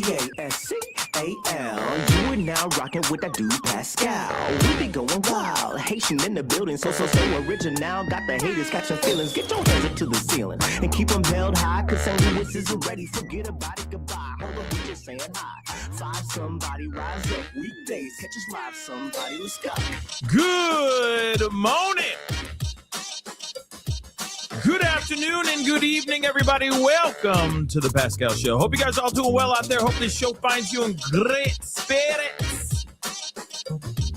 Pascal. You are now rocking with that dude Pascal. We be going wild, Haitian in the building, so original. Got the haters catching feelings. Get your hands up to the ceiling and keep them held high, cause St. Louis isn't ready. Forget about it, goodbye. Hold on, we just saying hi. Five somebody, rise up weekdays. Catch us live, somebody, let's go. Good morning. Good afternoon and good evening, everybody. Welcome to the Pascal Show. Hope you guys are all doing well out there. Hope this show finds you in great spirits.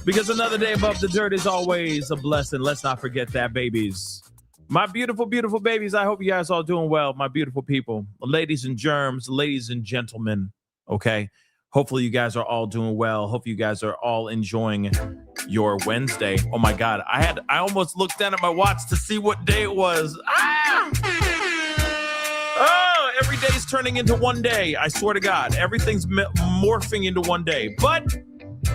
Because another day above the dirt is always a blessing. Let's not forget that, babies. My beautiful, beautiful babies, I hope you guys are all doing well. My beautiful people, ladies and germs, ladies and gentlemen, okay? Hopefully you guys are all doing well. Hope you guys are all enjoying your Wednesday. Oh my God, I almost looked down at my watch to see what day it was. Oh, every day is turning into one day. I swear to God, everything's morphing into one day. But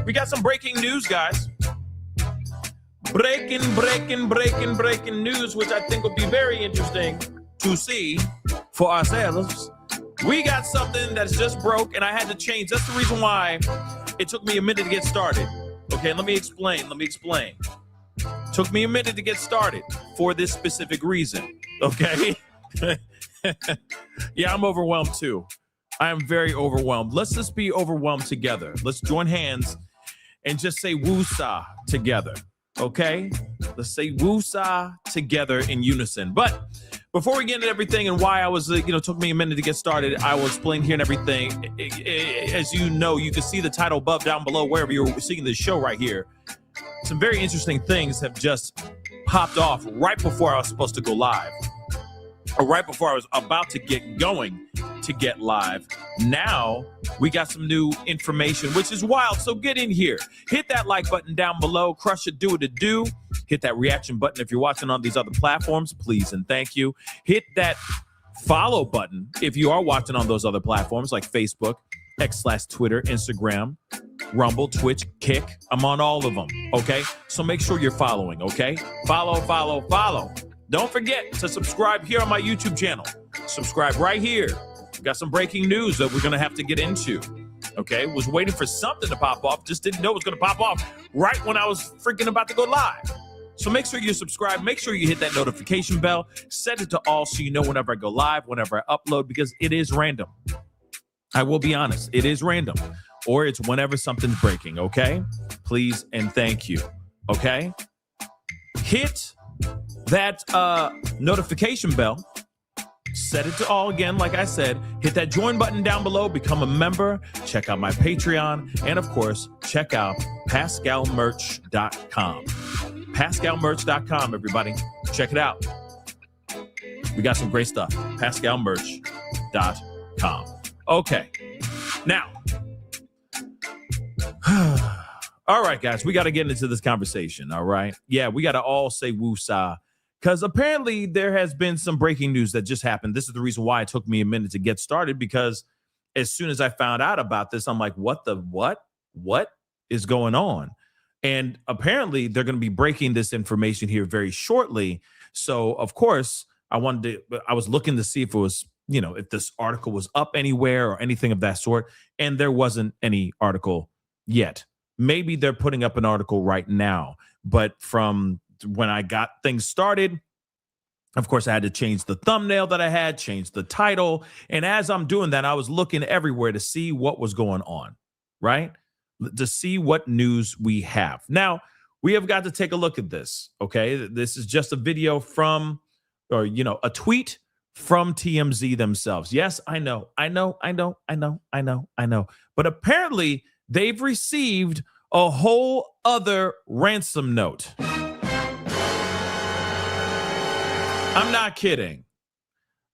we got some breaking news, guys. Breaking news, which I think will be very interesting to see for ourselves. We got something that's just broke, and I had to change. That's the reason why it took me a minute to get started. Okay, let me explain. Took me a minute to get started for this specific reason. Okay? Yeah, I'm overwhelmed too. I am very overwhelmed. Let's just be overwhelmed together. Let's join hands and just say woosah together. Okay? Let's say woosah together in unison. But before we get into everything and why I was, took me a minute to get started, I will explain here and everything. As you know, you can see the title above, down below, wherever you're seeing this show right here. Some very interesting things have just popped off right before I was supposed to go live. Or right before I was about to get going to get live. Now, we got some new information, which is wild. So get in here. Hit that like button down below. Crush it, do it, do. Hit that reaction button if you're watching on these other platforms, please and thank you. Hit that follow button if you are watching on those other platforms like Facebook, X/Twitter, Instagram, Rumble, Twitch, Kick. I'm on all of them, okay? So make sure you're following, okay? Follow. Don't forget to subscribe here on my YouTube channel. Subscribe right here. We got some breaking news that we're going to have to get into. Okay, was waiting for something to pop off. Just didn't know it was going to pop off right when I was freaking about to go live. So make sure you subscribe. Make sure you hit that notification bell. Set it to all so you know whenever I go live, whenever I upload, because it is random. I will be honest. It is random. Or it's whenever something's breaking, okay? Please and thank you, okay? Hit that notification bell. Set it to all again, like I said. Hit that join button down below. Become a member. Check out my Patreon. And, of course, check out PascalMerch.com. PascalMerch.com, everybody. Check it out. We got some great stuff. PascalMerch.com. Okay. Now. All right, guys. We got to get into this conversation, all right? Yeah, we got to all say woosah. Because apparently there has been some breaking news that just happened. This is the reason why it took me a minute to get started, because as soon as I found out about this, I'm like, what is going on? And apparently they're going to be breaking this information here very shortly. So, of course, I was looking to see if it was, if this article was up anywhere or anything of that sort. And there wasn't any article yet. Maybe they're putting up an article right now. But from when I got things started, of course, I had to change the thumbnail that I had, change the title. And as I'm doing that, I was looking everywhere to see what was going on, right? To see what news we have. Now, we have got to take a look at this, okay? This is just a video from, or, a tweet from TMZ themselves. Yes, I know. But apparently, they've received a whole other ransom note. I'm not kidding.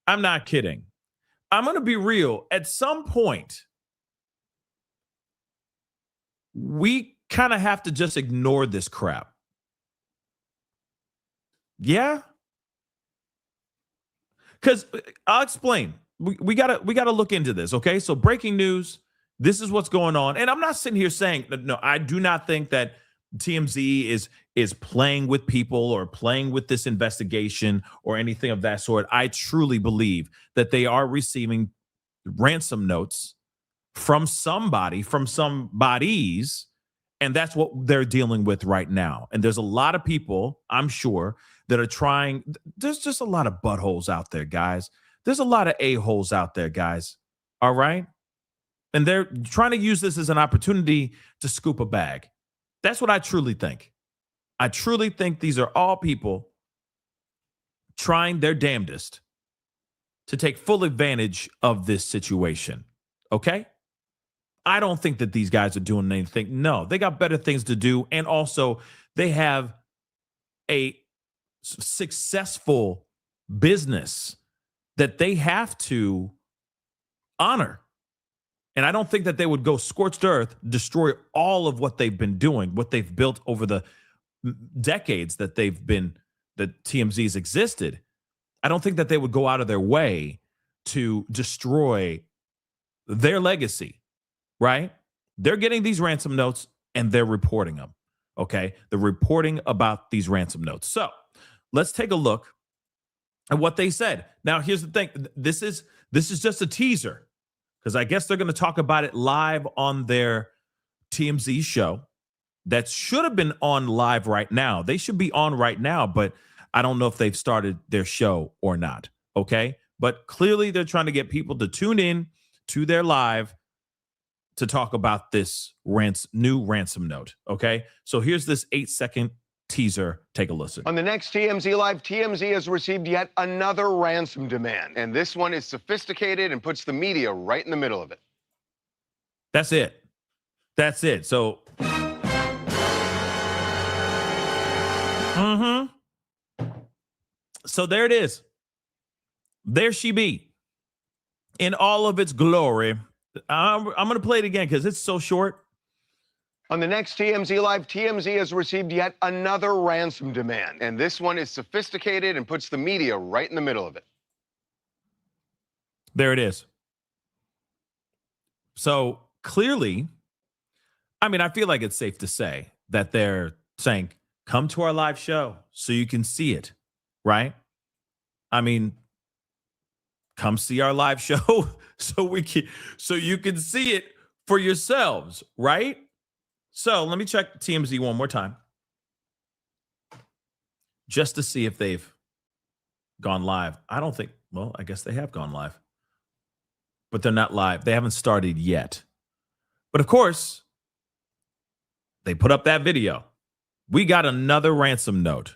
I'm going to be real. At some point, we kind of have to just ignore this crap. Yeah? Because I'll explain. We gotta look into this, okay? So breaking news, this is what's going on. And I'm not sitting here saying, no, I do not think that TMZ is playing with people or playing with this investigation or anything of that sort. I truly believe that they are receiving ransom notes from somebody, from somebodies, and that's what they're dealing with right now. And there's a lot of people, I'm sure, that are trying. There's just a lot of buttholes out there, guys. There's a lot of a-holes out there, guys. All right? And they're trying to use this as an opportunity to scoop a bag. That's what I truly think. I truly think these are all people trying their damnedest to take full advantage of this situation. Okay? I don't think that these guys are doing anything. No, they got better things to do. And also, they have a successful business that they have to honor. And I don't think that they would go scorched earth, destroy all of what they've been doing, what they've built over the decades that that TMZ's existed. I don't think that they would go out of their way to destroy their legacy, right? They're getting these ransom notes and they're reporting them, okay? They're reporting about these ransom notes. So let's take a look at what they said. Now, here's the thing. This is just a teaser because I guess they're going to talk about it live on their TMZ show that should have been on live right now. They should be on right now, but I don't know if they've started their show or not, okay? But clearly they're trying to get people to tune in to their live to talk about this new ransom note, okay? So here's this 8-second teaser. Take a listen. On the next TMZ Live, TMZ has received yet another ransom demand, and this one is sophisticated and puts the media right in the middle of it. That's it. That's it. So, So there it is. There she be in all of its glory. I'm going to play it again because it's so short. On the next TMZ Live, TMZ has received yet another ransom demand, and this one is sophisticated and puts the media right in the middle of it. There it is. So clearly, I mean, I feel like it's safe to say that they're saying, come to our live show so you can see it, right? I mean, come see our live show so you can see it for yourselves, right? So let me check TMZ one more time just to see if they've gone live. I don't think, well, I guess they have gone live, but they're not live. They haven't started yet. But of course, they put up that video. We got another ransom note.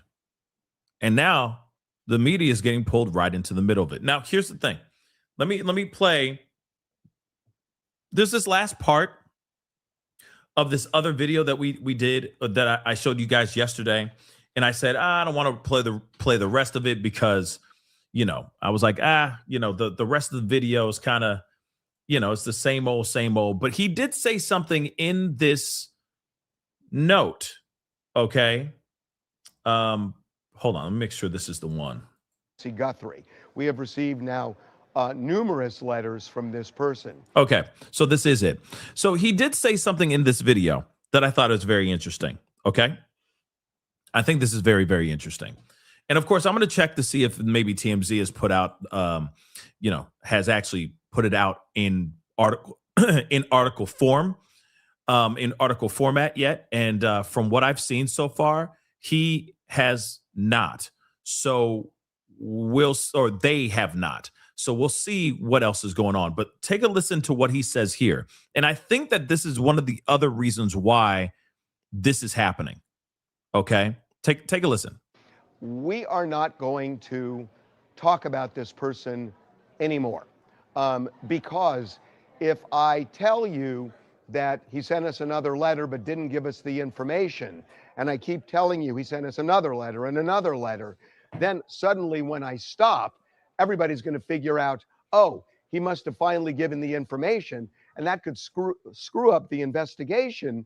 And now the media is getting pulled right into the middle of it. Now, here's the thing. Let me play. There's this last part of this other video that we did that I showed you guys yesterday. And I said, I don't want to play the rest of it because, I was like, the rest of the video is kind of, it's the same old. But he did say something in this note. Okay. Hold on. Let me make sure this is the one. See, Guthrie, we have received now numerous letters from this person. Okay. So this is it. So he did say something in this video that I thought was very interesting. Okay. I think this is very, very interesting. And of course, I'm going to check to see if maybe TMZ has put out, has actually put it out in article form, in article format yet. And from what I've seen so far, he has not. So they have not. So we'll see what else is going on. But take a listen to what he says here. And I think that this is one of the other reasons why this is happening. Okay? Take a listen. We are not going to talk about this person anymore because if I tell you that he sent us another letter but didn't give us the information, and I keep telling you he sent us another letter and another letter, then suddenly when I stop, everybody's going to figure out, oh, he must have finally given the information, and that could screw up the investigation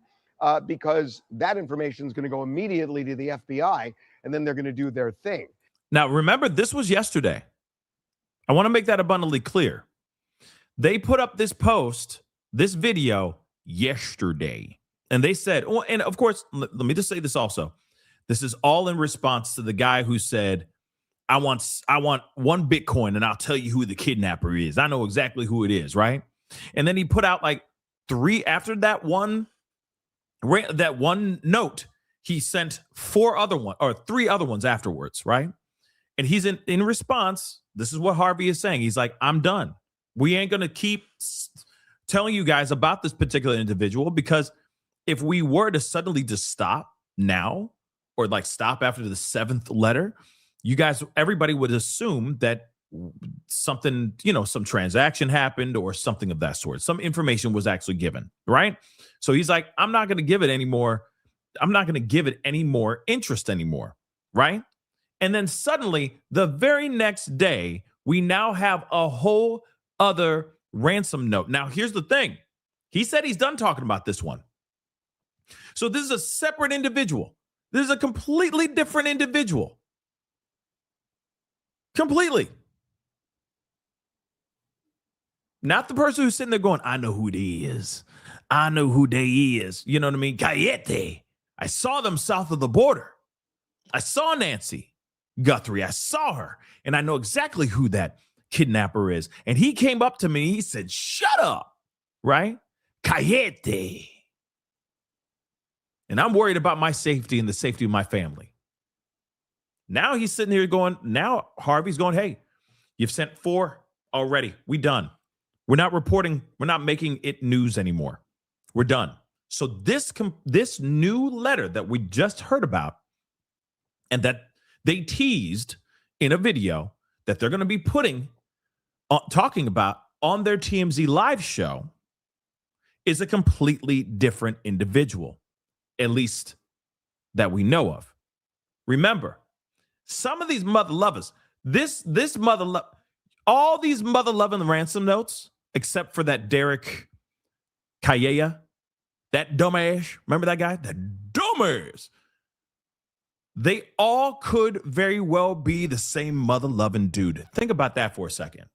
because that information is going to go immediately to the FBI, and then they're going to do their thing. Now, remember, this was yesterday. I want to make that abundantly clear. They put up this post, this video, yesterday. And they said, oh, and of course, let me just say this also. This is all in response to the guy who said, I want one Bitcoin and I'll tell you who the kidnapper is. I know exactly who it is, right? And then he put out like three after that one note. He sent three other ones afterwards, right? And he's in response. This is what Harvey is saying. He's like, I'm done. We ain't going to keep telling you guys about this particular individual, because if we were to suddenly just stop now, or like stop after the 7th letter, everybody would assume that something, some transaction happened or something of that sort. Some information was actually given, right? So he's like, I'm not going to give it any more. I'm not going to give it any more interest anymore, right? And then suddenly, the very next day, we now have a whole other ransom note. Now, here's the thing. He said he's done talking about this one. So this is a separate individual. This is a completely different individual. Completely. Not the person who's sitting there going, I know who they is. I know who they is. You know what I mean? Cayete. I saw them south of the border. I saw Nancy Guthrie. I saw her. And I know exactly who that kidnapper is. And he came up to me. He said, shut up. Right? Cayete. And I'm worried about my safety and the safety of my family. Now he's sitting here now Harvey's going, hey, you've sent 4 already. We done. We're not reporting. We're not making it news anymore. We're done. So this new letter that we just heard about, and that they teased in a video that they're going to be talking about on their TMZ live show, is a completely different individual, at least that we know of. Remember, some of these mother lovers, all these mother loving ransom notes, except for that Derek Kayea, that dumbass. Remember that guy? That dumbass. They all could very well be the same mother loving dude. Think about that for a second.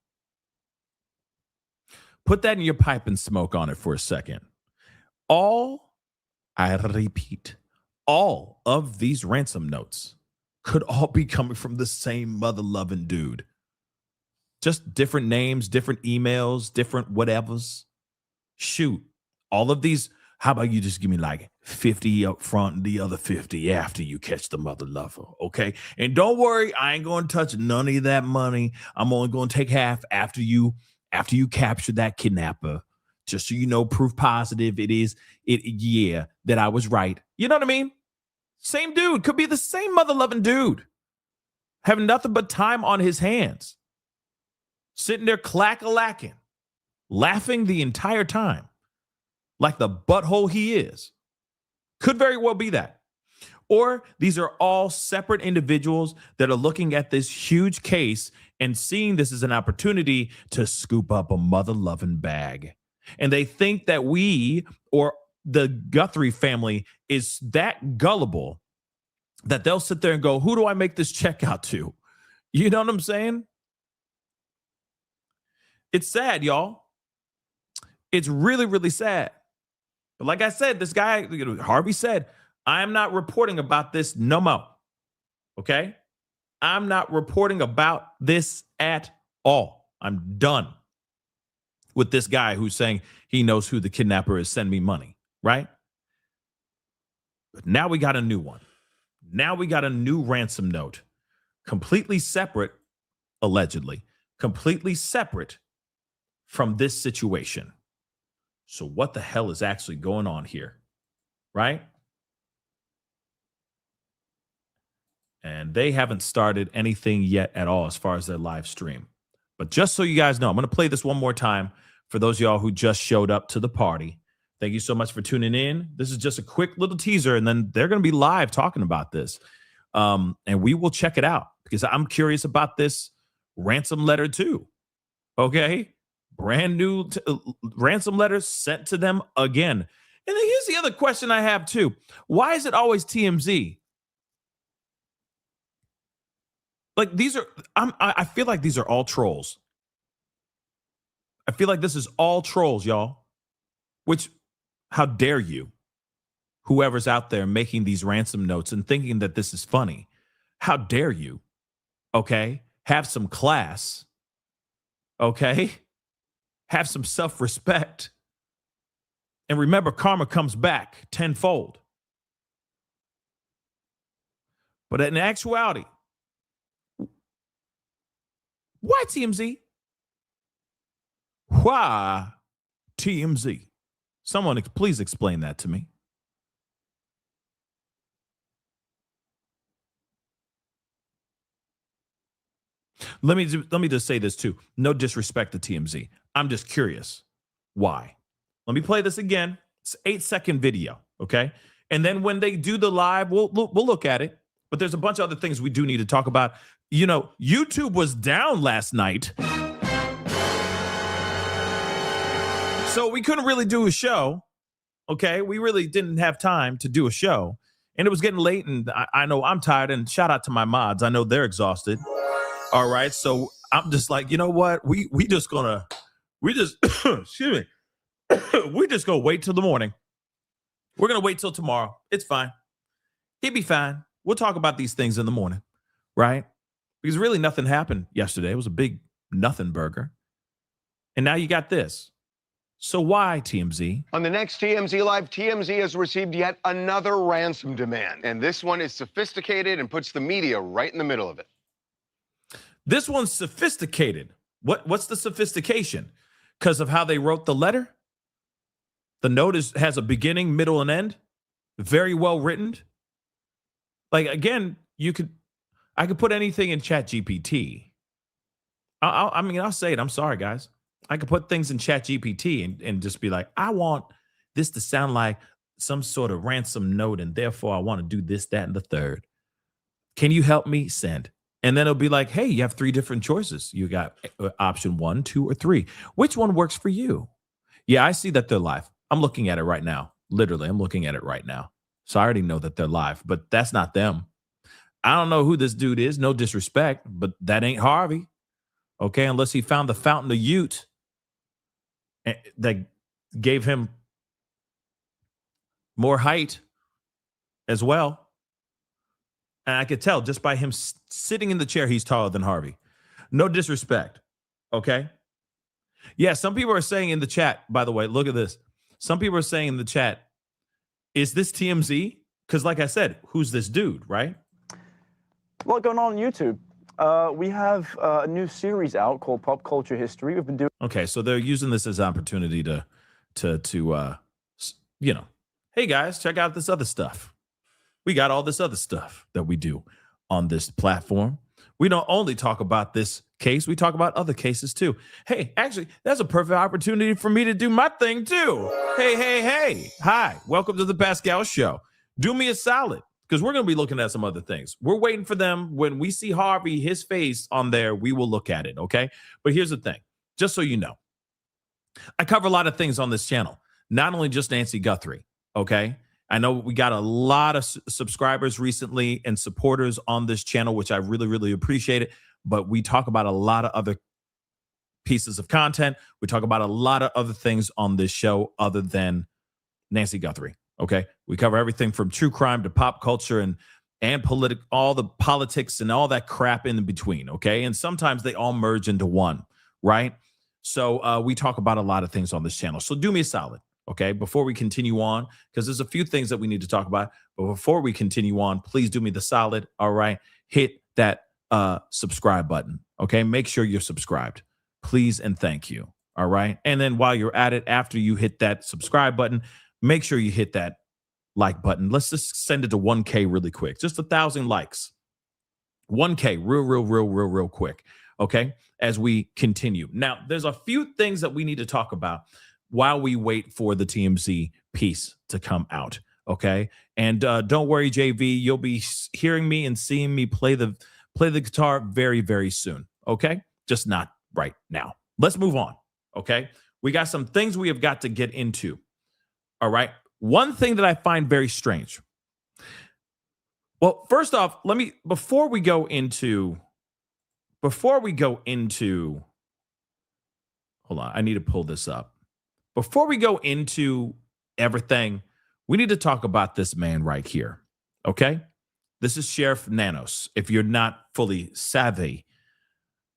Put that in your pipe and smoke on it for a second. I repeat, all of these ransom notes could all be coming from the same mother-loving dude. Just different names, different emails, different whatevers. Shoot, all of these, how about you just give me like 50 up front and the other 50 after you catch the mother lover, okay? And don't worry, I ain't going to touch none of that money. I'm only going to take half after you capture that kidnapper. Just so you know, proof positive, that I was right. You know what I mean? Same dude, could be the same mother-loving dude. Having nothing but time on his hands. Sitting there clack-a-lacking, laughing the entire time, like the butthole he is. Could very well be that. Or these are all separate individuals that are looking at this huge case and seeing this as an opportunity to scoop up a mother-loving bag. And they think that we, or the Guthrie family, is that gullible that they'll sit there and go, who do I make this check out to? You know what I'm saying? It's sad, y'all. It's really, really sad. But like I said, this guy, Harvey said, I'm not reporting about this no more. Okay? I'm not reporting about this at all. I'm done with this guy who's saying he knows who the kidnapper is, send me money, right? But now we got a new one. Now we got a new ransom note, completely separate, allegedly, completely separate from this situation. So what the hell is actually going on here, right? And they haven't started anything yet at all as far as their live stream. But just so you guys know, I'm going to play this one more time for those of y'all who just showed up to the party. Thank you so much for tuning in. This is just a quick little teaser, and then they're going to be live talking about this. And we will check it out because I'm curious about this ransom letter too. Okay? Brand new ransom letters sent to them again. And then here's the other question I have too. Why is it always TMZ? Like these are, I feel like these are all trolls. I feel like this is all trolls, y'all. Which, how dare you, whoever's out there making these ransom notes and thinking that this is funny. How dare you, okay? Have some class, okay? have some self-respect. And remember, karma comes back tenfold. But in actuality, why TMZ? Why TMZ? Someone please explain that to me. Let me just say this too. No disrespect to TMZ. I'm just curious. Why? Let me play this again. It's an 8-second video, okay? And then when they do the live, we'll look at it. But there's a bunch of other things we do need to talk about. You know, YouTube was down last night, so we couldn't really do a show, okay? We really didn't have time to do a show. And it was getting late, and I know I'm tired, and shout out to my mods. I know they're exhausted. All right, so I'm just like, you know what? We just excuse me. We're just gonna wait till the morning. We're gonna wait till tomorrow. It's fine. He'd be fine. We'll talk about these things in the morning, right? Because really nothing happened yesterday. It was a big nothing burger. And now you got this. So why, TMZ? On the next TMZ Live, TMZ has received yet another ransom demand. And this one is sophisticated and puts the media right in the middle of it. This one's sophisticated. What's the sophistication? Because of how they wrote the letter? The note has a beginning, middle, and end. Very well written. Like, again, I could put anything in ChatGPT. I'll say it. I'm sorry, guys. I could put things in ChatGPT and just be like, I want this to sound like some sort of ransom note, and therefore I want to do this, that, and the third. Can you help me? Send. And then it'll be like, hey, you have 3 different choices. You got option 1, 2, or 3. Which one works for you? Yeah, I see that they're live. I'm looking at it right now. Literally, I'm looking at it right now. So I already know that they're live, but that's not them. I don't know who this dude is. No disrespect, but that ain't Harvey. Okay, unless he found the fountain of youth that gave him more height as well. And I could tell just by him sitting in the chair, he's taller than Harvey. No disrespect. Okay. Yeah. Some people are saying in the chat, by the way, look at this. Some people are saying in the chat, is this TMZ? Because like I said, who's this dude, right? A lot going on YouTube. We have a new series out called Pop Culture History. We've been doing. Okay. So they're using this as an opportunity to you know, hey guys, check out this other stuff. We got all this other stuff that we do on this platform. We don't only talk about this case, we talk about other cases too. Hey, actually, that's a perfect opportunity for me to do my thing too. Hey. Hi, welcome to the Pascal Show. Do me a solid, because we're going to be looking at some other things. We're waiting for them. When we see Harvey, his face on there, we will look at it, okay? But here's the thing, just so you know, I cover a lot of things on this channel, not only just Nancy Guthrie, okay? I know we got a lot of subscribers recently and supporters on this channel, which I really, really appreciate it. But we talk about a lot of other pieces of content. We talk about a lot of other things on this show other than Nancy Guthrie, okay? We cover everything from true crime to pop culture and all the politics and all that crap in between, okay? And sometimes they all merge into one, right? So we talk about a lot of things on this channel. So do me a solid. Okay, before we continue on, because there's a few things that we need to talk about. But before we continue on, please do me the solid. All right, hit that subscribe button. Okay, make sure you're subscribed, please and thank you. All right, and then while you're at it, after you hit that subscribe button, make sure you hit that like button. Let's just send it to 1K really quick, just 1,000 likes. 1K, real quick. Okay, as we continue. Now, there's a few things that we need to talk about while we wait for the TMZ piece to come out, okay? And don't worry, JV, you'll be hearing me and seeing me play the guitar very, very soon, okay? Just not right now. Let's move on, okay? We got some things we have got to get into, all right? One thing that I find very strange. Well, first off, before we go into, hold on, I need to pull this up. Before we go into everything, we need to talk about this man right here, okay? This is Sheriff Nanos. If you're not fully savvy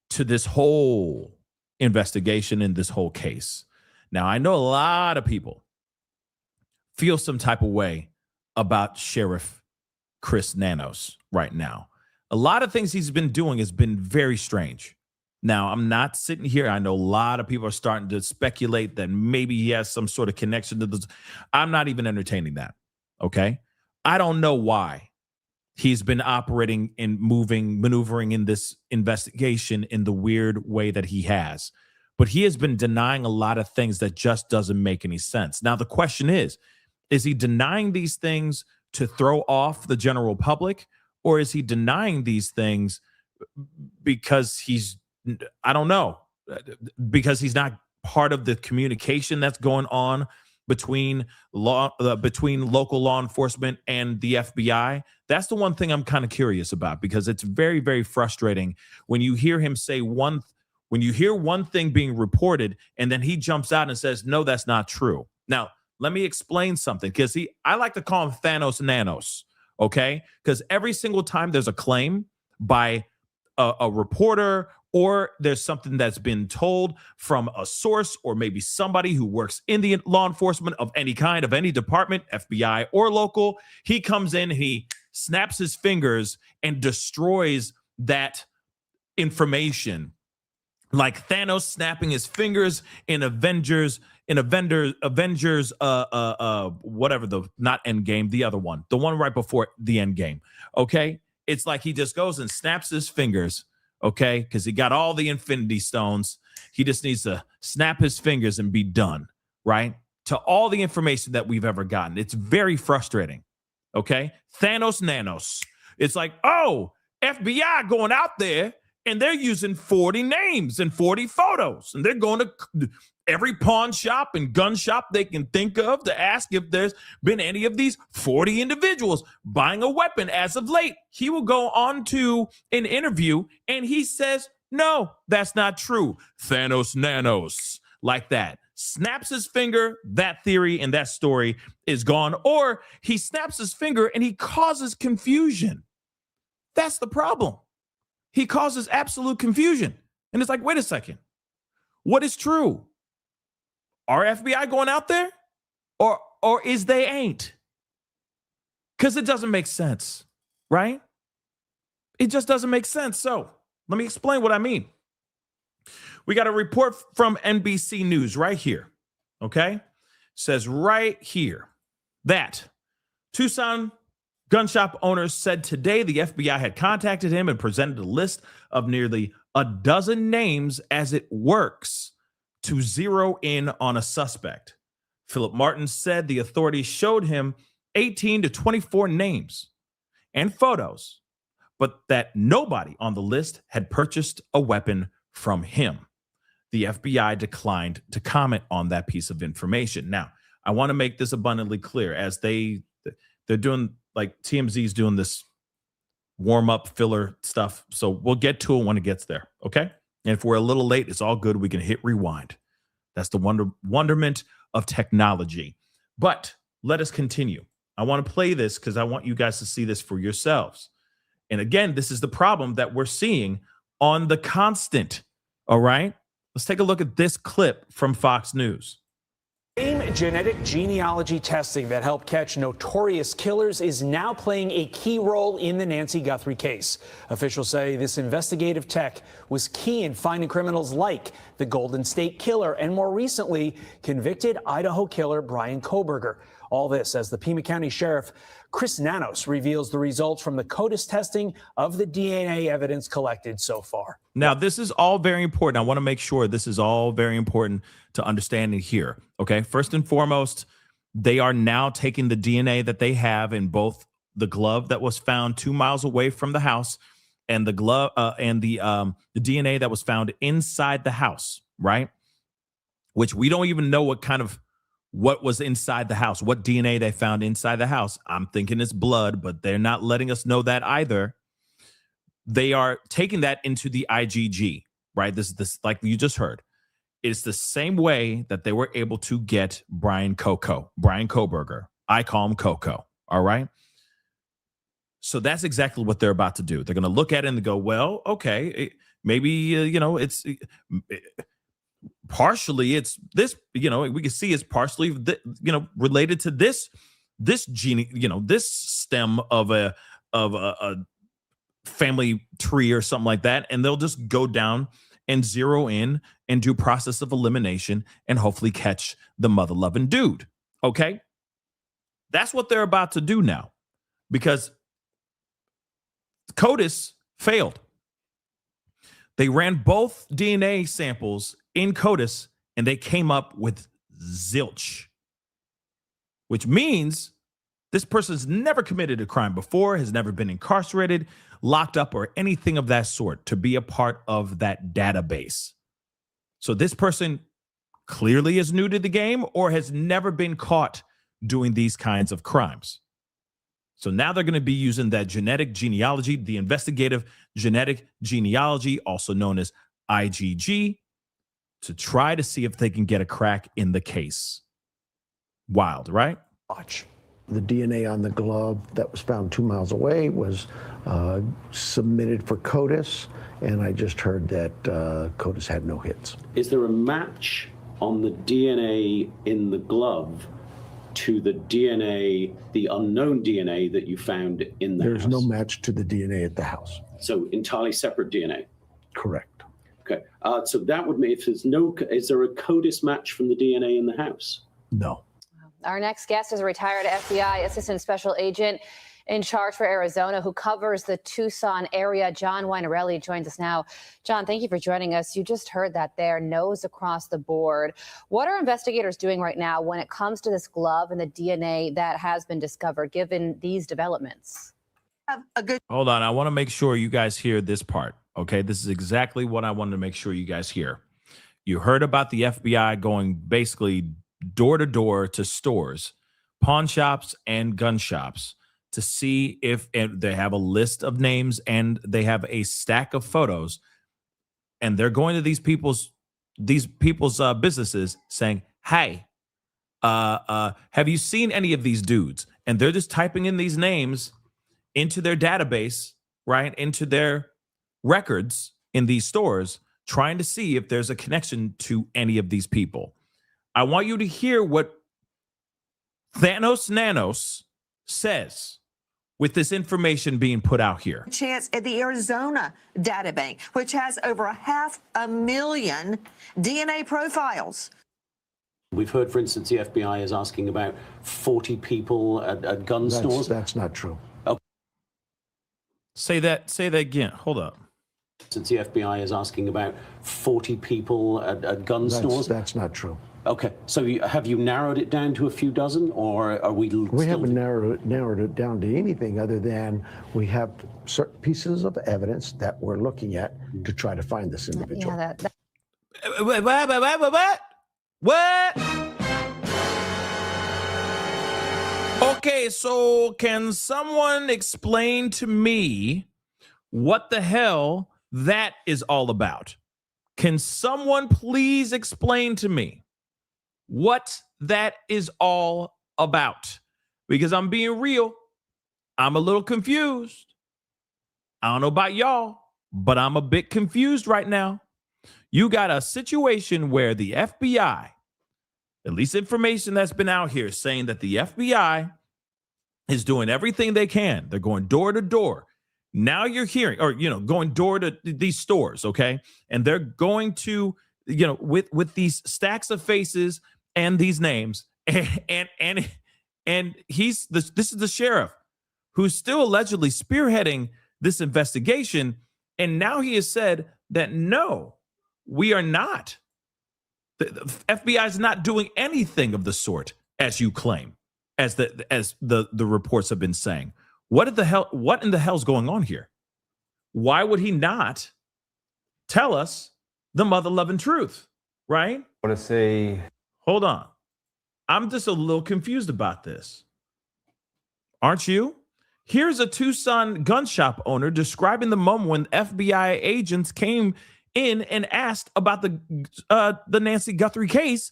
to this whole investigation in this whole case. Now, I know a lot of people feel some type of way about Sheriff Chris Nanos right now. A lot of things he's been doing has been very strange. Now, I'm not sitting here. I know a lot of people are starting to speculate that maybe he has some sort of connection to this. I'm not even entertaining that. Okay. I don't know why he's been operating and maneuvering in this investigation in the weird way that he has. But he has been denying a lot of things that just doesn't make any sense. Now, the question is he denying these things to throw off the general public, or is he denying these things because I don't know, because he's not part of the communication that's going on between local law enforcement and the FBI? That's the one thing I'm kind of curious about, because it's very, very frustrating when you hear him say when you hear one thing being reported and then he jumps out and says, no, that's not true. Now, let me explain something, because I like to call him Thanos Nanos, okay? Because every single time there's a claim by a reporter, or there's something that's been told from a source, or maybe somebody who works in the law enforcement of any kind, of any department, FBI or local, he comes in, he snaps his fingers and destroys that information. Like Thanos snapping his fingers in Avengers, whatever, not Endgame, the other one, the one right before the Endgame. Okay. It's like he just goes and snaps his fingers. Okay. Because he got all the Infinity Stones. He just needs to snap his fingers and be done. Right. To all the information that we've ever gotten. It's very frustrating. Okay. Thanos Nanos. It's like, oh, FBI going out there and they're using 40 names and 40 photos. And they're going to every pawn shop and gun shop they can think of to ask if there's been any of these 40 individuals buying a weapon as of late. He will go on to an interview and he says, no, that's not true. Thanos Nanos, like that. Snaps his finger, that theory and that story is gone. Or he snaps his finger and he causes confusion. That's the problem. He causes absolute confusion. And it's like, wait a second. What is true? Are FBI going out there? Or is they ain't? Because it doesn't make sense, right? It just doesn't make sense. So let me explain what I mean. We got a report from NBC News right here. Okay? Says right here that Tucson gun shop owners said today the FBI had contacted him and presented a list of nearly a dozen names as it works to zero in on a suspect. Philip Martin said the authorities showed him 18 to 24 names and photos, but that nobody on the list had purchased a weapon from him. The FBI declined to comment on that piece of information. Now, I want to make this abundantly clear, as they're doing, like TMZ's doing this warm-up filler stuff. So we'll get to it when it gets there, okay? And if we're a little late, it's all good. We can hit rewind. That's the wonderment of technology. But let us continue. I want to play this because I want you guys to see this for yourselves. And again, this is the problem that we're seeing on the constant, all right? Let's take a look at this clip from Fox News. Same genetic genealogy testing that helped catch notorious killers is now playing a key role in the Nancy Guthrie case. Officials say this investigative tech was key in finding criminals like the Golden State Killer and, more recently, convicted Idaho killer Brian Kohberger. All this as the Pima County Sheriff Chris Nanos reveals the results from the CODIS testing of the DNA evidence collected so far. Now, this is all very important. I want to make sure this is all very important to understand and hear. Okay, first and foremost, they are now taking the DNA that they have in both the glove that was found 2 miles away from the house and the glove and the DNA that was found inside the house, right? Which we don't even know what was inside the house, what DNA they found inside the house. I'm thinking it's blood, but they're not letting us know that either. They are taking that into the IgG, right? This like you just heard. It's the same way that they were able to get Brian Kohberger. I call him Coco, all right? So that's exactly what they're about to do. They're going to look at it and go, well, okay, maybe, partially it's this, we can see it's partially, related to this gene, this stem of a family tree or something like that. And they'll just go down and zero in and do process of elimination and hopefully catch the mother-loving dude. Okay? That's what they're about to do now, because CODIS failed. They ran both DNA samples in CODIS and they came up with zilch, which means this person's never committed a crime before, has never been incarcerated, locked up, or anything of that sort to be a part of that database. So this person clearly is new to the game or has never been caught doing these kinds of crimes. So now they're going to be using that genetic genealogy, the investigative genetic genealogy, also known as IgG, to try to see if they can get a crack in the case. Wild, right? Watch. The DNA on the glove that was found 2 miles away was submitted for CODIS, and I just heard that CODIS had no hits. Is there a match on the DNA in the glove to the DNA, the unknown DNA that you found in the house? There's no match to the DNA at the house. So entirely separate DNA? Correct. Okay. So that would mean if there's no, is there a CODIS match from the DNA in the house? No. Our next guest is a retired FBI assistant special agent in charge for Arizona who covers the Tucson area. John Weinarelli joins us now. John, thank you for joining us. You just heard that there, no's across the board. What are investigators doing right now when it comes to this glove and the DNA that has been discovered, given these developments? Hold on. I want to make sure you guys hear this part. Okay. This is exactly what I wanted to make sure you guys hear. You heard about the FBI going basically door to door to stores, pawn shops, and gun shops to see if, and they have a list of names and they have a stack of photos, and they're going to these people's businesses saying, hey, have you seen any of these dudes? And they're just typing in these names into their database, right, into their records in these stores, trying to see if there's a connection to any of these people. I want you to hear what Thanos Nanos says with this information being put out here. Chance at the Arizona data bank, which has over 500,000 DNA profiles. We've heard, for instance, the FBI is asking about 40 people at gun stores. That's not true. Oh. Say that again. Hold up. Since the FBI is asking about 40 people at gun stores. That's not true. Okay, so have you narrowed it down to a few dozen, or are we? We haven't narrowed it down to anything other than we have certain pieces of evidence that we're looking at to try to find this individual. Yeah, What? Okay, so can someone explain to me what the hell that is all about? Can someone please explain to me what that is all about? Because I'm being real, I'm a little confused. I don't know about y'all, but I'm a bit confused right now. You got a situation where the FBI, at least information that's been out here, saying that the FBI is doing everything they can. They're going door to door. Now you're hearing, or, going door to these stores, okay? And they're going to, with these stacks of faces and these names, and this is the sheriff who's still allegedly spearheading this investigation, and now he has said that no, we are not. The FBI is not doing anything of the sort as you claim, as the reports have been saying. What in the hell's going on here? Why would he not tell us the mother-loving truth, right? I want to say, hold on. I'm just a little confused about this. Aren't you? Here's a Tucson gun shop owner describing the moment when FBI agents came in and asked about the Nancy Guthrie case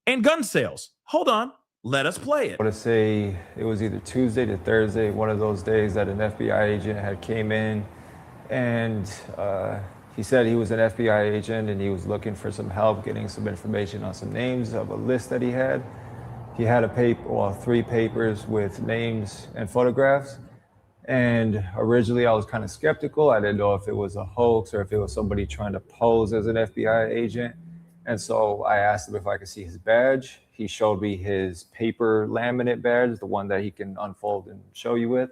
and gun sales. Hold on. Let us play it. I want to say it was either Tuesday to Thursday, one of those days that an FBI agent had came in, and He said he was an FBI agent and he was looking for some help getting some information on some names of a list that he had. He had a paper, well, 3 papers with names and photographs. And originally I was kind of skeptical. I didn't know if it was a hoax or if it was somebody trying to pose as an FBI agent. And so I asked him if I could see his badge. He showed me his paper laminate badge, the one that he can unfold and show you with.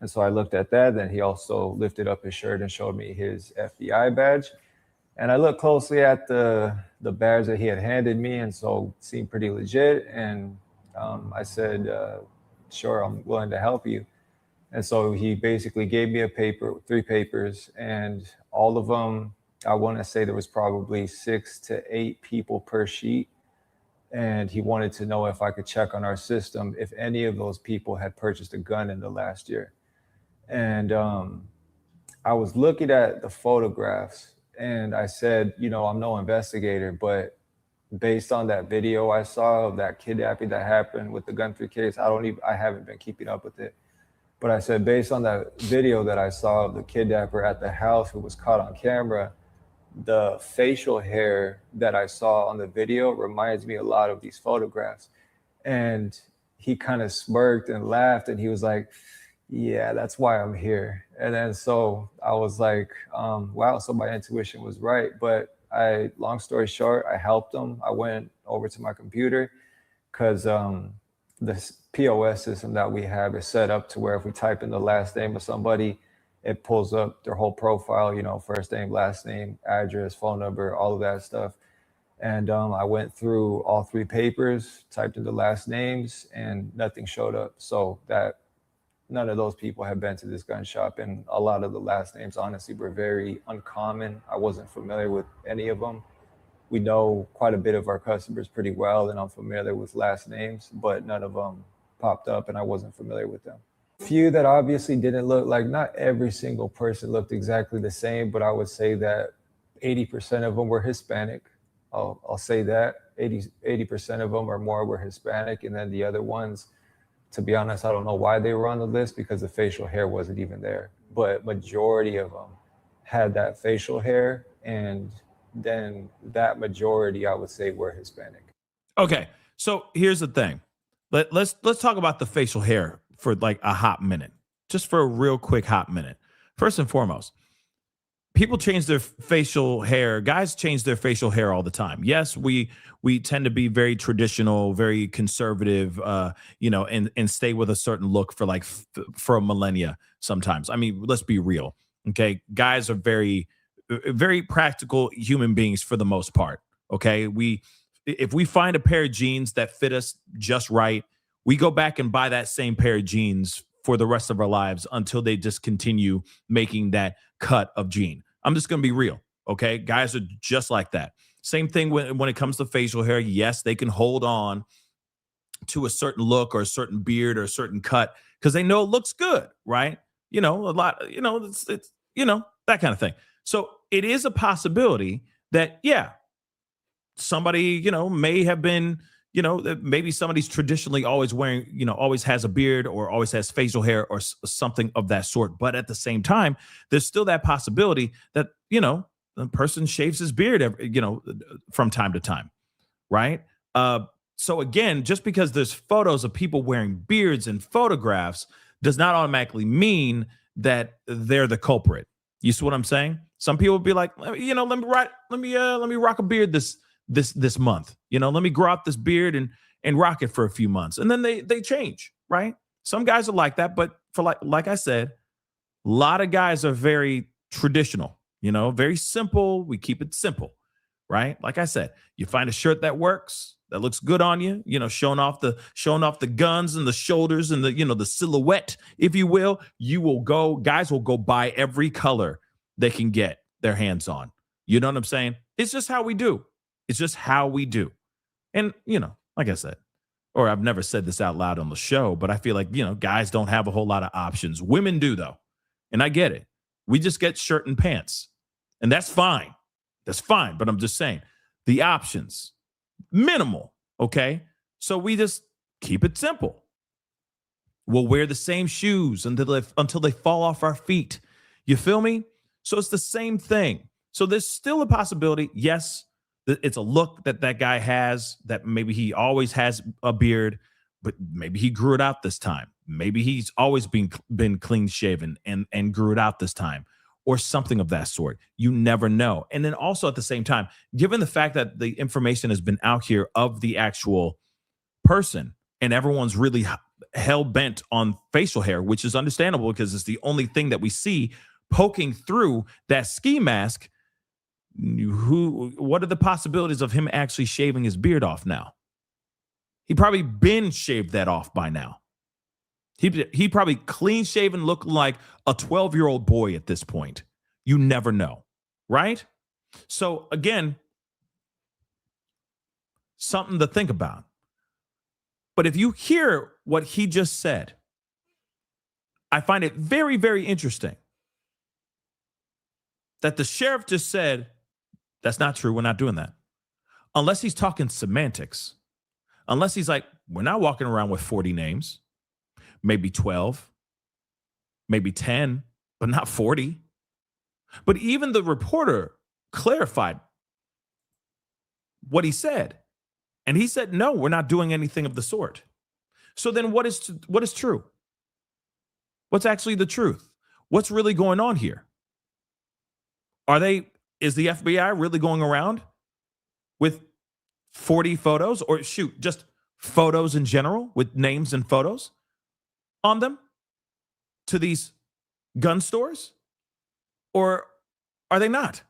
And so I looked at that. Then he also lifted up his shirt and showed me his FBI badge. And I looked closely at the badge that he had handed me, and so it seemed pretty legit. And I said, sure, I'm willing to help you. And so he basically gave me a paper, 3 papers, and all of them, I want to say there was probably 6 to 8 people per sheet. And he wanted to know if I could check on our system if any of those people had purchased a gun in the last year. And I was looking at the photographs and I said, you know, I'm no investigator, but based on that video I saw of that kidnapping that happened with the Guthrie case, I haven't been keeping up with it. But I said, based on that video that I saw of the kidnapper at the house who was caught on camera, the facial hair that I saw on the video reminds me a lot of these photographs. And he kind of smirked and laughed and he was like, yeah, that's why I'm here. And then so I was like, wow, so my intuition was right. But long story short, I helped him. I went over to my computer because the POS system that we have is set up to where if we type in the last name of somebody, it pulls up their whole profile, you know, first name, last name, address, phone number, all of that stuff. And I went through all 3 papers, typed in the last names, and nothing showed up. So that none of those people had been to this gun shop, and a lot of the last names honestly were very uncommon. I wasn't familiar with any of them. We know quite a bit of our customers pretty well, and I'm familiar with last names, but none of them popped up and I wasn't familiar with them. Few that obviously didn't look like, not every single person looked exactly the same, but I would say that 80% of them were Hispanic. I'll say that 80% of them or more were Hispanic, and then the other ones, to be honest, I don't know why they were on the list because the facial hair wasn't even there. But majority of them had that facial hair, and then that majority, I would say, were Hispanic. Okay, so here's the thing. Let's talk about the facial hair for like a hot minute, just for a real quick hot minute. First and foremost, people change their facial hair. Guys change their facial hair all the time. Yes, we tend to be very traditional, very conservative, you know, and stay with a certain look for like for a millennia sometimes. I mean, let's be real. Okay, guys are very, very practical human beings for the most part. Okay, if we find a pair of jeans that fit us just right, we go back and buy that same pair of jeans for the rest of our lives until they discontinue making that cut of jean. I'm just going to be real. Okay. Guys are just like that. Same thing when it comes to facial hair. Yes, they can hold on to a certain look or a certain beard or a certain cut because they know it looks good, right? You know, a lot, you know, it's you know, that kind of thing. So it is a possibility that, yeah, somebody, you know, may have been, you know, maybe somebody's traditionally always wearing, you know, always has a beard or always has facial hair or something of that sort. But at the same time, there's still that possibility that, you know, the person shaves his beard, you know, from time to time. Right. So again, just because there's photos of people wearing beards in photographs does not automatically mean that they're the culprit. You see what I'm saying? Some people will be like, you know, let me rock a beard this month. You know, let me grow out this beard and rock it for a few months. And then they change, right? Some guys are like that, but for like I said, a lot of guys are very traditional, you know, very simple. We keep it simple, right? Like I said, you find a shirt that works, that looks good on you, you know, showing off the guns and the shoulders and the, you know, the silhouette, if you will, guys will go buy every color they can get their hands on. You know what I'm saying? It's just how we do. It's just how we do. And, you know, like I said, or I've never said this out loud on the show, but I feel like, you know, guys don't have a whole lot of options. Women do, though. And I get it. We just get shirt and pants. And that's fine. That's fine. But I'm just saying the options, minimal. Okay. So we just keep it simple. We'll wear the same shoes until they fall off our feet. You feel me? So it's the same thing. So there's still a possibility. Yes, it's a look that that guy has, that maybe he always has a beard, but maybe he grew it out this time. Maybe he's always been clean shaven and grew it out this time, or something of that sort. You never know. And then also at the same time, given the fact that the information has been out here of the actual person, and everyone's really hell bent on facial hair, which is understandable because it's the only thing that we see poking through that ski mask. What are the possibilities of him actually shaving his beard off now? He probably been shaved that off by now. He probably clean shaven, looked like a 12-year-old boy at this point. You never know, right? So again, something to think about. But if you hear what he just said, I find it very, very interesting that the sheriff just said, that's not true. We're not doing that. Unless he's talking semantics. Unless he's like, we're not walking around with 40 names, maybe 12, maybe 10, but not 40. But even the reporter clarified what he said. And he said, no, we're not doing anything of the sort. So then what is true? What's actually the truth? What's really going on here? Is the FBI really going around with 40 photos, or shoot, just photos in general with names and photos on them to these gun stores? Or are they not?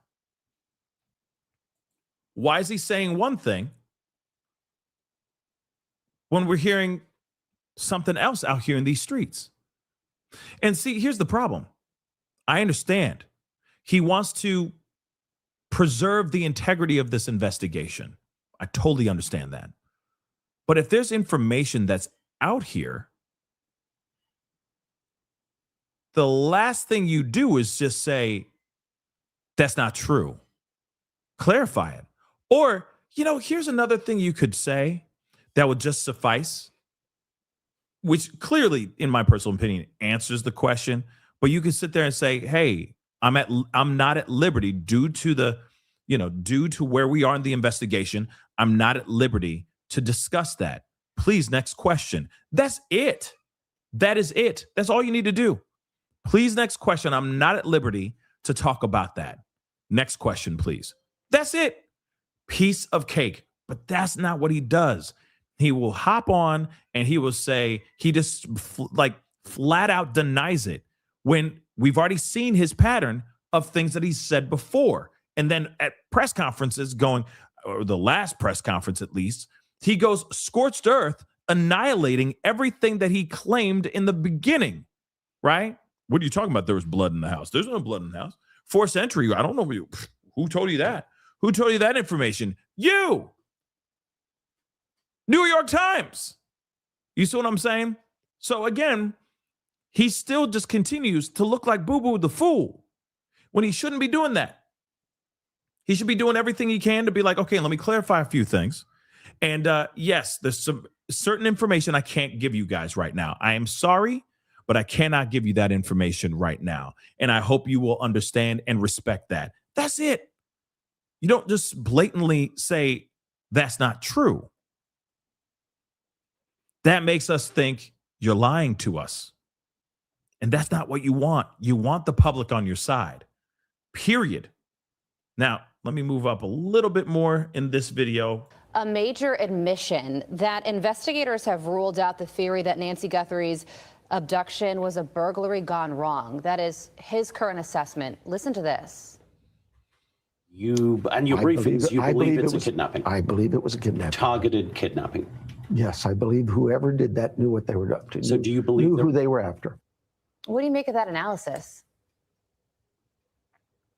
Why is he saying one thing when we're hearing something else out here in these streets? And see, here's the problem. I understand. He wants to preserve the integrity of this investigation. I totally understand that. But if there's information that's out here, the last thing you do is just say, that's not true. Clarify it. Or, here's another thing you could say that would just suffice, which clearly, in my personal opinion, answers the question. But you can sit there and say, hey, I'm not at liberty due to where we are in the investigation. I'm not at liberty to discuss that. Please, next question. That's it. That is it. That's all you need to do. Please, next question. I'm not at liberty to talk about that. Next question, please. That's it. Piece of cake. But that's not what he does. He will hop on and he will say, he just flat out denies it when we've already seen his pattern of things that he's said before. And then at press conferences or the last press conference at least, he goes scorched earth, annihilating everything that he claimed in the beginning, right? What are you talking about? There was blood in the house. There's no blood in the house. Forced entry. I don't know who told you that. Who told you that information? You. New York Times. You see what I'm saying? So again, he still just continues to look like Boo Boo the Fool when he shouldn't be doing that. He should be doing everything he can to be like, okay, let me clarify a few things. And yes, there's some certain information I can't give you guys right now. I am sorry, but I cannot give you that information right now. And I hope you will understand and respect that. That's it. You don't just blatantly say that's not true. That makes us think you're lying to us. And that's not what you want. You want the public on your side, period. Now, let me move up a little bit more in this video. A major admission that investigators have ruled out the theory that Nancy Guthrie's abduction was a burglary gone wrong. That is his current assessment. Listen to this. Your briefings, you believe it's a kidnapping? I believe it was a kidnapping. Targeted kidnapping? Yes, I believe whoever did that knew what they were up to. So do you believe knew who they were after? What do you make of that analysis?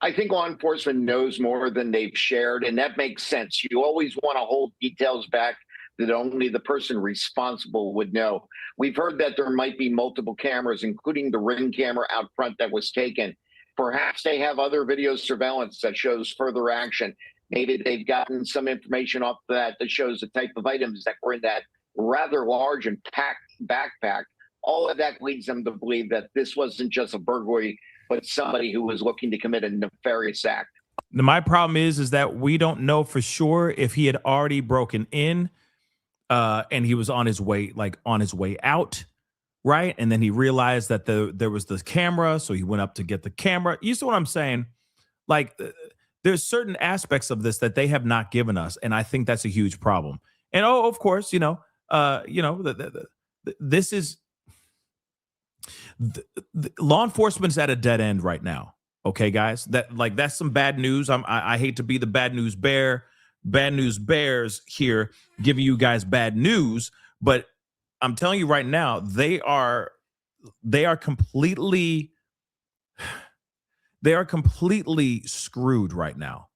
I think law enforcement knows more than they've shared, and that makes sense. You always want to hold details back that only the person responsible would know. We've heard that there might be multiple cameras, including the Ring camera out front that was taken. Perhaps they have other video surveillance that shows further action. Maybe they've gotten some information off that shows the type of items that were in that rather large and packed backpack. All of that leads them to believe that this wasn't just a burglary, but somebody who was looking to commit a nefarious act. My problem is that we don't know for sure if he had already broken in and he was on his way out, right? And then he realized that there was the camera, so he went up to get the camera. You see what I'm saying? Like there's certain aspects of this that they have not given us, and I think that's a huge problem. And of course, this is law enforcement's at a dead end right now. Okay, guys, that's some bad news. I hate to be the bad news bears here, giving you guys bad news, but I'm telling you right now, they are completely screwed right now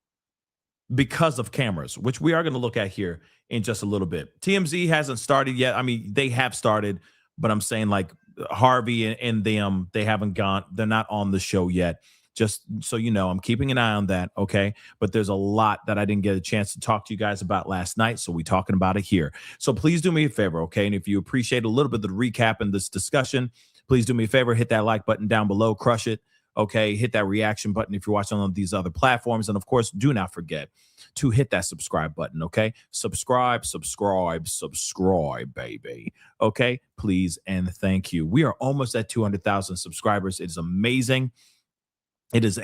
because of cameras, which we are going to look at here in just a little bit. TMZ hasn't started yet. I mean, they have started, but I'm saying like Harvey and them, they haven't gone. They're not on the show yet. Just so you know, I'm keeping an eye on that, okay? But there's a lot that I didn't get a chance to talk to you guys about last night, so we're talking about it here. So please do me a favor, okay? And if you appreciate a little bit of the recap in this discussion, please do me a favor, hit that like button down below, crush it, okay? Hit that reaction button if you're watching on these other platforms. And of course, do not forget to hit that subscribe button, okay? Subscribe, baby, okay? Please and thank you. We are almost at 200,000 subscribers. It is amazing. It is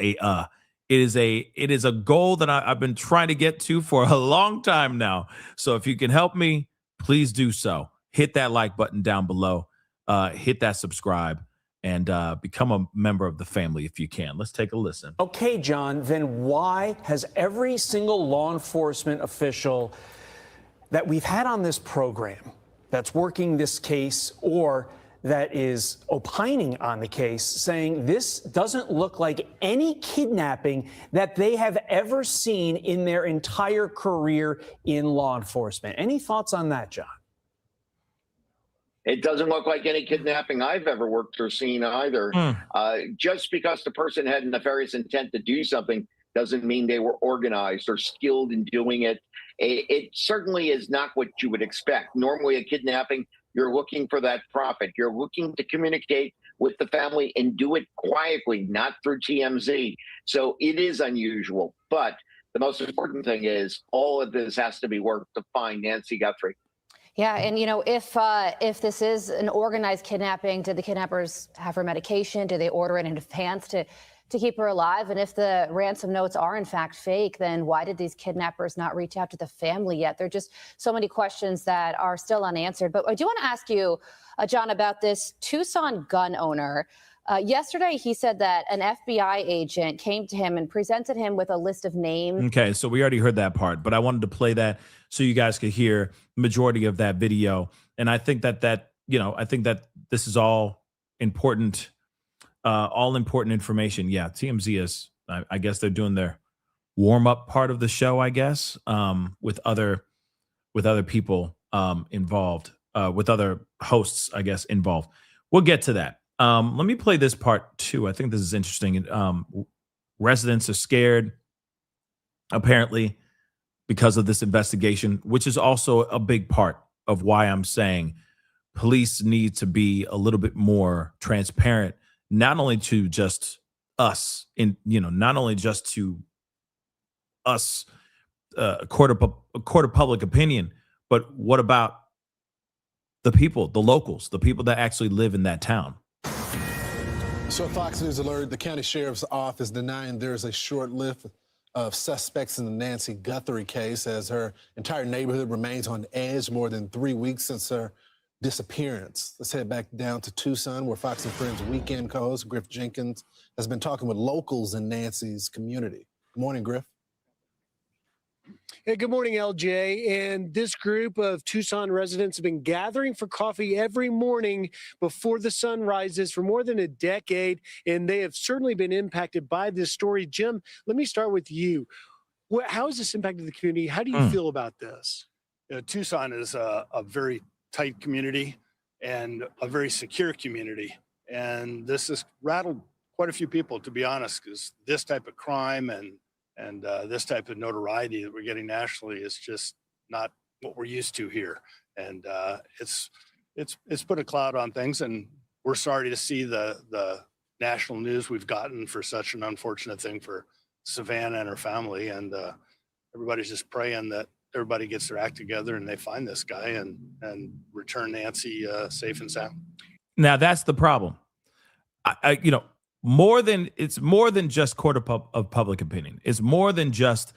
a goal that I've been trying to get to for a long time now. So if you can help me, please do so. Hit that like button down below. Hit that subscribe and become a member of the family if you can. Let's take a listen. Okay, John, then why has every single law enforcement official that we've had on this program that's working this case or that is opining on the case saying this doesn't look like any kidnapping that they have ever seen in their entire career in law enforcement? Any thoughts on that, John? It doesn't look like any kidnapping I've ever worked or seen either. Just because the person had a nefarious intent to do something doesn't mean they were organized or skilled in doing it. It certainly is not what you would expect. Normally a kidnapping, you're looking for that profit. You're looking to communicate with the family and do it quietly, not through TMZ. So it is unusual. But the most important thing is all of this has to be worked to find Nancy Guthrie. Yeah, and if this is an organized kidnapping, did the kidnappers have her medication? Did they order it in advance to keep her alive? And if the ransom notes are in fact fake, then why did these kidnappers not reach out to the family yet? There are just so many questions that are still unanswered. But I do want to ask you, John, about this Tucson gun owner. Yesterday, he said that an FBI agent came to him and presented him with a list of names. Okay, so we already heard that part, but I wanted to play that so you guys could hear the majority of that video. And I think that this is all important information. Yeah, TMZ is, I guess they're doing their warm-up part of the show, I guess, with other people involved, with other hosts, I guess, involved. We'll get to that. Let me play this part too. I think this is interesting. Residents are scared, apparently, because of this investigation, which is also a big part of why I'm saying police need to be a little bit more transparent, not only to just us, not only just to us, a court of public opinion, but what about the people, the locals, the people that actually live in that town? So Fox News alert, the county sheriff's office denying there's a short list of suspects in the Nancy Guthrie case as her entire neighborhood remains on edge more than 3 weeks since her disappearance. Let's head back down to Tucson, where Fox and Friends weekend co-host Griff Jenkins has been talking with locals in Nancy's community. Good morning, Griff. Hey, good morning, LJ. And this group of Tucson residents have been gathering for coffee every morning before the sun rises for more than a decade, and they have certainly been impacted by this story. Jim, let me start with you. How has this impacted the community? How do you feel about this? Tucson is a very tight community and a very secure community. And this has rattled quite a few people, to be honest, because this type of crime and this type of notoriety that we're getting nationally is just not what we're used to here. And it's put a cloud on things, and we're sorry to see the national news we've gotten for such an unfortunate thing for Savannah and her family, and everybody's just praying that everybody gets their act together and they find this guy and return Nancy safe and sound. Now that's the problem. It's more than just court of public opinion. It's more than just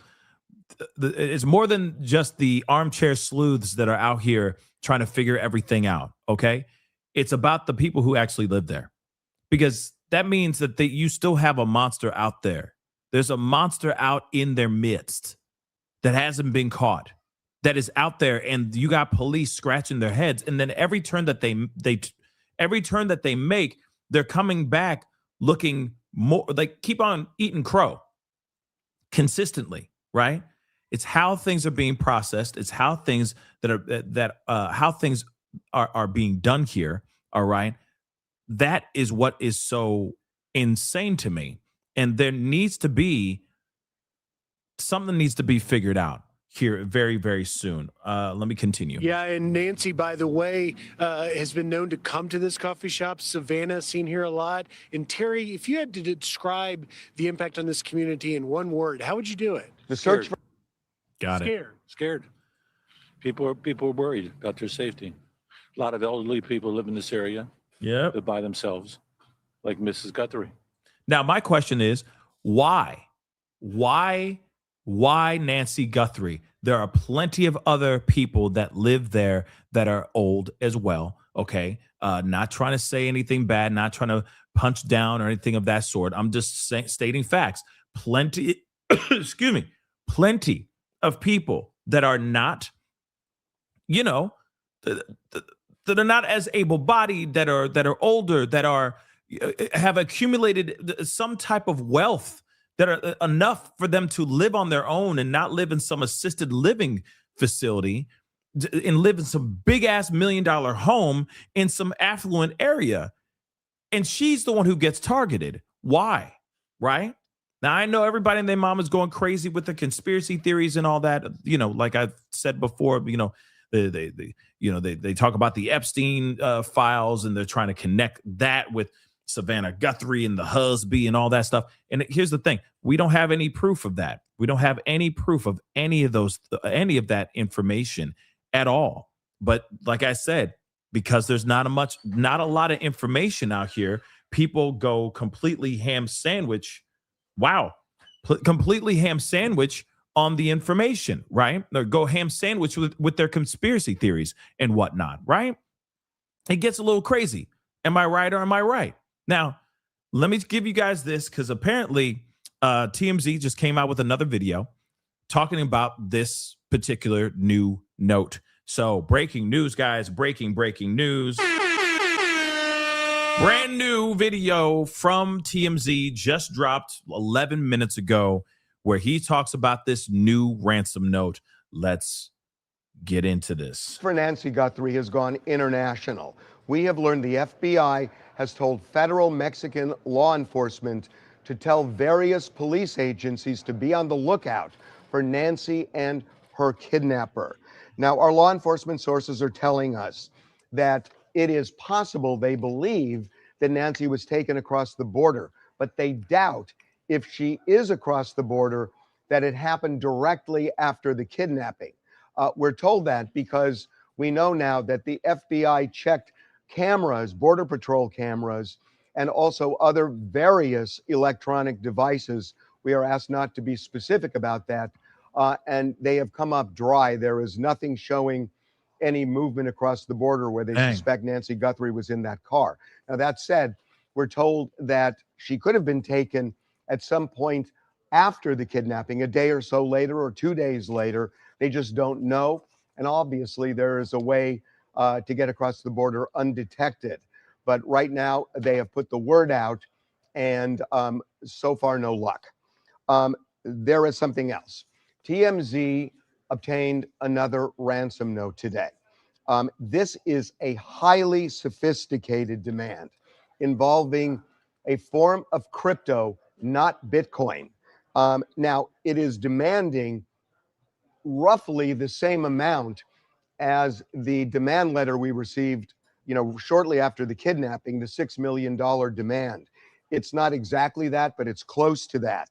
the armchair sleuths that are out here trying to figure everything out. Okay, it's about the people who actually live there, because that means that you still have a monster out there. There's a monster out in their midst that hasn't been caught, that is out there, and you got police scratching their heads. And then every turn that they make, they're coming back looking more like keep on eating crow consistently, right? It's how things are being processed. It's how things how things are being done here. All right, that is what is so insane to me, and there needs to be something needs to be figured out here very, very soon. Let me continue. Yeah, and Nancy, by the way, has been known to come to this coffee shop. Savannah, seen here a lot. And Terry, if you had to describe the impact on this community in one word, how would you do it? The search for Got it. Scared. People are worried about their safety. A lot of elderly people live in this area. Yeah, They're by themselves, like Mrs. Guthrie. Now, my question is, why? Why Nancy Guthrie? There are plenty of other people that live there that are old as well. Okay. Not trying to say anything bad, not trying to punch down or anything of that sort. I'm just stating facts. Plenty, excuse me, plenty of people that are not, that are not as able-bodied, that are older, that are have accumulated some type of wealth, that are enough for them to live on their own and not live in some assisted living facility and live in some big ass $1 million home in some affluent area. And she's the one who gets targeted. Why? Right? Now, I know everybody and their mom is going crazy with the conspiracy theories and all that. Like I've said before, they talk about the Epstein files, and they're trying to connect that with Savannah Guthrie and the husband and all that stuff. And here's the thing. We don't have any proof of that. We don't have any proof of any of that information at all. But like I said, because there's not a lot of information out here, people go completely ham sandwich. Wow. Completely ham sandwich on the information, right? Or go ham sandwich with their conspiracy theories and whatnot, right? It gets a little crazy. Am I right or am I right? Now, let me give you guys this, because apparently TMZ just came out with another video talking about this particular new note. So breaking news, guys, breaking news. Brand new video from TMZ just dropped 11 minutes ago where he talks about this new ransom note. Let's get into this. for Nancy Guthrie has gone international. We have learned the FBI has told federal Mexican law enforcement to tell various police agencies to be on the lookout for Nancy and her kidnapper. Now, our law enforcement sources are telling us that it is possible they believe that Nancy was taken across the border, but they doubt if she is across the border that it happened directly after the kidnapping. We're told that because we know now that the FBI checked cameras, Border Patrol cameras, and also other various electronic devices. We are asked not to be specific about that, and they have come up dry. There is nothing showing any movement across the border where they suspect Nancy Guthrie was in that car. Now, that said, we're told that she could have been taken at some point after the kidnapping, a day or so later or 2 days later. They just don't know. And obviously, there is a way to get across the border undetected. But right now, they have put the word out, and so far, no luck. There is something else. TMZ obtained another ransom note today. This is a highly sophisticated demand involving a form of crypto, not Bitcoin. Now, it is demanding roughly the same amount as the demand letter we received, shortly after the kidnapping, the $6 million demand. It's not exactly that, but it's close to that.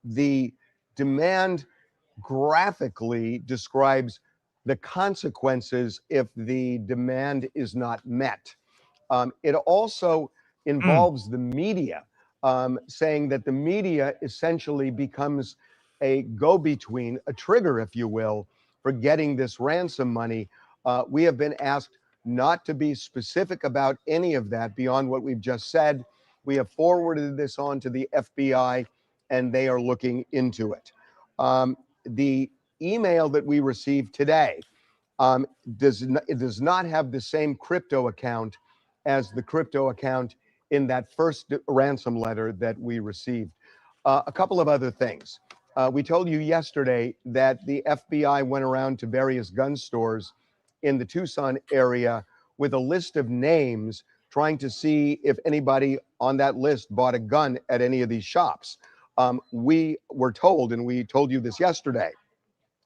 The demand graphically describes the consequences if the demand is not met. It also involves the media, saying that the media essentially becomes a go-between, a trigger, if you will, for getting this ransom money. We have been asked not to be specific about any of that beyond what we've just said. We have forwarded this on to the FBI, and they are looking into it. The email that we received today it does not have the same crypto account as the crypto account in that first ransom letter that we received. A couple of other things. We told you yesterday that the FBI went around to various gun stores in the Tucson area with a list of names, trying to see if anybody on that list bought a gun at any of these shops. We were told, and we told you this yesterday,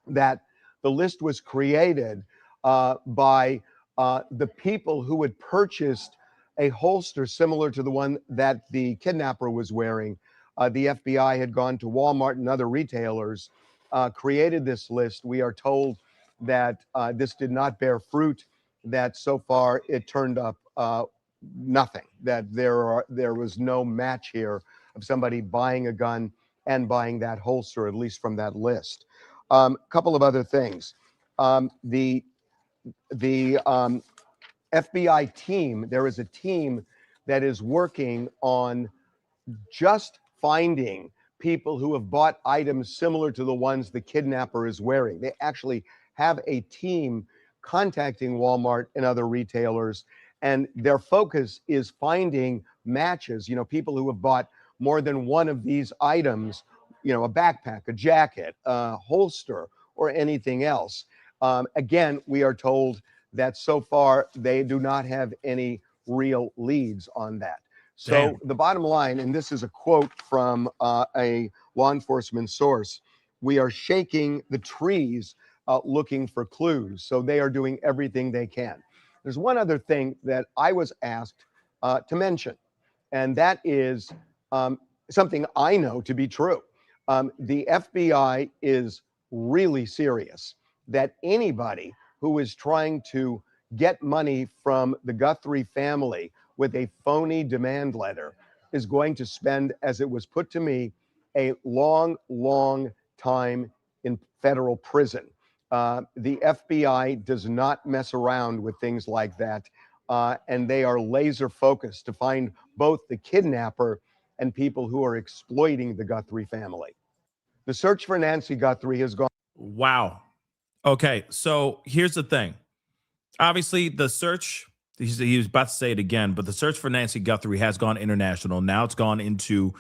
that the list was created by the people who had purchased a holster similar to the one that the kidnapper was wearing. The FBI had gone to Walmart and other retailers, created this list. We are told that this did not bear fruit, that so far it turned up nothing, that there was no match here of somebody buying a gun and buying that holster, at least from that list. Couple of other things. The FBI team, there is a team that is working on just finding people who have bought items similar to the ones the kidnapper is wearing. They actually have a team contacting Walmart and other retailers, and their focus is finding matches, people who have bought more than one of these items, a backpack, a jacket, a holster, or anything else. Again, we are told that so far they do not have any real leads on that. So Damn. the bottom line, and this is a quote from a law enforcement source, we are shaking the trees looking for clues. So they are doing everything they can. There's one other thing that I was asked to mention, and that is something I know to be true. The FBI is really serious that anybody who is trying to get money from the Guthrie family with a phony demand letter is going to spend, as it was put to me, a long, long time in federal prison. The FBI does not mess around with things like that, and they are laser focused to find both the kidnapper and people who are exploiting the Guthrie family. The search for Nancy Guthrie has gone. Wow. Okay, so here's the thing. Obviously, the search, he was about to say it again, but the search for Nancy Guthrie has gone international. Now it's gone into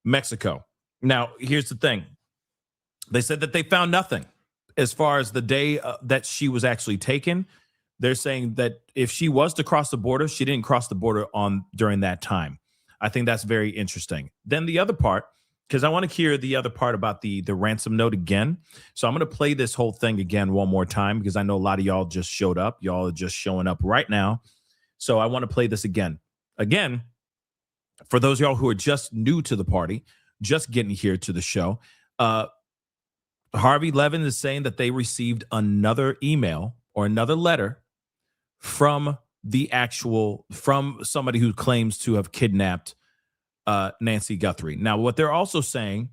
Mexico. Now, here's the thing. They said that they found nothing as far as the day that she was actually taken. They're saying that if she was to cross the border, she didn't cross the border during that time. I think that's very interesting. Then the other part, because I want to hear the other part about the ransom note again. So I'm going to play this whole thing again one more time, because I know a lot of y'all just showed up. Y'all are just showing up right now. So I want to play this again. Again, for those of y'all who are just new to the party, just getting here to the show, Harvey Levin is saying that they received another email or another letter from somebody who claims to have kidnapped Nancy Guthrie. Now, what they're also saying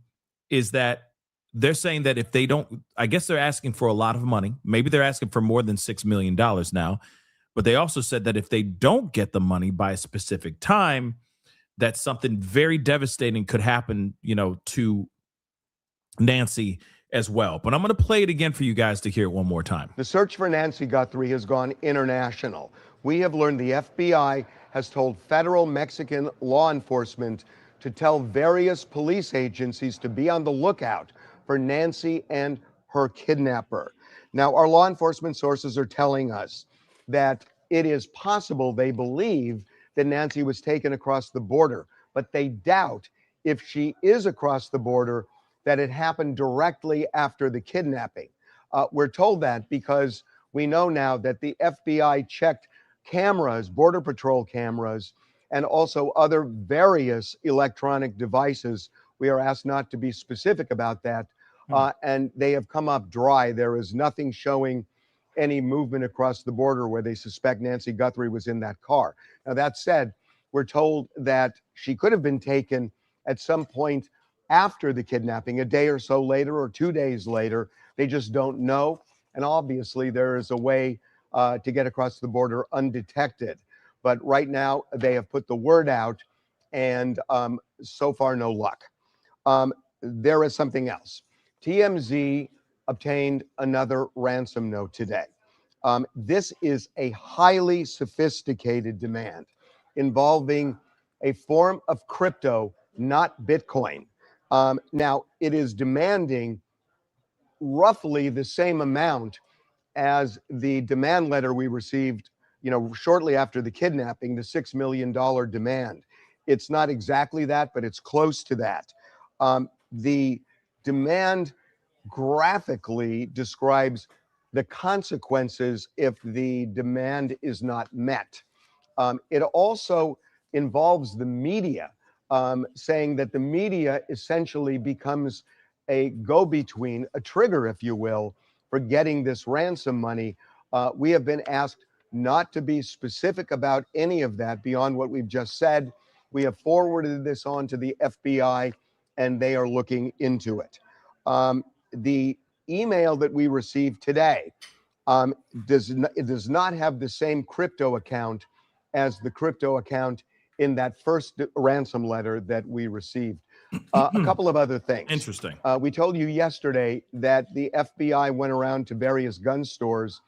is that they're saying that if they don't, I guess they're asking for a lot of money. Maybe they're asking for more than $6 million now. But they also said that if they don't get the money by a specific time, that something very devastating could happen, to Nancy as well. But I'm going to play it again for you guys to hear it one more time. The search for Nancy Guthrie has gone international. We have learned the FBI has told federal Mexican law enforcement to tell various police agencies to be on the lookout for Nancy and her kidnapper. Now, our law enforcement sources are telling us that it is possible they believe that Nancy was taken across the border, but they doubt if she is across the border that it happened directly after the kidnapping. We're told that because we know now that the FBI checked cameras, Border Patrol cameras, and also other various electronic devices we are asked not to be specific about that. And they have come up dry. There is nothing showing any movement across the border where they suspect Nancy Guthrie was in that car. Now, that said, we're told that she could have been taken at some point after the kidnapping, a day or so later or 2 days later. They just don't know. And obviously, there is a way to get across the border undetected. But right now, they have put the word out, and so far, no luck. There is something else. TMZ obtained another ransom note today. This is a highly sophisticated demand involving a form of crypto, not Bitcoin. Now, it is demanding roughly the same amount as the demand letter we received, shortly after the kidnapping, the $6 million demand. It's not exactly that, but it's close to that. The demand graphically describes the consequences if the demand is not met. It also involves the media, saying that the media essentially becomes a go-between, a trigger, if you will, for getting this ransom money. We have been asked not to be specific about any of that beyond what we've just said. We have forwarded this on to the FBI, and they are looking into it. The email that we received today does not have the same crypto account as the crypto account in that first ransom letter that we received. A couple of other things. Interesting. We told you yesterday that the FBI went around to various gun stores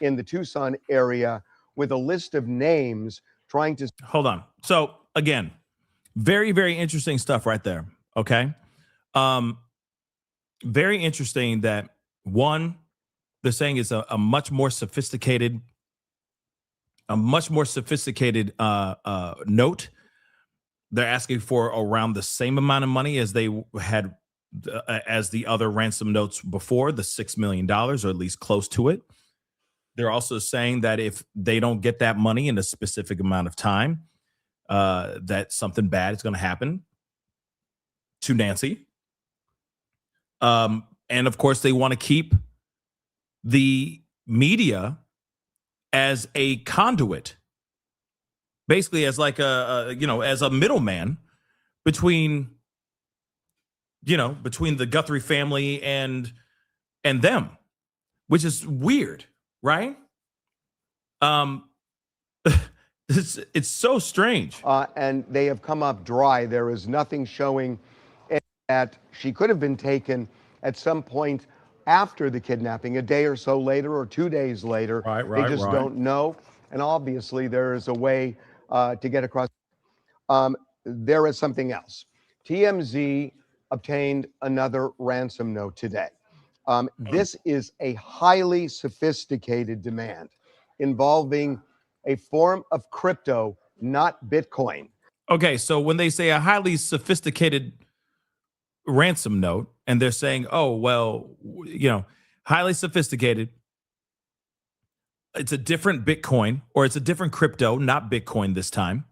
in the Tucson area with a list of names trying to... Hold on. So again, very, very interesting stuff right there. Okay. Very interesting that one, they're saying is a much more sophisticated note. They're asking for around the same amount of money as they had as the other ransom notes before, the $6 million, or at least close to it. They're also saying that if they don't get that money in a specific amount of time, that something bad is going to happen to Nancy. And of course, they want to keep the media as a conduit, basically as like as a middleman between the Guthrie family and them, which is weird, right? It's so strange. And they have come up dry. There is nothing showing that she could have been taken at some point after the kidnapping, a day or so later or 2 days later. They just don't know. And obviously, there is a way to get across. There is something else. TMZ obtained another ransom note today. This is a highly sophisticated demand involving a form of crypto, not Bitcoin. Okay, so when they say a highly sophisticated ransom note, and they're saying, oh, well, highly sophisticated, it's a different Bitcoin, or it's a different crypto, not Bitcoin this time.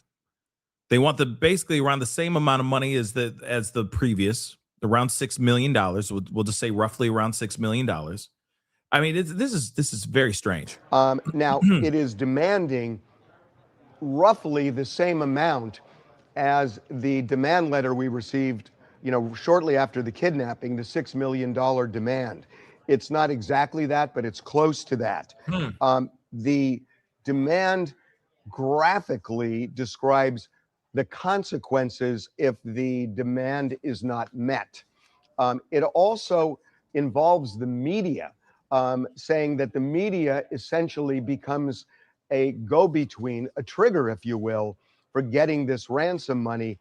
They want basically around the same amount of money as the previous, around $6 million. We'll just say roughly around $6 million. I mean, this is very strange. Now, it is demanding roughly the same amount as the demand letter we received, shortly after the kidnapping, the $6 million demand. It's not exactly that, but it's close to that. The demand graphically describes the consequences if the demand is not met. It also involves the media, saying that the media essentially becomes a go-between, a trigger, if you will, for getting this ransom money.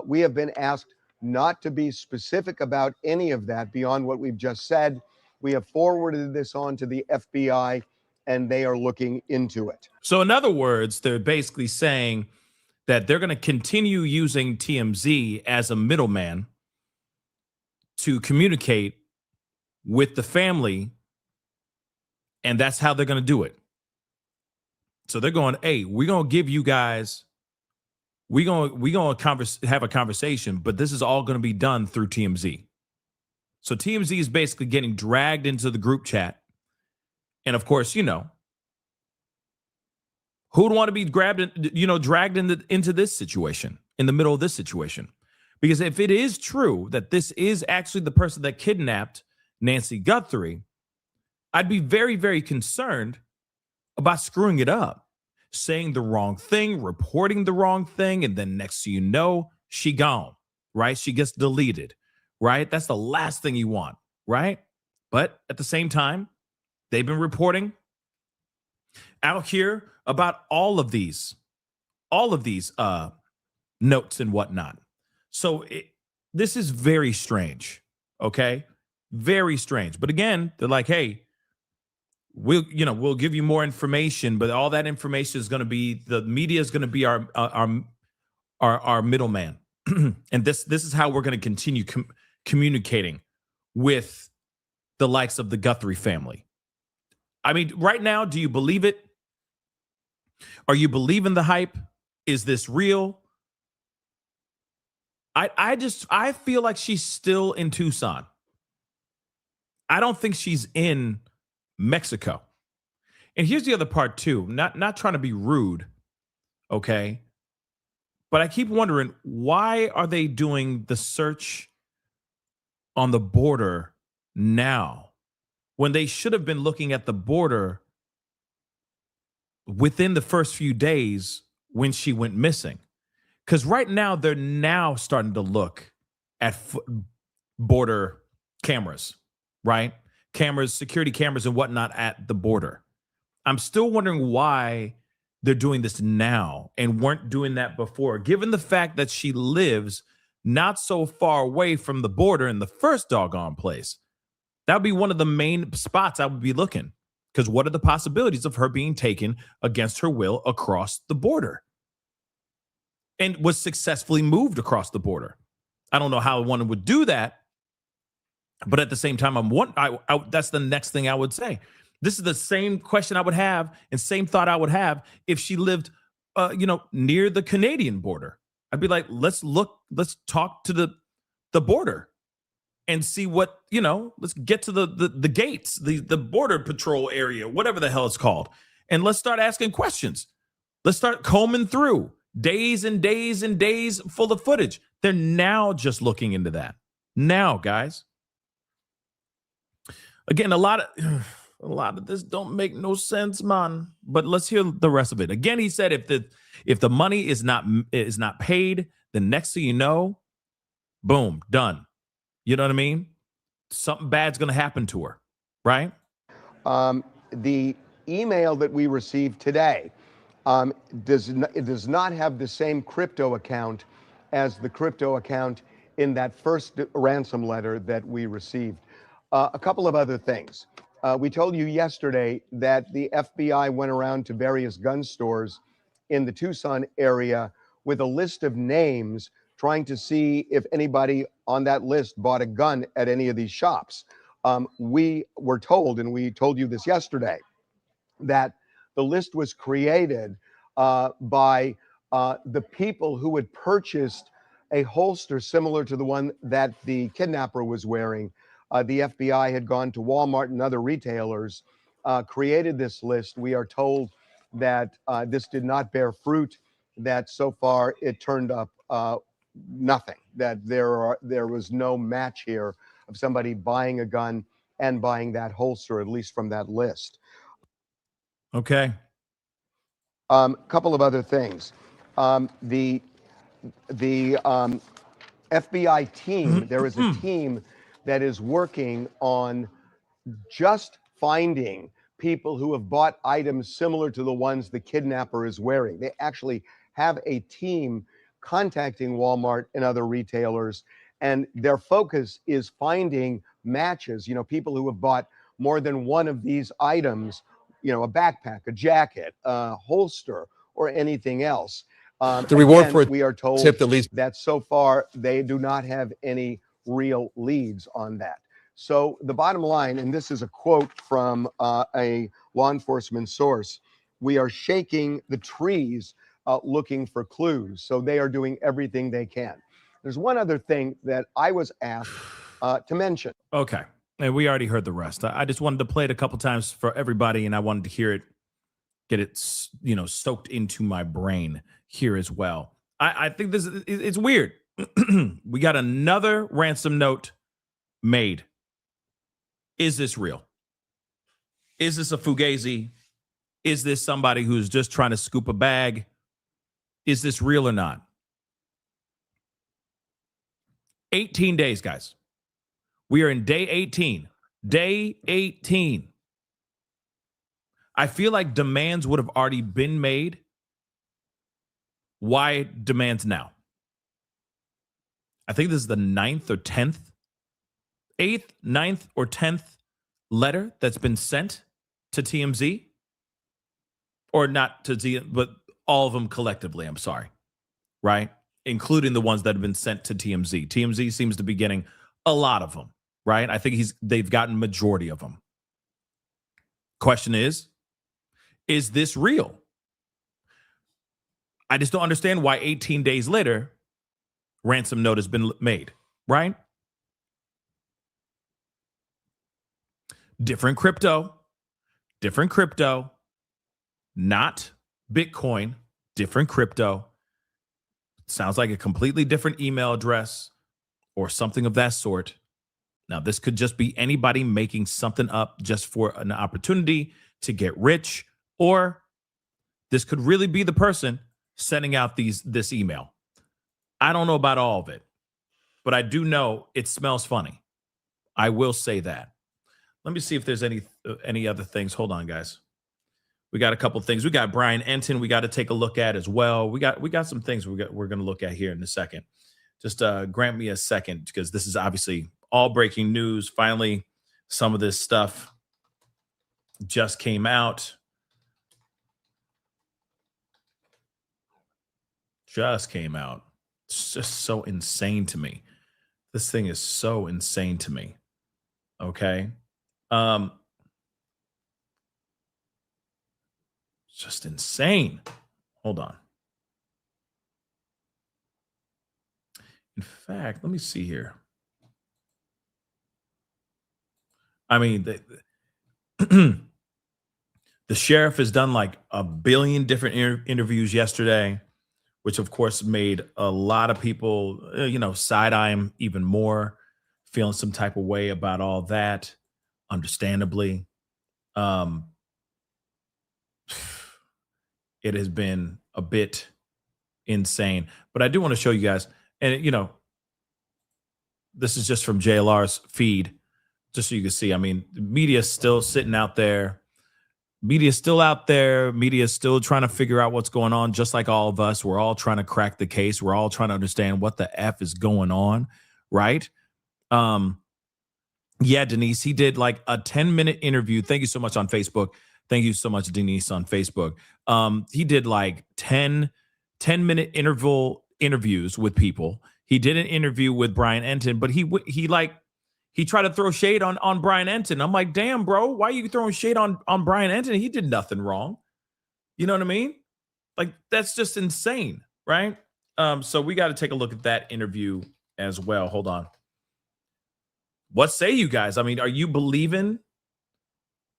We have been asked not to be specific about any of that beyond what we've just said. We have forwarded this on to the FBI, and they are looking into it. So in other words, they're basically saying that they're going to continue using TMZ as a middleman to communicate with the family, and that's how they're going to do it. So they're going, hey, we're going to give you guys we gonna have a conversation, but this is all going to be done through TMZ. So TMZ is basically getting dragged into the group chat, and of course, you know, who would want to be dragged into this situation, in the middle of this situation? Because if it is true that this is actually the person that kidnapped Nancy Guthrie, I'd be very, very concerned about screwing it up, saying the wrong thing, reporting the wrong thing, and then next thing you know, she gone, right? She gets deleted, right? That's the last thing you want, right? But at the same time, they've been reporting out here about all of these notes and whatnot. So this is very strange, okay? Very strange. But again, they're like, hey, we'll give you more information, but all that information is going to be, the media is going to be our middleman. And this is how we're going to continue communicating with the likes of the Guthrie family. I mean, right now, do you believe it? Are you believing the hype? Is this real? I feel like she's still in Tucson. I don't think she's in Mexico. And here's the other part too, not trying to be rude, okay? But I keep wondering, why are they doing the search on the border now when they should have been looking at the border within the first few days when she went missing? Because right now, they're now starting to look at border cameras, right? Cameras, security cameras and whatnot at the border. I'm still wondering why they're doing this now and weren't doing that before, given the fact that she lives not so far away from the border in the first doggone place. That would be one of the main spots I would be looking, because what are the possibilities of her being taken against her will across the border? And was successfully moved across the border. I don't know how one would do that, but at the same time, that's the next thing I would say. This is the same question I would have and same thought I would have if she lived, near the Canadian border. I'd be like, let's talk to the border and see what, let's get to the gates, the border patrol area, whatever the hell it's called. And let's start asking questions. Let's start combing through days and days and days full of footage. They're now just looking into that. Now, guys. Again, a lot of this don't make no sense, man. But let's hear the rest of it. Again, he said if the money is not paid, then next thing you know, boom, done. You know what I mean? Something bad's going to happen to her, right? The email that we received today does not have the same crypto account as the crypto account in that first ransom letter that we received. A couple of other things. We told you yesterday that the FBI went around to various gun stores in the Tucson area with a list of names, trying to see if anybody on that list bought a gun at any of these shops. We were told, and we told you this yesterday, that the list was created by the people who had purchased a holster similar to the one that the kidnapper was wearing. The FBI had gone to Walmart and other retailers, created this list. We are told that this did not bear fruit, that so far it turned up nothing, that there was no match here of somebody buying a gun and buying that holster, at least from that list. Okay. Couple of other things. The FBI team, there is a team that is working on just finding people who have bought items similar to the ones the kidnapper is wearing. They actually have a team contacting Walmart and other retailers, and their focus is finding matches, people who have bought more than one of these items, a backpack, a jacket, a holster, or anything else. The reward for a we are told tip that leads that so far they do not have any real leads on that. So the bottom line, and this is a quote from a law enforcement source, we are shaking the trees looking for clues. So they are doing everything they can. There's one other thing that I was asked to mention. Okay. And we already heard the rest. I just wanted to play it a couple times for everybody, and I wanted to hear it, get it, soaked into my brain here as well. I think it's weird. We got another ransom note made. Is this real? Is this a fugazi? Is this somebody who's just trying to scoop a bag? Is this real or not? 18 days, guys. We are in day 18. Day 18. I feel like demands would have already been made. Why demands now? I think this is the 9th or 10th, 8th, 9th, or 10th letter that's been sent to TMZ. Or not to TMZ, but all of them collectively, I'm sorry. Right? Including the ones that have been sent to TMZ. TMZ seems to be getting a lot of them, right? I think they've gotten majority of them. Question is this real? I just don't understand why 18 days later, ransom note has been made, right? Different crypto, not Bitcoin, different crypto. Sounds like a completely different email address or something of that sort. Now, this could just be anybody making something up just for an opportunity to get rich, or this could really be the person sending out this email. I don't know about all of it, but I do know it smells funny. I will say that. Let me see if there's any other things. Hold on, guys. We got a couple things. We got Brian Enton we got to take a look at as well. We got some things we're going to look at here in a second. Just grant me a second, because this is obviously all breaking news. Finally, some of this stuff just came out. It's just so insane to me. This thing is so insane to me. Okay. Just insane. Hold on. In fact, let me see here. I mean, the sheriff has done like a billion different interviews yesterday, which of course made a lot of people, side-eye him even more, feeling some type of way about all that, understandably. It has been a bit insane, but I do want to show you guys, and this is just from JLR's feed, just so you can see. I mean, the media is still sitting out there. Media is still out there. Media is still trying to figure out what's going on, just like all of us. We're all trying to crack the case. We're all trying to understand what the F is going on, right? Yeah, Denise, he did like a 10-minute interview. Thank you so much on Facebook. Thank you so much, Denise, on Facebook. He did like 10-minute interviews with people. He did an interview with Brian Enton, but he tried to throw shade on Brian Enton. I'm like, damn, bro, why are you throwing shade on Brian Enton? He did nothing wrong. You know what I mean? Like, that's just insane, right? So we got to take a look at that interview as well. Hold on. What say you guys? I mean, are you believing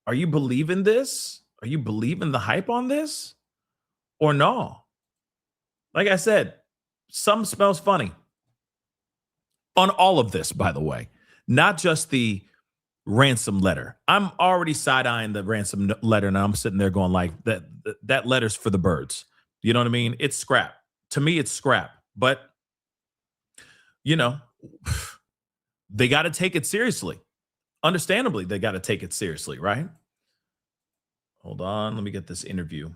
this? Are you believing the hype on this? Or no? Like I said, something smells funny. On all of this, by the way. Not just the ransom letter. I'm already side-eyeing the ransom letter, and I'm sitting there going like, that letter's for the birds. You know what I mean? It's scrap. To me, it's scrap. But, they got to take it seriously. Understandably, they got to take it seriously, right? Hold on. Let me get this interview.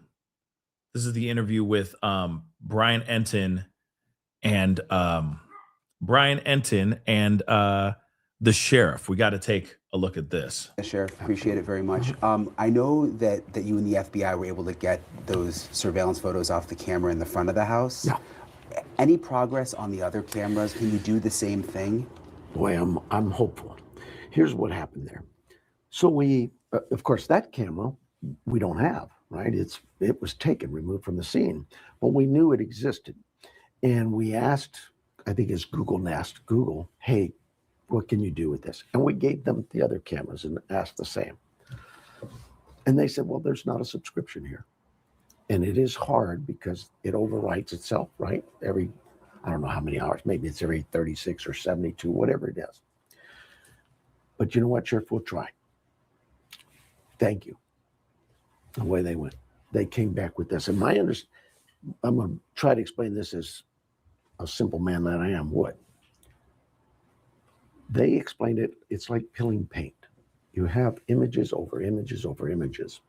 This is the interview with Brian Enton and the sheriff. We got to take a look at this. Sheriff, appreciate it very much. I know that you and the FBI were able to get those surveillance photos off the camera in the front of the house. Yeah. Any progress on the other cameras? Can you do the same thing? Boy, I'm hopeful. Here's what happened there. So we, of course, that camera we don't have. right? It was taken, removed from the scene, but we knew it existed. And we asked, I think it's Google asked Google, hey, what can you do with this? And we gave them the other cameras and asked the same. And they said, well, there's not a subscription here. And it is hard because it overwrites itself, right? Every, I don't know how many hours, maybe it's every 36 or 72, whatever it is. But you know what, Sheriff, we'll try. Thank you. Away they went. They came back with this. And I'm going to try to explain this as a simple man that I am would. They explained it, it's like peeling paint. You have images over images over images,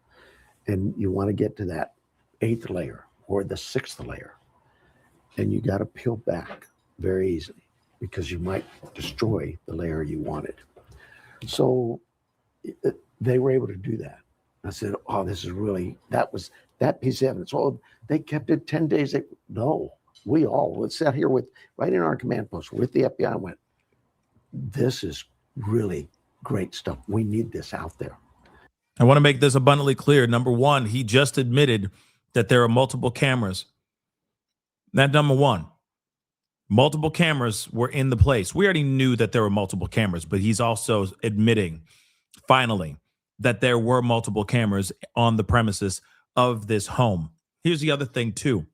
and you want to get to that 8th layer or the 6th layer, and you got to peel back very easily because you might destroy the layer you wanted. So they were able to do that. I said, oh, this is really, that was that piece of evidence. Oh, they kept it 10 days. No, we all sat here right in our command post with the FBI and went, this is really great stuff. We need this out there. I want to make this abundantly clear. Number one, he just admitted that there are multiple cameras. That number one, multiple cameras were in the place. We already knew that there were multiple cameras, but he's also admitting finally that there were multiple cameras on the premises of this home. Here's the other thing too.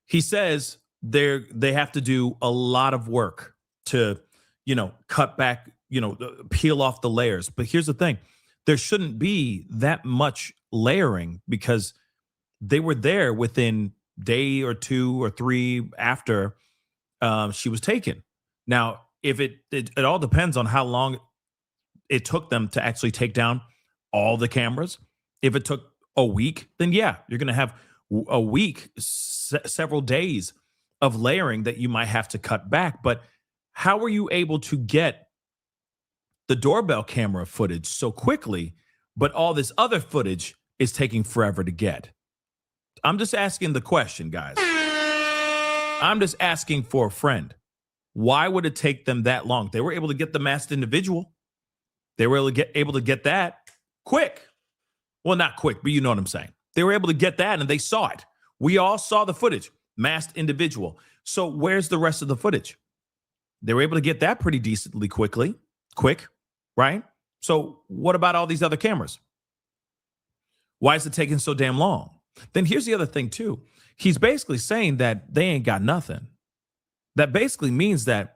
He says they have to do a lot of work to, cut back, peel off the layers. But here's the thing. There shouldn't be that much layering because they were there within day or 2 or 3 after she was taken. Now, if it all depends on how long it took them to actually take down all the cameras. If it took a week, then yeah, you're going to have a week, several days of layering that you might have to cut back. But how were you able to get the doorbell camera footage so quickly, but all this other footage is taking forever to get? I'm just asking the question, guys. I'm just asking for a friend. Why would it take them that long? They were able to get the masked individual. They were able to get that quick. Well, not quick, but you know what I'm saying. They were able to get that and they saw it. We all saw the footage, masked individual. So where's the rest of the footage? They were able to get that pretty decently quick, right? So what about all these other cameras? Why is it taking so damn long? Then here's the other thing too. He's basically saying that they ain't got nothing. That basically means that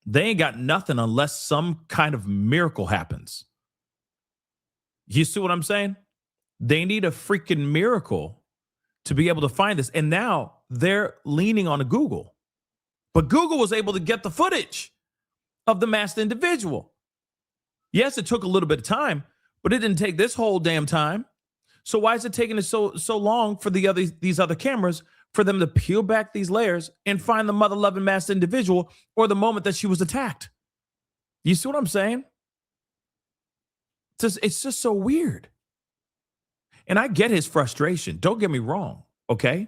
they ain't got nothing unless some kind of miracle happens. You see what I'm saying? They need a freaking miracle to be able to find this. And now they're leaning on Google. But Google was able to get the footage of the masked individual. Yes, it took a little bit of time, but it didn't take this whole damn time. So why is it taking it so long for these other cameras for them to peel back these layers and find the mother-loving masked individual or the moment that she was attacked? You see what I'm saying? It's just so weird. And I get his frustration. Don't get me wrong, okay?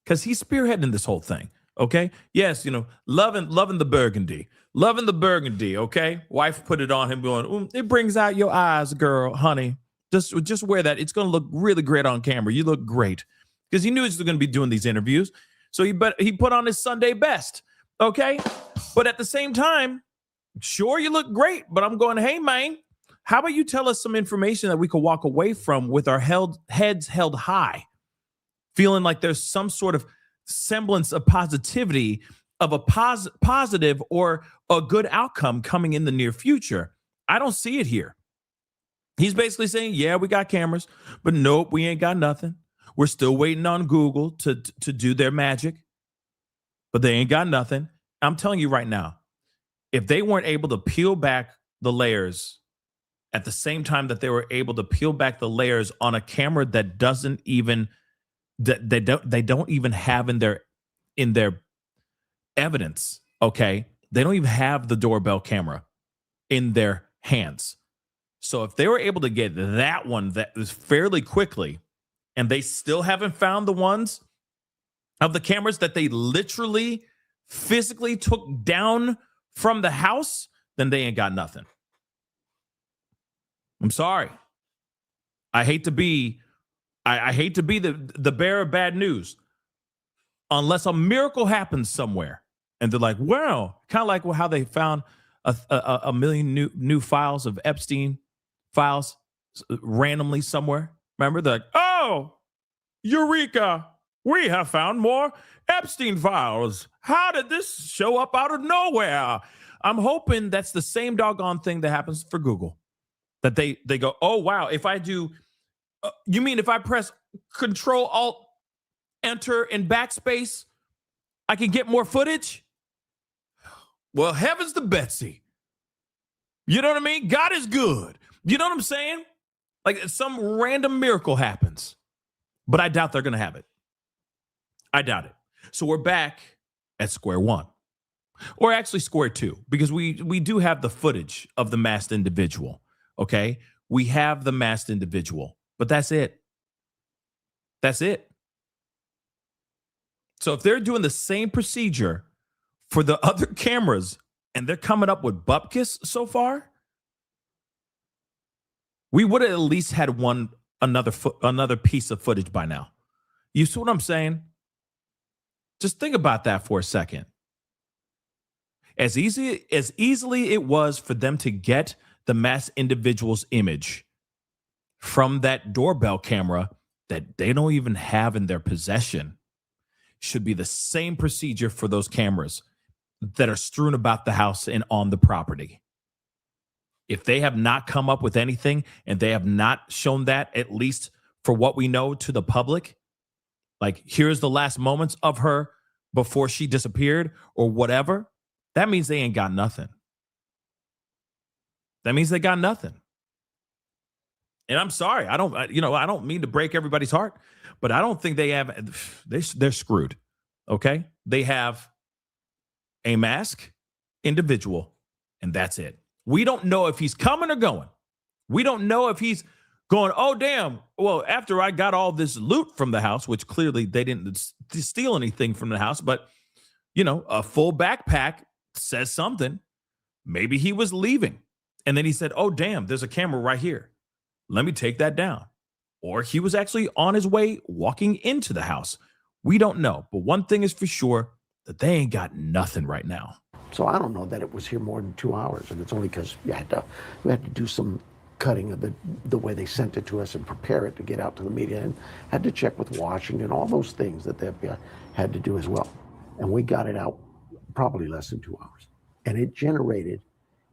Because he's spearheading this whole thing, okay? Yes, loving the burgundy. Loving the burgundy, okay? Wife put it on him going, it brings out your eyes, girl, honey. Just wear that. It's going to look really great on camera. You look great. Because he knew he was going to be doing these interviews. So he put on his Sunday best, okay? But at the same time, sure, you look great, but I'm going, hey, man, how about you tell us some information that we could walk away from with our heads held high, feeling like there's some sort of semblance of positivity of a positive or a good outcome coming in the near future? I don't see it here. He's basically saying, yeah, we got cameras, but nope, we ain't got nothing. We're still waiting on Google to do their magic, but they ain't got nothing. I'm telling you right now, if they weren't able to peel back the layers at the same time that they were able to peel back the layers on a camera that doesn't even they don't even have in their evidence, okay? They don't even have the doorbell camera in their hands. So if they were able to get that one that was fairly quickly, and they still haven't found the ones of the cameras that they literally physically took down from the house, then they ain't got nothing. I'm sorry. I hate to be the bearer of bad news, unless a miracle happens somewhere, and they're like, "Wow!" Kind of like how they found a million new files of Epstein files randomly somewhere. Remember, they're like, "Oh, Eureka! We have found more Epstein files. How did this show up out of nowhere?" I'm hoping that's the same doggone thing that happens for Google. That they go, "Oh wow! If I do, you mean if I press Control Alt Enter and backspace, I can get more footage?" Well, heavens to Betsy. You know what I mean? God is good. You know what I'm saying? Like some random miracle happens. But I doubt they're going to have it. I doubt it. So we're back at square one. Or actually square two, because we do have the footage of the masked individual. Okay? We have the masked individual. But that's it. That's it. So if they're doing the same procedure for the other cameras and they're coming up with bupkis so far, we would have at least had another piece of footage by now. You see what I'm saying? Just think about that for a second. As easily it was for them to get the masked individual's image from that doorbell camera that they don't even have in their possession, should be the same procedure for those cameras that are strewn about the house and on the property. If they have not come up with anything and they have not shown that, at least for what we know, to the public, like here's the last moments of her before she disappeared or whatever, that means they ain't got nothing. That means they got nothing. And I'm sorry, I don't mean to break everybody's heart, but I don't think they have, they're screwed. Okay? They have a masked individual, and that's it. We don't know if he's coming or going. We don't know if he's going, oh, damn, well, after I got all this loot from the house, which clearly they didn't steal anything from the house, but, a full backpack says something. Maybe he was leaving. And then he said, oh, damn, there's a camera right here. Let me take that down. Or he was actually on his way walking into the house. We don't know. But one thing is for sure, that they ain't got nothing right now. So I don't know that it was here more than 2 hours, and it's only because we had to do some cutting of the way they sent it to us and prepare it to get out to the media, and had to check with Washington, all those things that the FBI had to do as well. And we got it out probably less than 2 hours. And it generated,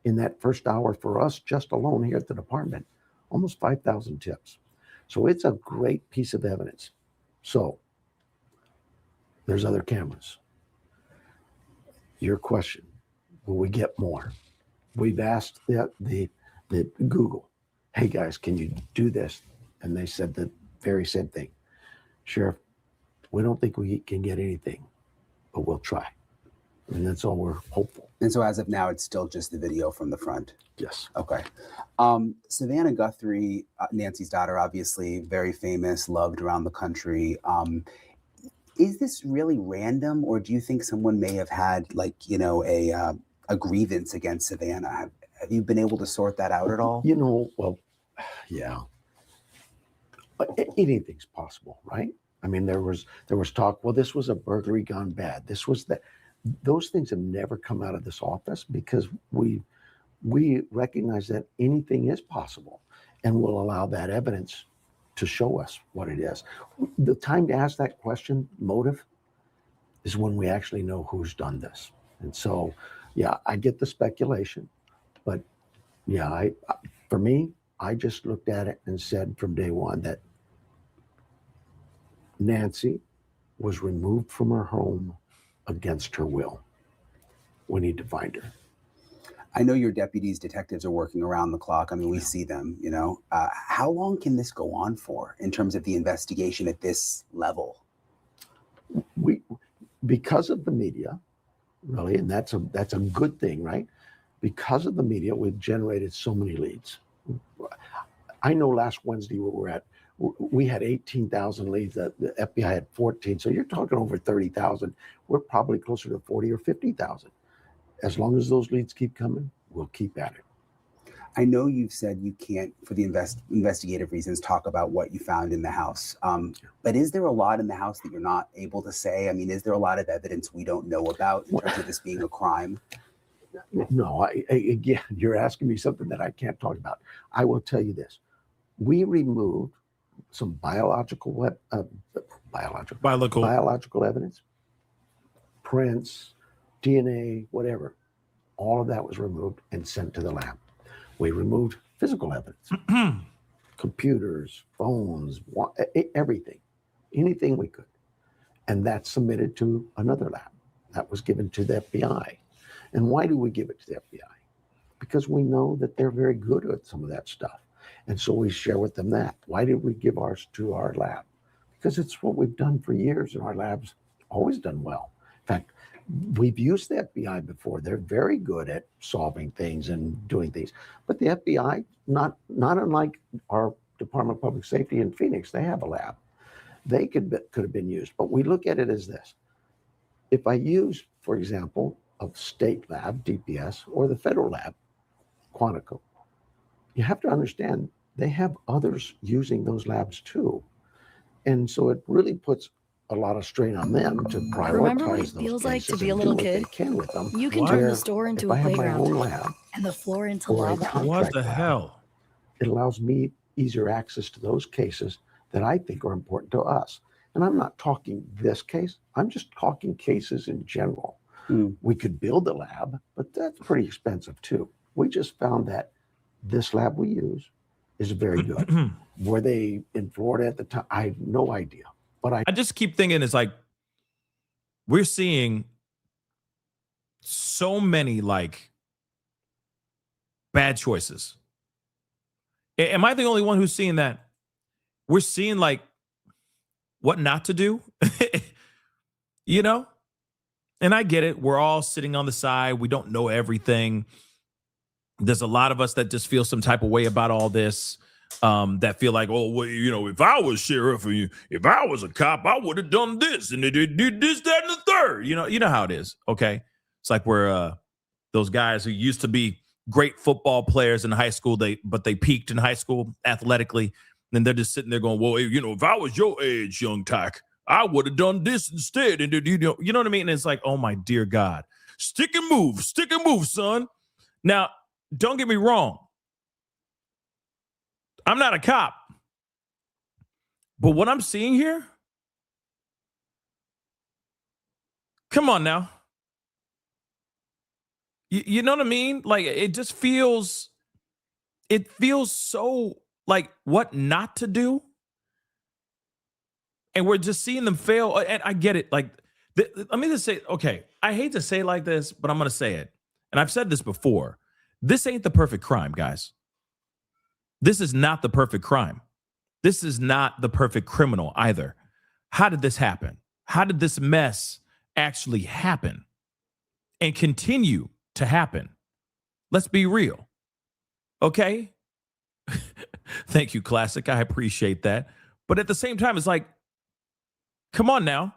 in that first hour for us, just alone here at the department, almost 5,000 tips. So it's a great piece of evidence. So there's other cameras. Your question, will we get more? We've asked the Google, hey guys, can you do this? And they said the very same thing. Sheriff, we don't think we can get anything, but we'll try. And that's all we're hopeful. And so as of now, it's still just the video from the front? Yes. Okay. Savannah Guthrie, Nancy's daughter, obviously very famous, loved around the country. Is this really random, or do you think someone may have had a grievance against Savannah? Have you been able to sort that out at all? Well, yeah. Anything's possible, right? I mean, there was talk, well, this was a burglary gone bad. This was that. Those things have never come out of this office because we recognize that anything is possible, and we'll allow that evidence to show us what it is. The time to ask that question, motive, is when we actually know who's done this. And so, yeah, I get the speculation, but yeah, for me, I just looked at it and said from day one that Nancy was removed from her home against her will. We need to find her. I know your deputies, detectives are working around the clock. I mean, we see them, How long can this go on for in terms of the investigation at this level? Because of the media, really, and that's a good thing, right? Because of the media, we've generated so many leads. I know last Wednesday we had 18,000 leads. The FBI had 14. So you're talking over 30,000. We're probably closer to 40 or 50,000. As long as those leads keep coming, we'll keep at it. I know you've said you can't, for the investigative reasons, talk about what you found in the house. But is there a lot in the house that you're not able to say? I mean, is there a lot of evidence we don't know about in terms of this being a crime? No, again, you're asking me something that I can't talk about. I will tell you this. We removed some biological evidence, prints, DNA, whatever. All of that was removed and sent to the lab. We removed physical evidence, computers, phones, everything, anything we could. And that's submitted to another lab. That was given to the FBI. And why do we give it to the FBI? Because we know that they're very good at some of that stuff. And so we share with them that. Why did we give ours to our lab? Because it's what we've done for years, and our lab's always done well. In fact, we've used the FBI before. They're very good at solving things and doing things. But the FBI, not unlike our Department of Public Safety in Phoenix, they have a lab. They could have been used. But we look at it as this. If I use, for example, a state lab, DPS, or the federal lab, Quantico, you have to understand they have others using those labs too. And so it really puts a lot of strain on them to prioritize Remember what it those feels like to cases be a and little do what kid? they can with them. You can Where turn the store into if a I have my playground own lab and the floor into or a lava. What contract the lab, hell? it allows me easier access to those cases that I think are important to us. And I'm not talking this case. I'm just talking cases in general. We could build a lab, but that's pretty expensive too. We just found that this lab we use is very good. Were they in Florida at the time? I have no idea. But I just keep thinking it's like we're seeing so many like bad choices. Am I the only one who's seeing that? We're seeing like what not to do, you know? And I get it. We're all sitting on the side. We don't know everything. There's a lot of us that just feel some type of way about all this, that feel like, oh, well, you know, if I was sheriff or if I was a cop, I would have done this and they did this, that, and the third. You know how it is. Okay. It's like we're those guys who used to be great football players in high school, but they peaked in high school athletically. And they're just sitting there going, well, you know, if I was your age, young tack, I would have done this instead. And you know what I mean? And it's like, oh my dear God, stick and move, son. Now, don't get me wrong. I'm not a cop. But what I'm seeing here, come on now. You know what I mean? Like it feels so like what not to do. And we're just seeing them fail. And I get it. Like, let me just say, okay, I hate to say it like this, but I'm going to say it. And I've said this before. This ain't the perfect crime, guys. This is not the perfect crime. This is not the perfect criminal either. How did this happen? How did this mess actually happen and continue to happen? Let's be real. Okay? Thank you, Classic. I appreciate that. But at the same time, it's like, come on now.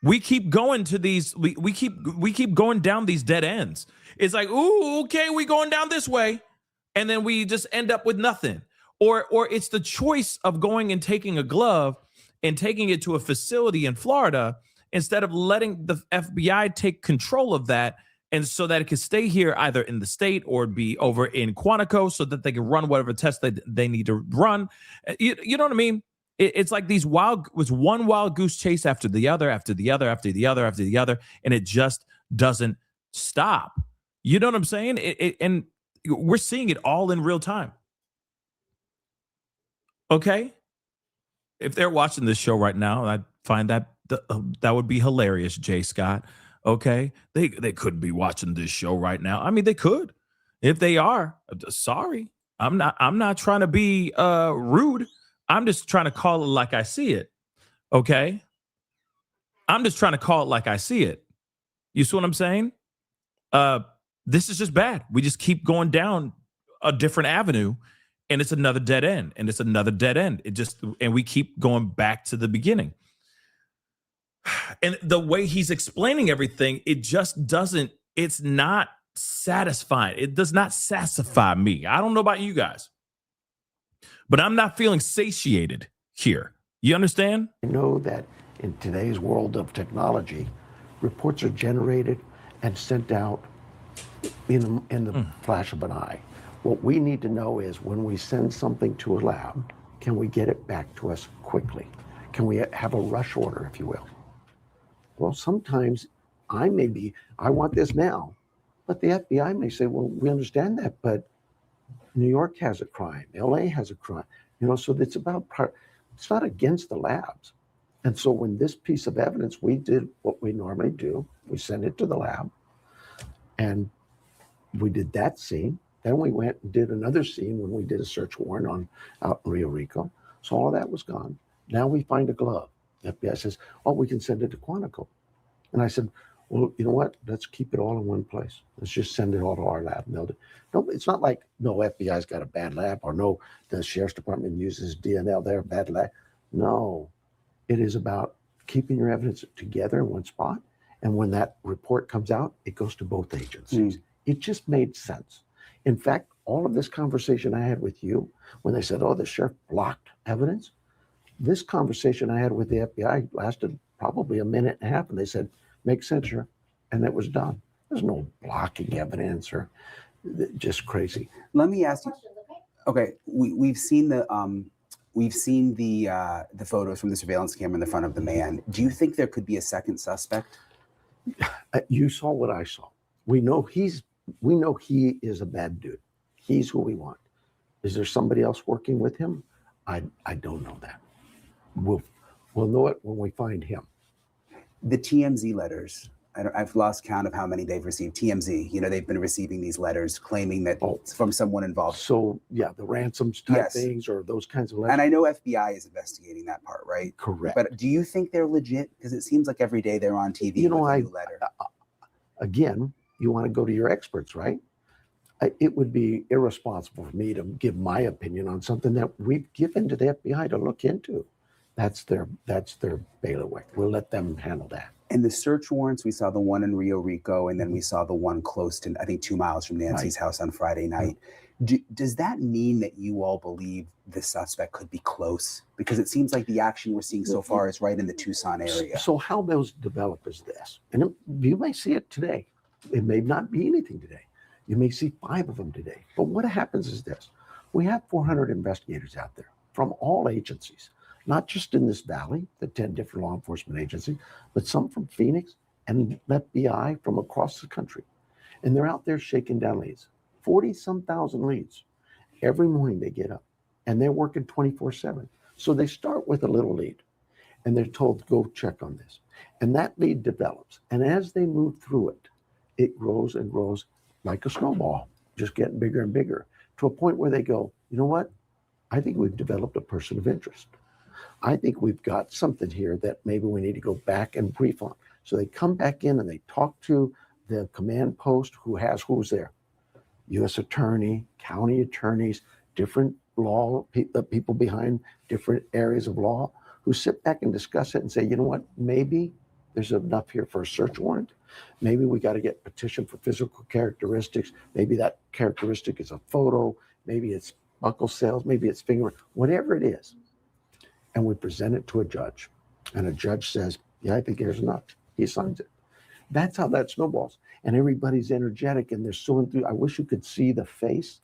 We keep going to these, we keep going down these dead ends. It's like, ooh, okay, we going down this way. And then we just end up with nothing. Or it's the choice of going and taking a glove and taking it to a facility in Florida instead of letting the FBI take control of that, and so that it can stay here either in the state or be over in Quantico so that they can run whatever tests they need to run. You know what I mean? It's like was one wild goose chase after the other, after the other, after the other, after the other, and it just doesn't stop. You know what I'm saying? And we're seeing it all in real time. Okay? If they're watching this show right now, I find that would be hilarious, Jay Scott. Okay? They could be watching this show right now. I mean, they could. If they are, sorry. I'm not trying to be rude. I'm just trying to call it like I see it. Okay? I'm just trying to call it like I see it. You see what I'm saying? This is just bad. We just keep going down a different avenue, and it's another dead end, and it's another dead end. And we keep going back to the beginning. And the way he's explaining everything, it just doesn't, it's not satisfying. It does not satisfy me. I don't know about you guys, but I'm not feeling satiated here. You understand? I know that in today's world of technology, reports are generated and sent out in the flash of an eye. What we need to know is when we send something to a lab, can we get it back to us quickly? Can we have a rush order, if you will? Well, sometimes I want this now, but the FBI may say, well, we understand that, but New York has a crime, LA has a crime, so it's it's not against the labs. And so when this piece of evidence, we did what we normally do, we sent it to the lab, and we did that scene. Then we went and did another scene when we did a search warrant out in Rio Rico. So all of that was gone. Now we find a glove. The FBI says, oh, we can send it to Quantico. And I said, well, you know what? Let's keep it all in one place. Let's just send it all to our lab. No, it's not like, no, FBI's got a bad lab, or no, the sheriff's department uses DNL, they're a bad lab. No, it is about keeping your evidence together in one spot. And when that report comes out, it goes to both agencies. It just made sense. In fact, all of this conversation I had with you, when they said, oh, the sheriff blocked evidence, this conversation I had with the FBI lasted probably a minute and a half, and they said, makes sense, sir, and it was done. There's no blocking evidence or just crazy. Let me ask you. Okay, we've seen the photos from the surveillance camera in the front of the man. Do you think there could be a second suspect? You saw what I saw. We know he is a bad dude. He's who we want. Is there somebody else working with him? I don't know that. We'll know it when we find him. The TMZ letters. I've lost count of how many they've received. TMZ, they've been receiving these letters claiming that it's from someone involved. So yeah, the ransoms type things or those kinds of letters. And I know FBI is investigating that part, right? Correct. But do you think they're legit? Because it seems like every day they're on TV with a new letter. Again, you want to go to your experts, right? It would be irresponsible for me to give my opinion on something that we've given to the FBI to look into. That's their bailiwick. We'll let them handle that. And the search warrants, we saw the one in Rio Rico, and then we saw the one close to, I think, 2 miles from Nancy's house on Friday night. Does that mean that you all believe the suspect could be close? Because it seems like the action we're seeing so far is right in the Tucson area. So how those develop is this, and you may see it today. It may not be anything today. You may see 5 of them today. But what happens is this. We have 400 investigators out there from all agencies, not just in this valley, the 10 different law enforcement agencies, but some from Phoenix and FBI from across the country. And they're out there shaking down leads, 40-some thousand leads. Every morning they get up and they're working 24/7. So they start with a little lead and they're told, go check on this. And that lead develops. And as they move through it, it grows and grows like a snowball, just getting bigger and bigger, to a point where they go, you know what? I think we've developed a person of interest. I think we've got something here that maybe we need to go back and brief on. So they come back in and they talk to the command post who's there. U.S. attorney, county attorneys, different law people behind different areas of law who sit back and discuss it and say, you know what, maybe there's enough here for a search warrant. Maybe we got to get petition for physical characteristics. Maybe that characteristic is a photo. Maybe it's buckle sales. Maybe it's fingerprint, whatever it is. And we present it to a judge. And a judge says, yeah, I think there's enough. He signs it. That's how that snowballs. And everybody's energetic and they're so enthused. I wish you could see the face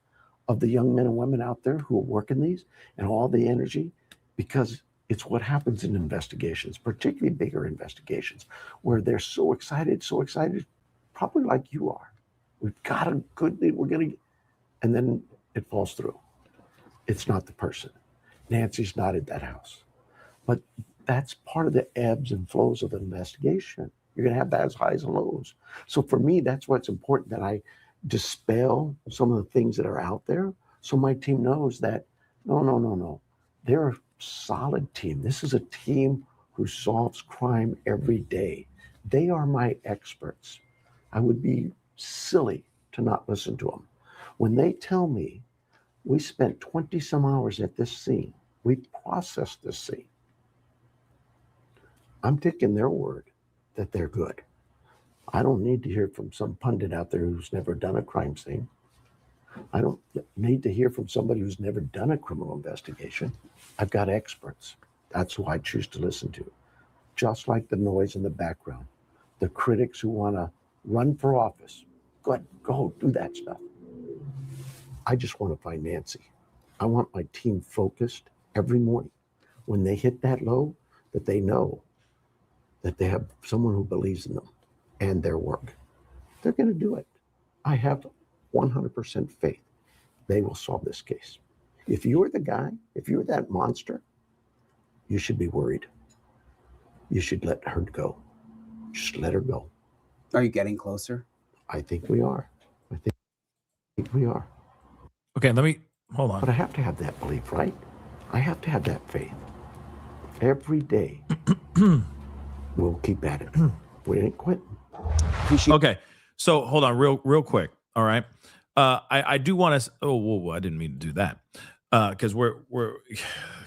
of the young men and women out there who are working these and all the energy, because it's what happens in investigations, particularly bigger investigations, where they're so excited, probably like you are. We've got a good lead, and then it falls through. It's not the person. Nancy's not at that house. But that's part of the ebbs and flows of an investigation. You're going to have those highs and lows. So for me, that's what's important, that I dispel some of the things that are out there so my team knows that, no. They're a solid team. This is a team who solves crime every day. They are my experts. I would be silly to not listen to them. When they tell me we spent 20 some hours at this scene, we processed this scene, I'm taking their word that they're good. I don't need to hear from some pundit out there who's never done a crime scene. I don't need to hear from somebody who's never done a criminal investigation. I've got experts. That's who I choose to listen to. Just like the noise in the background, the critics who want to run for office. Go do that stuff. I just want to find Nancy. I want my team focused every morning. When they hit that low, that they know that they have someone who believes in them and their work. They're going to do it. I have 100% faith they will solve this case. If you're the guy, if you're that monster, you should be worried. You should let her go. Just let her go. Are you getting closer? I think we are. I think we are. Okay, let me hold on. But I have to have that belief, right? I have to have that faith. Every day, we'll keep at it. We ain't quitting. Okay, so hold on, real quick. All right, I do want to. Oh, whoa, I didn't mean to do that. Because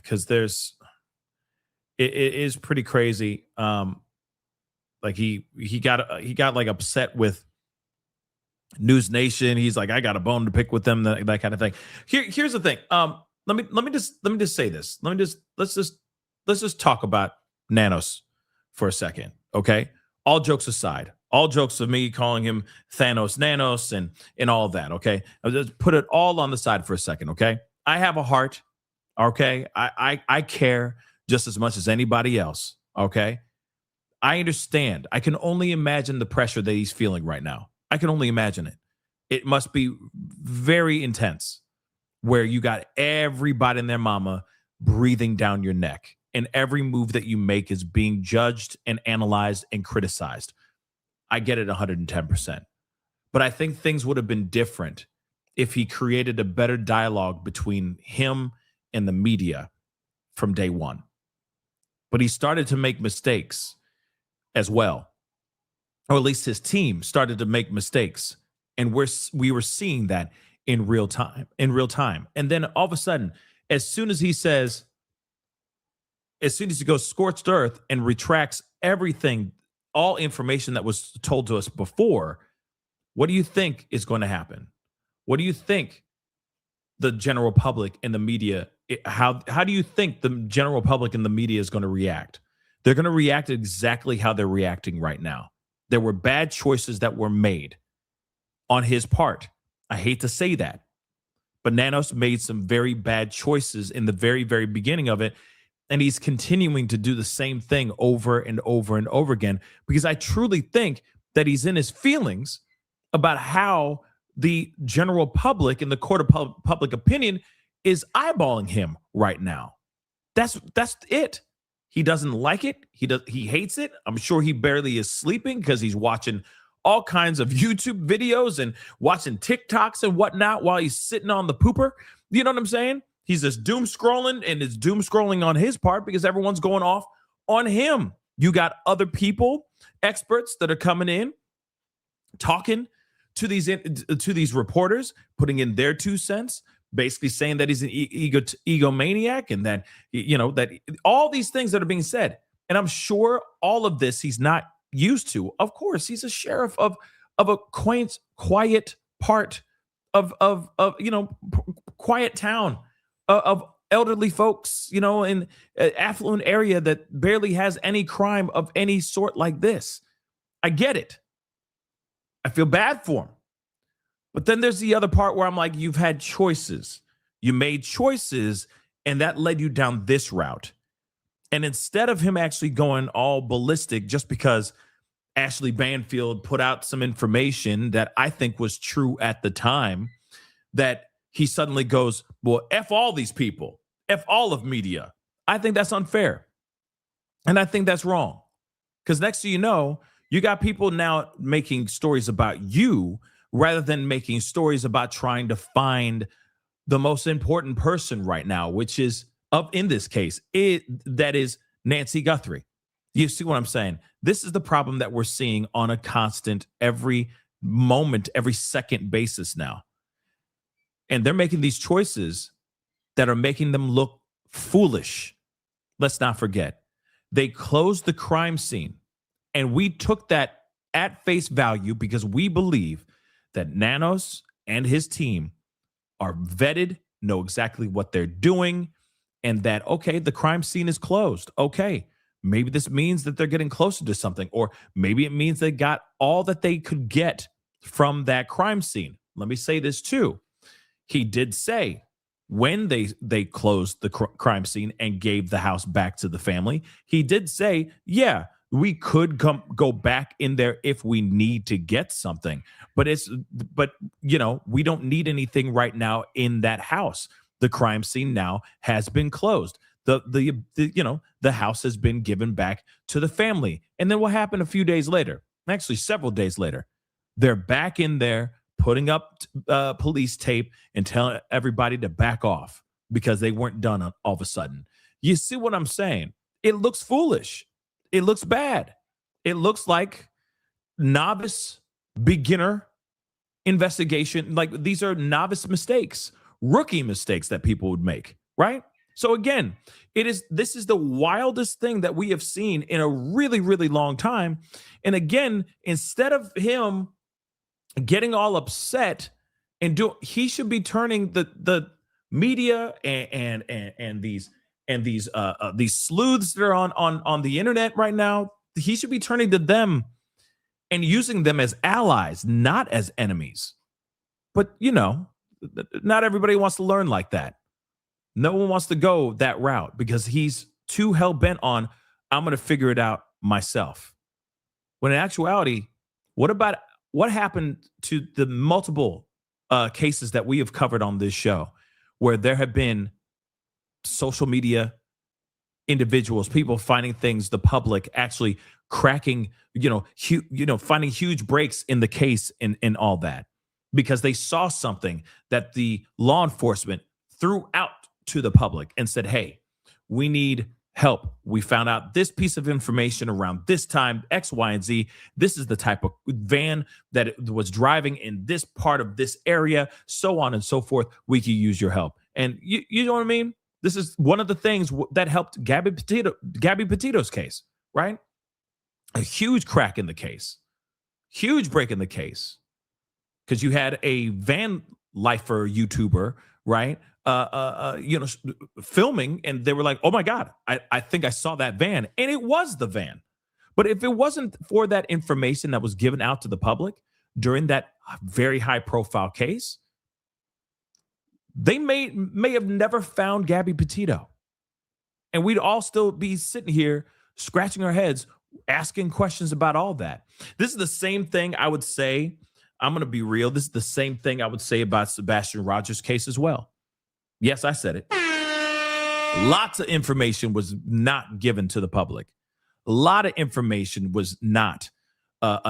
because there's, it is pretty crazy. Like he got like upset with News Nation. He's like, I got a bone to pick with them, that kind of thing. Here's the thing. Let me just say this. Let's just talk about Nanos for a second, okay? All jokes aside, all jokes of me calling him Thanos, Nanos, and all of that, okay? I'll just put it all on the side for a second, okay? I have a heart, okay? I care just as much as anybody else, okay? I understand. I can only imagine the pressure that he's feeling right now. I can only imagine it. It must be very intense where you got everybody and their mama breathing down your neck, and every move that you make is being judged and analyzed and criticized. I get it 110%. But I think things would have been different if he created a better dialogue between him and the media from day one. But he started to make mistakes as well. Or at least his team started to make mistakes. And we were seeing that in real time. And then all of a sudden, as soon as he goes scorched earth and retracts everything, all information that was told to us before, what do you think is going to happen? What do you think the general public and the media, how do you think the general public and the media is going to react? They're going to react exactly how they're reacting right now. There were bad choices that were made on his part. I hate to say that, but Nanos made some very bad choices in the very, very beginning of it. And he's continuing to do the same thing over and over and over again, because I truly think that he's in his feelings about how the general public and the court of public opinion is eyeballing him right now. That's it. He doesn't like it. He hates it. I'm sure he barely is sleeping because he's watching all kinds of YouTube videos and watching TikToks and whatnot while he's sitting on the pooper. You know what I'm saying? He's just doom scrolling, and it's doom scrolling on his part because everyone's going off on him. You got other people, experts that are coming in, talking to these reporters, putting in their 2 cents, basically saying that he's an egomaniac, and that, you know, that all these things that are being said. And I'm sure all of this he's not used to. Of course, he's a sheriff of a quaint, quiet part of quiet town of elderly folks, you know, in an affluent area that barely has any crime of any sort like this. I get it. I feel bad for him. But then there's the other part where I'm like, you've had choices. You made choices, and that led you down this route. And instead of him actually going all ballistic just because Ashley Banfield put out some information that I think was true at the time, that he suddenly goes, well, F all these people, F all of media. I think that's unfair. And I think that's wrong. Because next thing you know, you got people now making stories about you rather than making stories about trying to find the most important person right now, which is, in this case, that is Nancy Guthrie. You see what I'm saying? This is the problem that we're seeing on a constant, every moment, every second basis now. And they're making these choices that are making them look foolish. Let's not forget, they closed the crime scene, and we took that at face value because we believe that Nanos and his team are vetted, know exactly what they're doing, and that, okay, the crime scene is closed. Okay, maybe this means that they're getting closer to something, or maybe it means they got all that they could get from that crime scene. Let me say this too. He did say when they closed the crime scene and gave the house back to the family, he did say, yeah, we could go back in there if we need to get something. But we don't need anything right now in that house. The crime scene now has been closed. The house has been given back to the family. And then what happened a few days later? Actually, several days later, they're back in there putting up police tape and telling everybody to back off because they weren't done all of a sudden. You see what I'm saying? It looks foolish. It looks bad. It looks like novice, beginner investigation. Like these are novice mistakes, rookie mistakes that people would make, right? So again, this is the wildest thing that we have seen in a really, really long time. And again, instead of him getting all upset he should be turning the media and these sleuths that are on the internet right now, he should be turning to them and using them as allies, not as enemies. But not everybody wants to learn like that. No one wants to go that route because he's too hell-bent on, I'm going to figure it out myself. When in actuality, what happened to the multiple cases that we have covered on this show where there have been social media individuals, people finding things, the public actually cracking, finding huge breaks in the case and all that because they saw something that the law enforcement threw out to the public and said, hey, we need help. We found out this piece of information around this time, X, Y, and Z. This is the type of van that it was driving in this part of this area, so on and so forth. We could use your help. And you know what I mean? This is one of the things that helped Gabby Petito's case, right? A huge crack in the case, huge break in the case. Because you had a van lifer YouTuber, right? Filming, and they were like, oh my God, I think I saw that van. And it was the van. But if it wasn't for that information that was given out to the public during that very high profile case, they may have never found Gabby Petito. And we'd all still be sitting here scratching our heads, asking questions about all that. This is the same thing I would say. I'm going to be real. This is the same thing I would say about Sebastian Rogers' case as well. Yes, I said it. Lots of information was not given to the public. A lot of information was not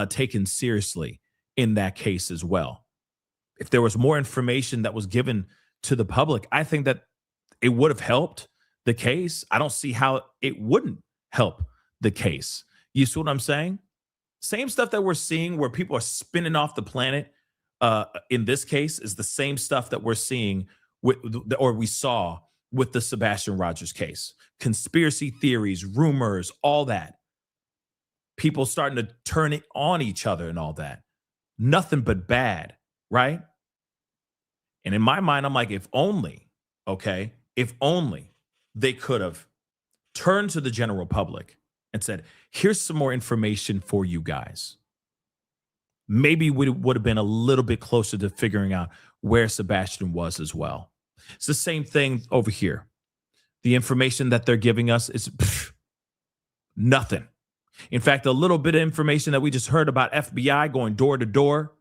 taken seriously in that case as well. If there was more information that was given to the public, I think that it would have helped the case. I don't see how it wouldn't help the case. You see what I'm saying? Same stuff that we're seeing where people are spinning off the planet in this case is the same stuff that we're seeing we saw with the Sebastian Rogers case. Conspiracy theories, rumors, all that. People starting to turn it on each other and all that. Nothing but bad, right? And in my mind, I'm like, if only they could have turned to the general public and said, here's some more information for you guys. Maybe we would have been a little bit closer to figuring out where Sebastian was as well. It's the same thing over here. The information that they're giving us is nothing. In fact, a little bit of information that we just heard about FBI going door to door,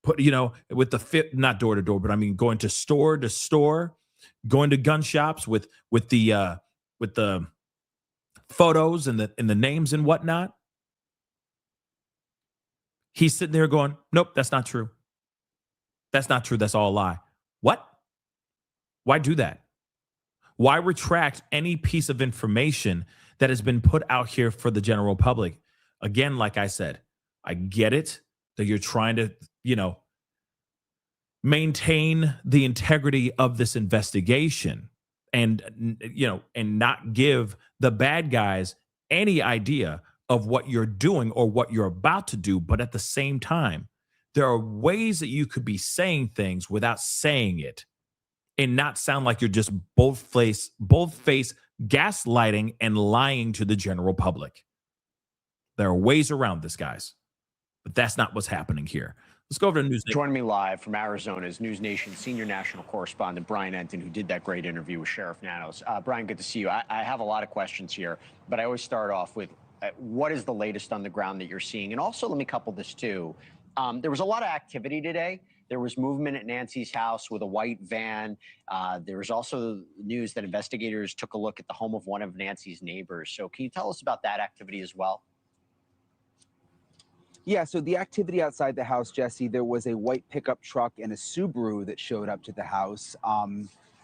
with the not door to door, but I mean going to store, going to gun shops with the photos and the names and whatnot. He's sitting there going, nope, that's not true. That's not true. That's all a lie. What? Why do that? Why retract any piece of information that has been put out here for the general public? Again, like I said, I get it that you're trying to, maintain the integrity of this investigation and not give the bad guys any idea of what you're doing or what you're about to do. But at the same time, there are ways that you could be saying things without saying it and not sound like you're just both face gaslighting and lying to the general public. There are ways around this, guys, but that's not what's happening here. Let's go over to News Nation. Joining me live from Arizona is News Nation senior national correspondent Brian Enton, who did that great interview with Sheriff Nanos. Brian, good to see you. I have a lot of questions here, but I always start off with what is the latest on the ground that you're seeing? And also, let me couple this too. There was a lot of activity today. There was movement at Nancy's house with a white van. There was also news that investigators took a look at the home of one of Nancy's neighbors. So can you tell us about that activity as well? Yeah, so the activity outside the house, Jesse, there was a white pickup truck and a Subaru that showed up to the house.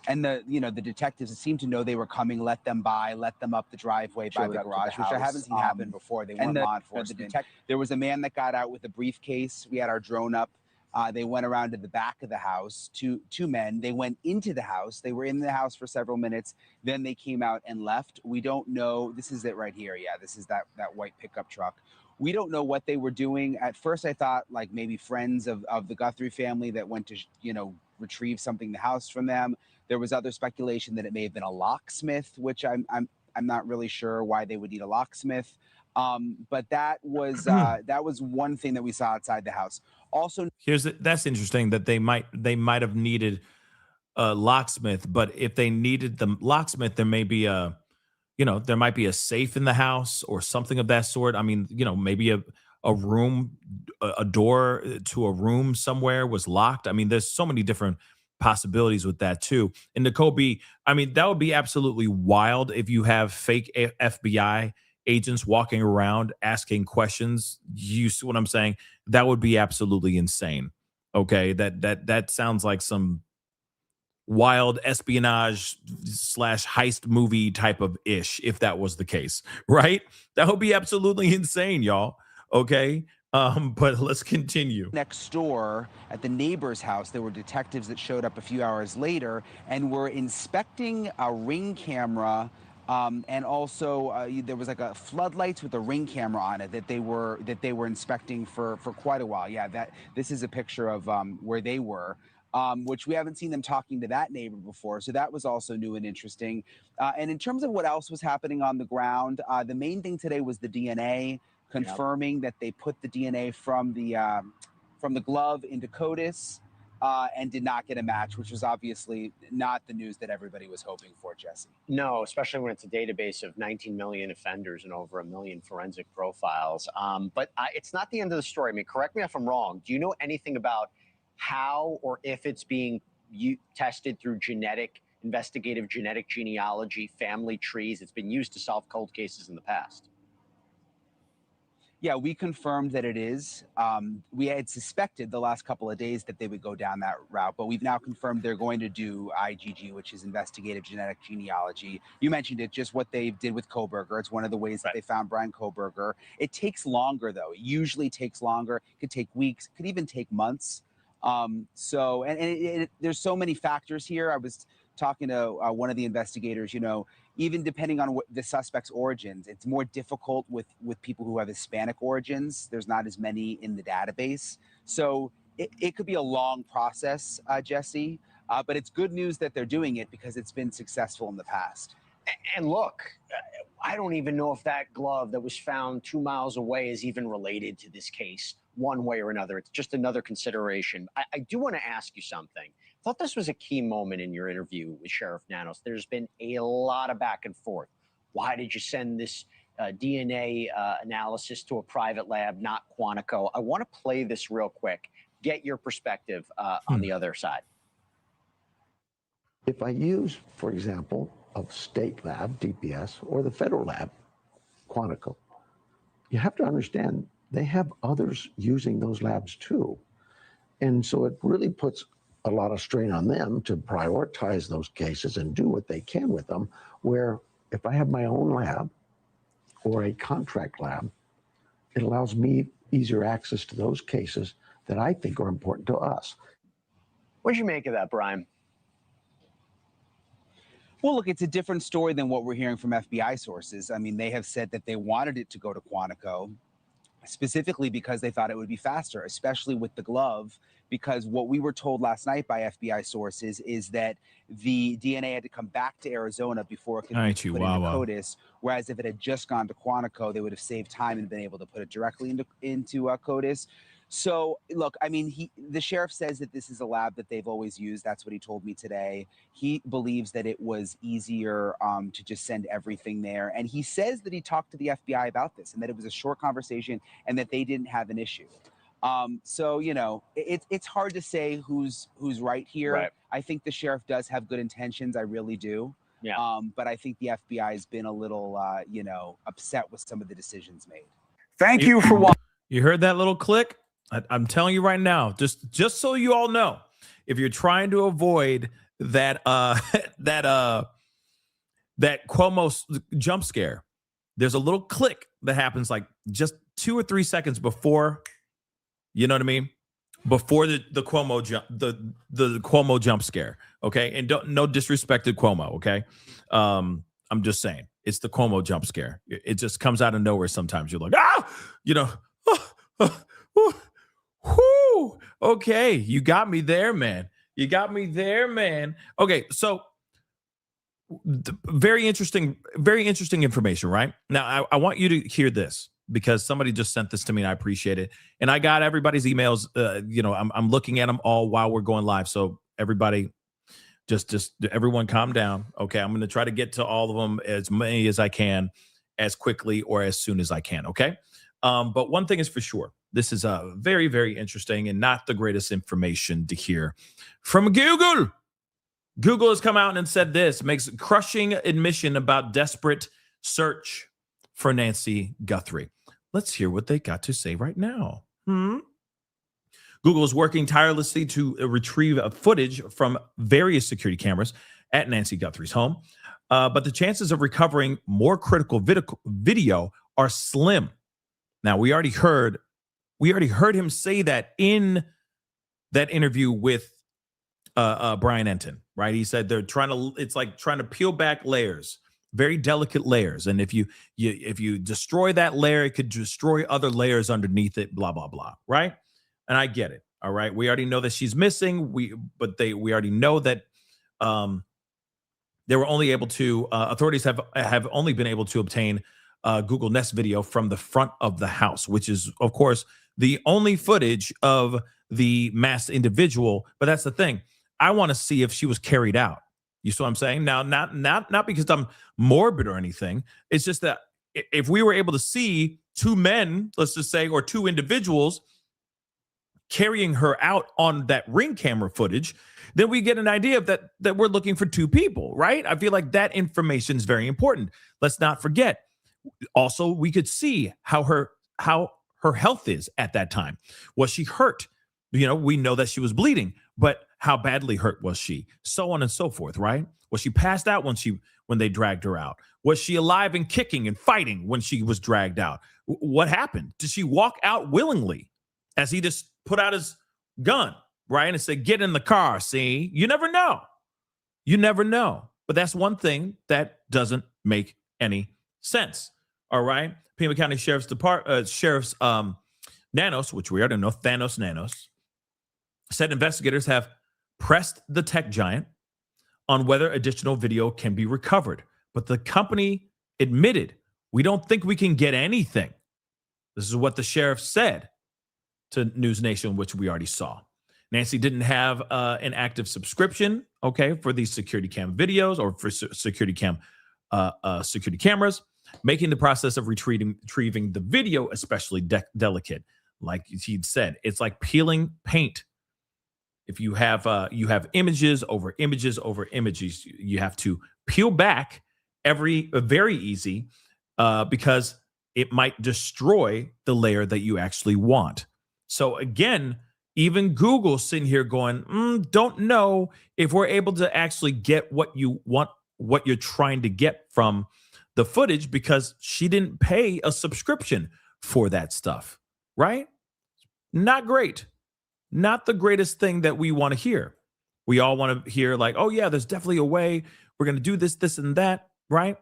And the detectives seemed to know they were coming, let them by, let them up the driveway by the garage, which I haven't seen happen before. They weren't law enforcement. There was a man that got out with a briefcase. We had our drone up. They went around to the back of the house, two men. They went into the house. They were in the house for several minutes. Then they came out and left. We don't know. This is it right here. Yeah, this is that white pickup truck. We don't know what they were doing. At first, I thought like maybe friends of the Guthrie family that went to, retrieve something in the house from them. There was other speculation that it may have been a locksmith, which I'm not really sure why they would need a locksmith. But that was one thing that we saw outside the house. Also, that's interesting that they might have needed a locksmith, but if they needed the locksmith, there may be there might be a safe in the house or something of that sort. I mean, maybe a room, a door to a room somewhere was locked. I mean, there's so many different possibilities with that too. And Nicole B, I mean, that would be absolutely wild if you have fake FBI agents walking around asking questions. You see what I'm saying? That would be absolutely insane. Okay, that sounds like some wild espionage / heist movie type of ish, if that was the case, right? That would be absolutely insane, y'all. Okay. But let's continue. Next door at the neighbor's house, there were detectives that showed up a few hours later and were inspecting a Ring camera. And also there was like a floodlights with a Ring camera on it that they were inspecting for quite a while. Yeah, this is a picture of where they were. Which we haven't seen them talking to that neighbor before. So that was also new and interesting. And in terms of what else was happening on the ground, the main thing today was the DNA, confirming that they put the DNA from the glove into CODIS and did not get a match, which was obviously not the news that everybody was hoping for, Jesse. No, especially when it's a database of 19 million offenders and over 1 million forensic profiles. But it's not the end of the story. I mean, correct me if I'm wrong. Do you know anything about how or if it's being tested through investigative genetic genealogy, family trees? It's been used to solve cold cases in the past. Yeah, we confirmed that it is. We had suspected the last couple of days that they would go down that route, but we've now confirmed they're going to do IGG, which is investigative genetic genealogy. You mentioned it, just what they did with Kohberger. It's one of the ways that they found Brian Kohberger. It takes longer, though. It usually takes longer. It could take weeks. It could even take months. There's so many factors here. I was talking to one of the investigators, even depending on the suspect's origins, it's more difficult with people who have Hispanic origins. There's not as many in the database. So it could be a long process, Jesse, but it's good news that they're doing it because it's been successful in the past. And look, I don't even know if that glove that was found 2 miles away is even related to this case one way or another. It's just another consideration. I do want to ask you something. I thought this was a key moment in your interview with Sheriff Nanos. There's been a lot of back and forth. Why did you send this DNA analysis to a private lab, not Quantico? I want to play this real quick, get your perspective on the other side. If I use, for example, a state lab, DPS, or the federal lab, Quantico, you have to understand they have others using those labs too. And so it really puts a lot of strain on them to prioritize those cases and do what they can with them, where if I have my own lab or a contract lab, it allows me easier access to those cases that I think are important to us. What did you make of that, Brian? Well, look, it's a different story than what we're hearing from FBI sources. I mean, they have said that they wanted it to go to Quantico specifically because they thought it would be faster, especially with the glove, because what we were told last night by FBI sources is that the DNA had to come back to Arizona before it could be put into CODIS, whereas if it had just gone to Quantico, they would have saved time and been able to put it directly into CODIS. So, look, I mean, the sheriff says that this is a lab that they've always used. That's what he told me today. He believes that it was easier to just send everything there. And he says that he talked to the FBI about this and that it was a short conversation and that they didn't have an issue. So, you know, it's hard to say who's right here. Right. I think the sheriff does have good intentions. I really do. Yeah. But I think the FBI has been a little, you know, upset with some of the decisions made. Thank you for watching. You heard that little click? I'm telling you right now, just so you all know, if you're trying to avoid that that Cuomo jump scare, there's a little click that happens like just 2 or 3 seconds before, you know what I mean? Before the Cuomo jump, the Cuomo jump scare. Okay. And no disrespect to Cuomo. Okay. I'm just saying it's the Cuomo jump scare. It just comes out of nowhere. Sometimes you're like, you know, whoo, okay, you got me there, man. You got me there, man. Okay, so very interesting information, right? Now, I want you to hear this because somebody just sent this to me and I appreciate it. And I got everybody's emails. You know, I'm looking at them all while we're going live. So everybody, just everyone calm down. Okay, I'm going to try to get to all of them as many as I can, as quickly or as soon as I can, okay? But one thing is for sure. This is very, very interesting and not the greatest information to hear from Google. Google has come out and said this, makes a crushing admission about desperate search for Nancy Guthrie. Let's hear what they got to say right now. Google is working tirelessly to retrieve footage from various security cameras at Nancy Guthrie's home. But the chances of recovering more critical video are slim. Now, we already heard him say that in that interview with Brian Enton, right? He said it's like trying to peel back layers, very delicate layers. And if you destroy that layer, it could destroy other layers underneath it, blah, blah, blah, right? And I get it, all right? We already know that she's missing, we already know that they were only able to, authorities have only been able to obtain Google Nest video from the front of the house, which is, of course, the only footage of the masked individual. But that's the thing. I want to see if she was carried out. You see what I'm saying? Now, not because I'm morbid or anything. It's just that if we were able to see two men, let's just say, or two individuals carrying her out on that Ring camera footage, then we get an idea of that we're looking for two people, right? I feel like that information is very important. Let's not forget. Also, we could see how her health is at that time. Was she hurt? You know, we know that she was bleeding, but how badly hurt was she? So on and so forth, right? Was she passed out when they dragged her out? Was she alive and kicking and fighting when she was dragged out? What happened? Did she walk out willingly as he just put out his gun, right? And said, get in the car, see? You never know. You never know. But that's one thing that doesn't make any sense. All right. Pima County Sheriff's Nanos, which we already know, Thanos Nanos, said investigators have pressed the tech giant on whether additional video can be recovered. But the company admitted, we don't think we can get anything. This is what the sheriff said to News Nation, which we already saw. Nancy didn't have an active subscription, okay, for these security cam videos or for security cameras, making the process of retrieving the video especially delicate. Like he'd said, it's like peeling paint. If you have images over images over images, you have to peel back very easy because it might destroy the layer that you actually want. So again, even Google sitting here going, don't know if we're able to actually get what you want, what you're trying to get from the footage, because she didn't pay a subscription for that stuff, right? Not great. Not the greatest thing that we want to hear. We all want to hear like, oh yeah, there's definitely a way We're going to do this, this, and that, right?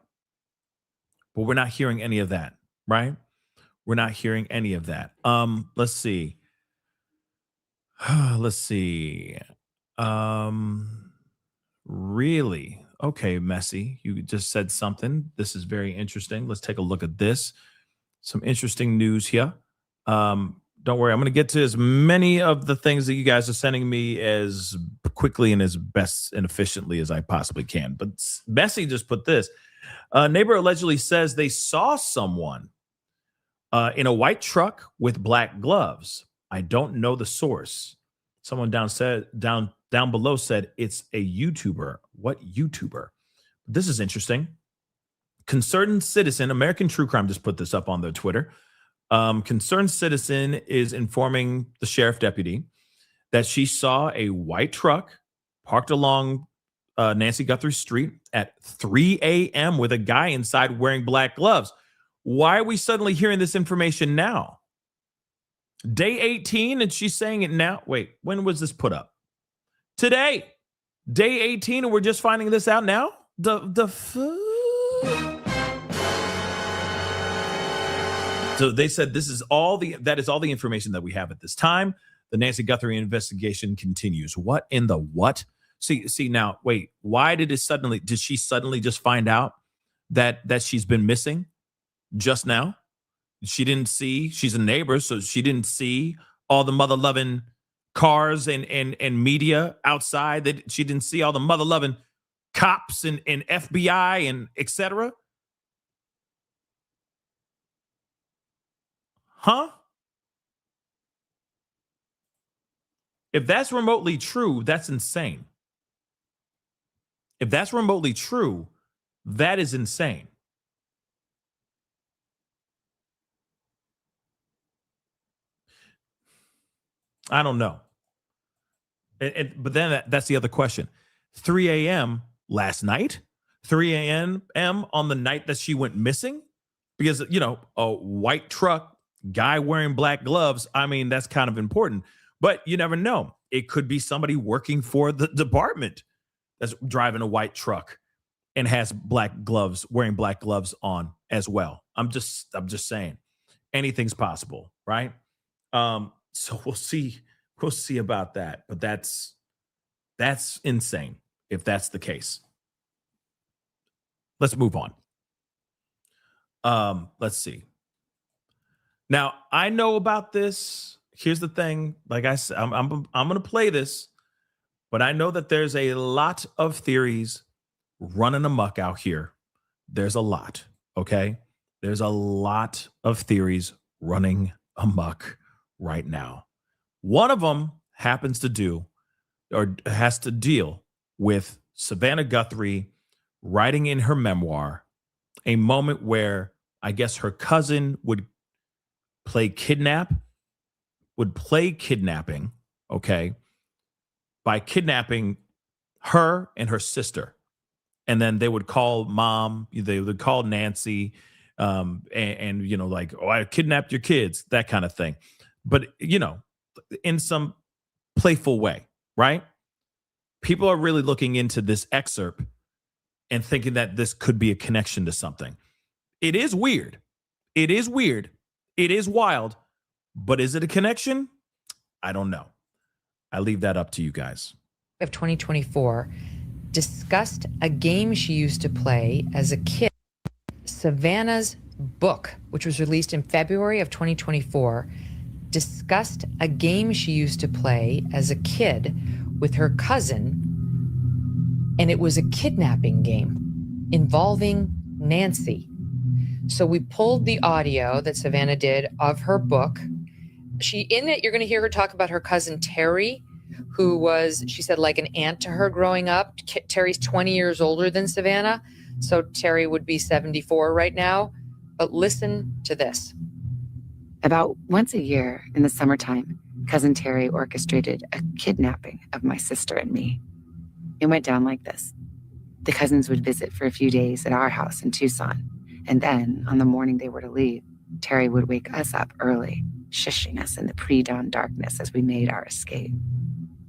But we're not hearing any of that, right? We're not hearing any of that. Let's see. Let's see. Really? Okay, Messi, you just said something. This is very interesting. Let's take a look at this. Some interesting news here. Don't worry, I'm going to get to as many of the things that you guys are sending me as quickly and as best and efficiently as I possibly can. But Messi just put this. A neighbor allegedly says they saw someone in a white truck with black gloves. I don't know the source. Someone down below said it's a YouTuber. What YouTuber? This is interesting. Concerned citizen, American True Crime just put this up on their Twitter. Concerned citizen is informing the sheriff deputy that she saw a white truck parked along Nancy Guthrie Street at 3 a.m. with a guy inside wearing black gloves. Why are we suddenly hearing this information now? Day 18, and she's saying it now. Wait, when was this put up? Today. Day 18, and we're just finding this out now? So they said that is all the information that we have at this time. The Nancy Guthrie investigation continues. What in the what? See now, wait, why did she suddenly just find out that she's been missing just now? She didn't see, she's a neighbor, so she didn't see all the mother-loving cars and media outside. That she didn't see all the mother-loving cops and FBI and etc. Huh? If that's remotely true, that's insane. If that's remotely true, that is insane. I don't know. But then that's the other question. 3 a.m. last night? 3 a.m. on the night that she went missing? Because, a white truck, guy wearing black gloves, I mean, that's kind of important. But you never know. It could be somebody working for the department that's driving a white truck and has black gloves, wearing black gloves on as well. I'm just saying, anything's possible, right? So we'll see about that. But that's insane if that's the case. Let's move on. Let's see. Now, I know about this. Here's the thing. Like I said, I'm going to play this, but I know that there's a lot of theories running amok out here. There's a lot, okay? There's a lot of theories running amok right now. One of them has to deal with Savannah Guthrie writing in her memoir a moment where I guess her cousin would play kidnapping, okay, by kidnapping her and her sister. And then they would call mom, they would call Nancy, and like, oh, I kidnapped your kids, that kind of thing. But, in some playful way, right? People are really looking into this excerpt and thinking that this could be a connection to something. It is weird. It is weird. It is wild. But is it a connection? I don't know. I leave that up to you guys. Of 2024 discussed a game she used to play as a kid. Savannah's book, which was released in February of 2024, discussed a game she used to play as a kid with her cousin, and it was a kidnapping game involving Nancy. So we pulled the audio that Savannah did of her book. In it, you're going to hear her talk about her cousin Terry, who was, she said, like an aunt to her growing up. Terry's 20 years older than Savannah, so Terry would be 74 right now. But listen to this. About once a year in the summertime, Cousin Terry orchestrated a kidnapping of my sister and me. It went down like this. The cousins would visit for a few days at our house in Tucson, and then, on the morning they were to leave, Terry would wake us up early, shushing us in the pre-dawn darkness as we made our escape.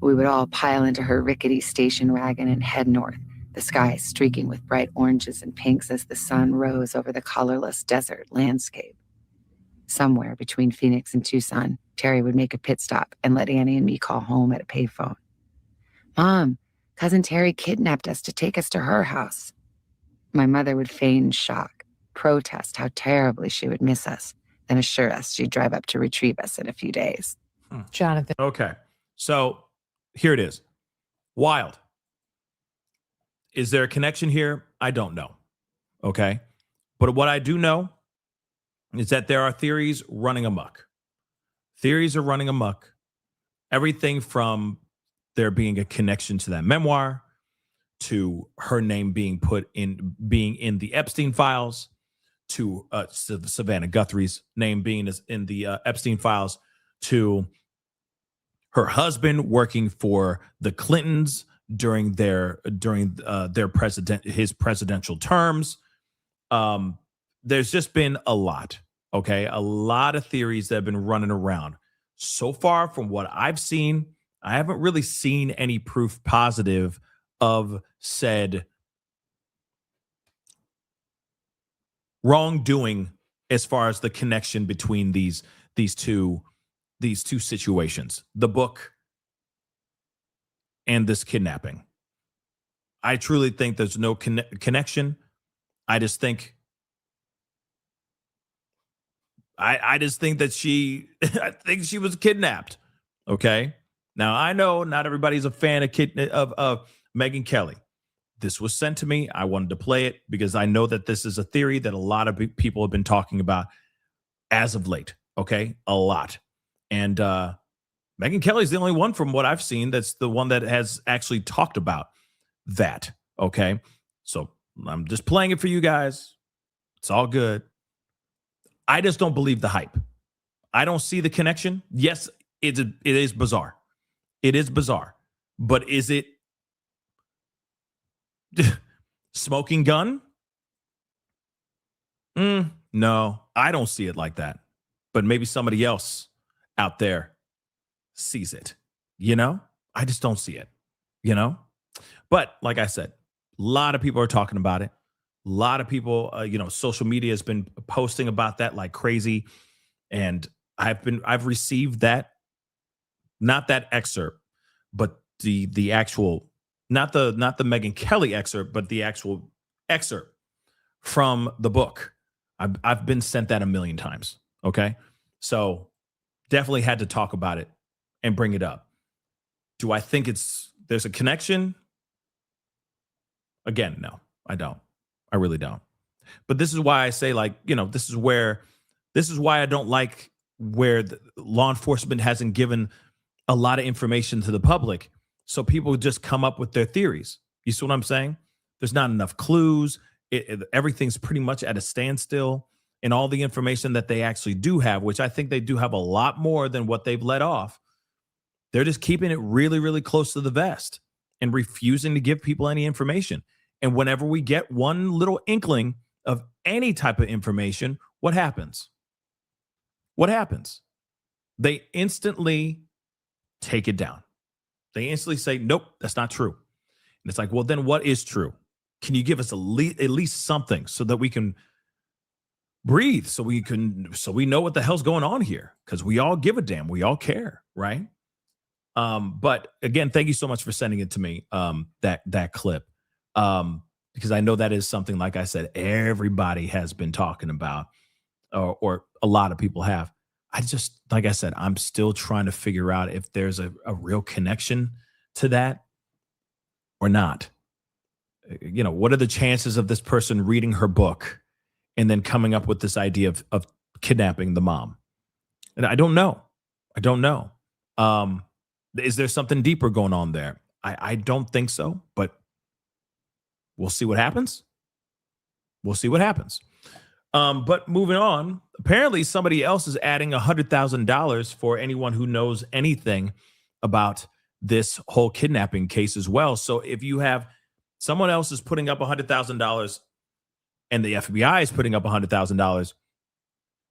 We would all pile into her rickety station wagon and head north, the sky streaking with bright oranges and pinks as the sun rose over the colorless desert landscape. Somewhere between Phoenix and Tucson, Terry would make a pit stop and let Annie and me call home at a payphone. Mom, Cousin Terry kidnapped us to take us to her house. My mother would feign shock, protest how terribly she would miss us, then assure us she'd drive up to retrieve us in a few days. Jonathan. Okay. So here it is. Wild. Is there a connection here? I don't know. Okay. But what I do know is that there are theories running amok. Theories are running amok. Everything from there being a connection to that memoir, to her name being in the Epstein files, to Savannah Guthrie's name being in the Epstein files, to her husband working for the Clintons during his presidential terms. There's just been a lot. Okay, a lot of theories that have been running around. So far, from what I've seen, I haven't really seen any proof positive of said wrongdoing as far as the connection between these two situations, the book and this kidnapping. I truly think there's no connection. I just think that I think she was kidnapped. Okay. Now I know not everybody's a fan of Megyn Kelly. This was sent to me. I wanted to play it because I know that this is a theory that a lot of people have been talking about as of late. Okay. A lot. And Megyn Kelly's the only one from what I've seen that's the one that has actually talked about that. Okay. So I'm just playing it for you guys. It's all good. I just don't believe the hype. I don't see the connection. Yes, it is bizarre. It is bizarre. But is it smoking gun? No, I don't see it like that. But maybe somebody else out there sees it. You know? I just don't see it. You know? But like I said, a lot of people are talking about it. A lot of people, social media has been posting about that like crazy. And I've received that, not that excerpt, but the actual, not the Megyn Kelly excerpt, but the actual excerpt from the book. I've been sent that a million times. Okay. So definitely had to talk about it and bring it up. Do I think there's a connection? Again, no, I don't. I really don't. But this is why I say, this is why I don't like where the law enforcement hasn't given a lot of information to the public. So people just come up with their theories. You see what I'm saying? There's not enough clues. Everything's pretty much at a standstill. And all the information that they actually do have, which I think they do have a lot more than what they've let off, they're just keeping it really, really close to the vest and refusing to give people any information. And whenever we get one little inkling of any type of information, what happens? What happens? They instantly take it down. They instantly say, nope, that's not true. And it's like, well, then what is true? Can you give us at least something so that we can breathe, so we know what the hell's going on here? Because we all give a damn. We all care, right? But again, thank you so much for sending it to me, that clip. Because I know that is something, like I said, everybody has been talking about, or a lot of people have. Like I said, I'm still trying to figure out if there's a real connection to that or not. What are the chances of this person reading her book and then coming up with this idea of kidnapping the mom? And I don't know. Is there something deeper going on there? I don't think so, but we'll see what happens. But moving on, apparently somebody else is adding $100,000 for anyone who knows anything about this whole kidnapping case as well. So if you have someone else is putting up $100,000 and the FBI is putting up $100,000,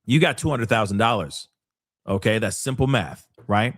you got $200,000. Okay, that's simple math, right?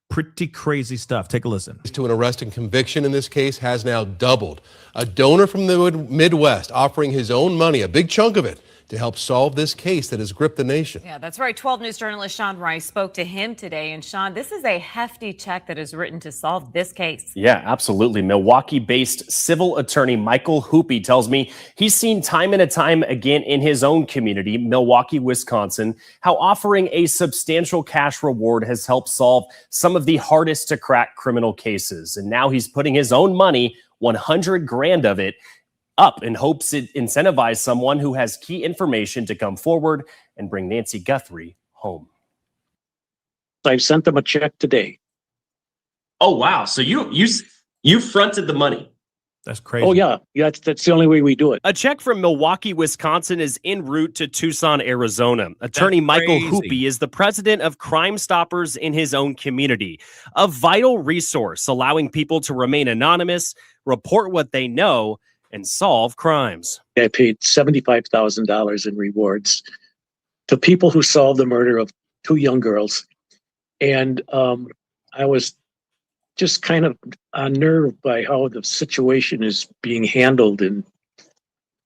Pretty crazy stuff. Take a listen. To an arrest and conviction in this case has now doubled. A donor from the Midwest offering his own money, a big chunk of it, to help solve this case that has gripped the nation. Yeah, that's right. 12 News journalist Sean Rice spoke to him today. And Sean, this is a hefty check that is written to solve this case. Yeah, absolutely. Milwaukee-based civil attorney Michael Hoopie tells me he's seen time and time again in his own community, Milwaukee, Wisconsin, how offering a substantial cash reward has helped solve some of the hardest to crack criminal cases. And now he's putting his own money, 100 grand of it, up in hopes it incentivizes someone who has key information to come forward and bring Nancy Guthrie home. I've sent them a check today. Oh, wow. So you fronted the money. That's crazy. Oh, yeah. That's the only way we do it. A check from Milwaukee, Wisconsin is en route to Tucson, Arizona. Attorney Michael Hoopie is the president of Crime Stoppers in his own community, a vital resource allowing people to remain anonymous, report what they know, and solve crimes. I paid $75,000 in rewards to people who solved the murder of 2 young girls. And I was just kind of unnerved by how the situation is being handled in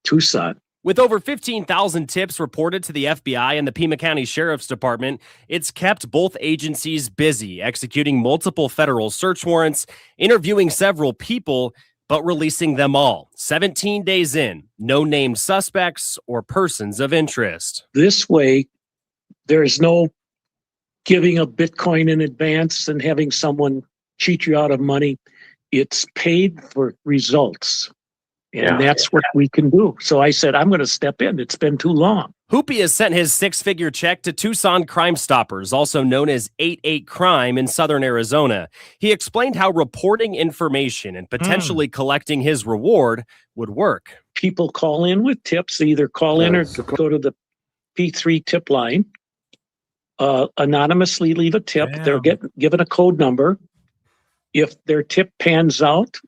Tucson. With over 15,000 tips reported to the FBI and the Pima County Sheriff's Department, it's kept both agencies busy, executing multiple federal search warrants, interviewing several people, but releasing them all. 17 days in, no named suspects or persons of interest. This way, there is no giving a Bitcoin in advance and having someone cheat you out of money. It's paid for results. And that's what we can do. So I said, I'm going to step in. It's been too long. Hoopie has sent his 6-figure check to Tucson Crime Stoppers, also known as 88 Crime in southern Arizona. He explained how reporting information and potentially collecting his reward would work. People call in with tips. They either call in or go to the P3 tip line, anonymously leave a tip. They're given a code number. If their tip pans out,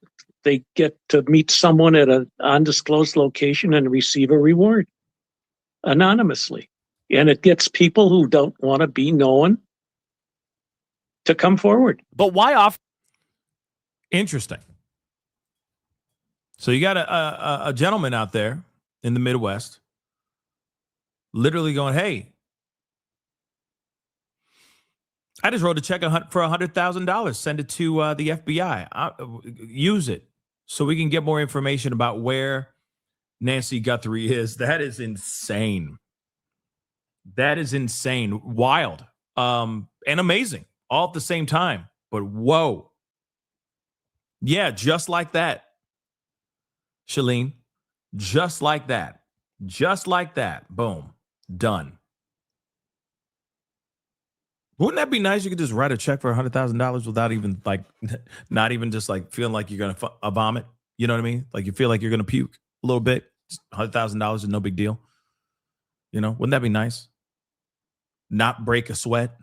they get to meet someone at an undisclosed location and receive a reward anonymously. And it gets people who don't want to be known to come forward. But why off? Interesting. So you got a gentleman out there in the Midwest literally going, hey, I just wrote a check for $100,000. Send it to the FBI. Use it so we can get more information about where Nancy Guthrie is. That is insane. That is insane. Wild. And amazing all at the same time. But whoa. Yeah, just like that. Shalene. Just like that. Just like that. Boom. Done. Wouldn't that be nice? You could just write a check for $100,000 without even not even just feeling like you're going to vomit. You know what I mean? Like you feel like you're going to puke a little bit. $100,000 is no big deal. Wouldn't that be nice? Not break a sweat.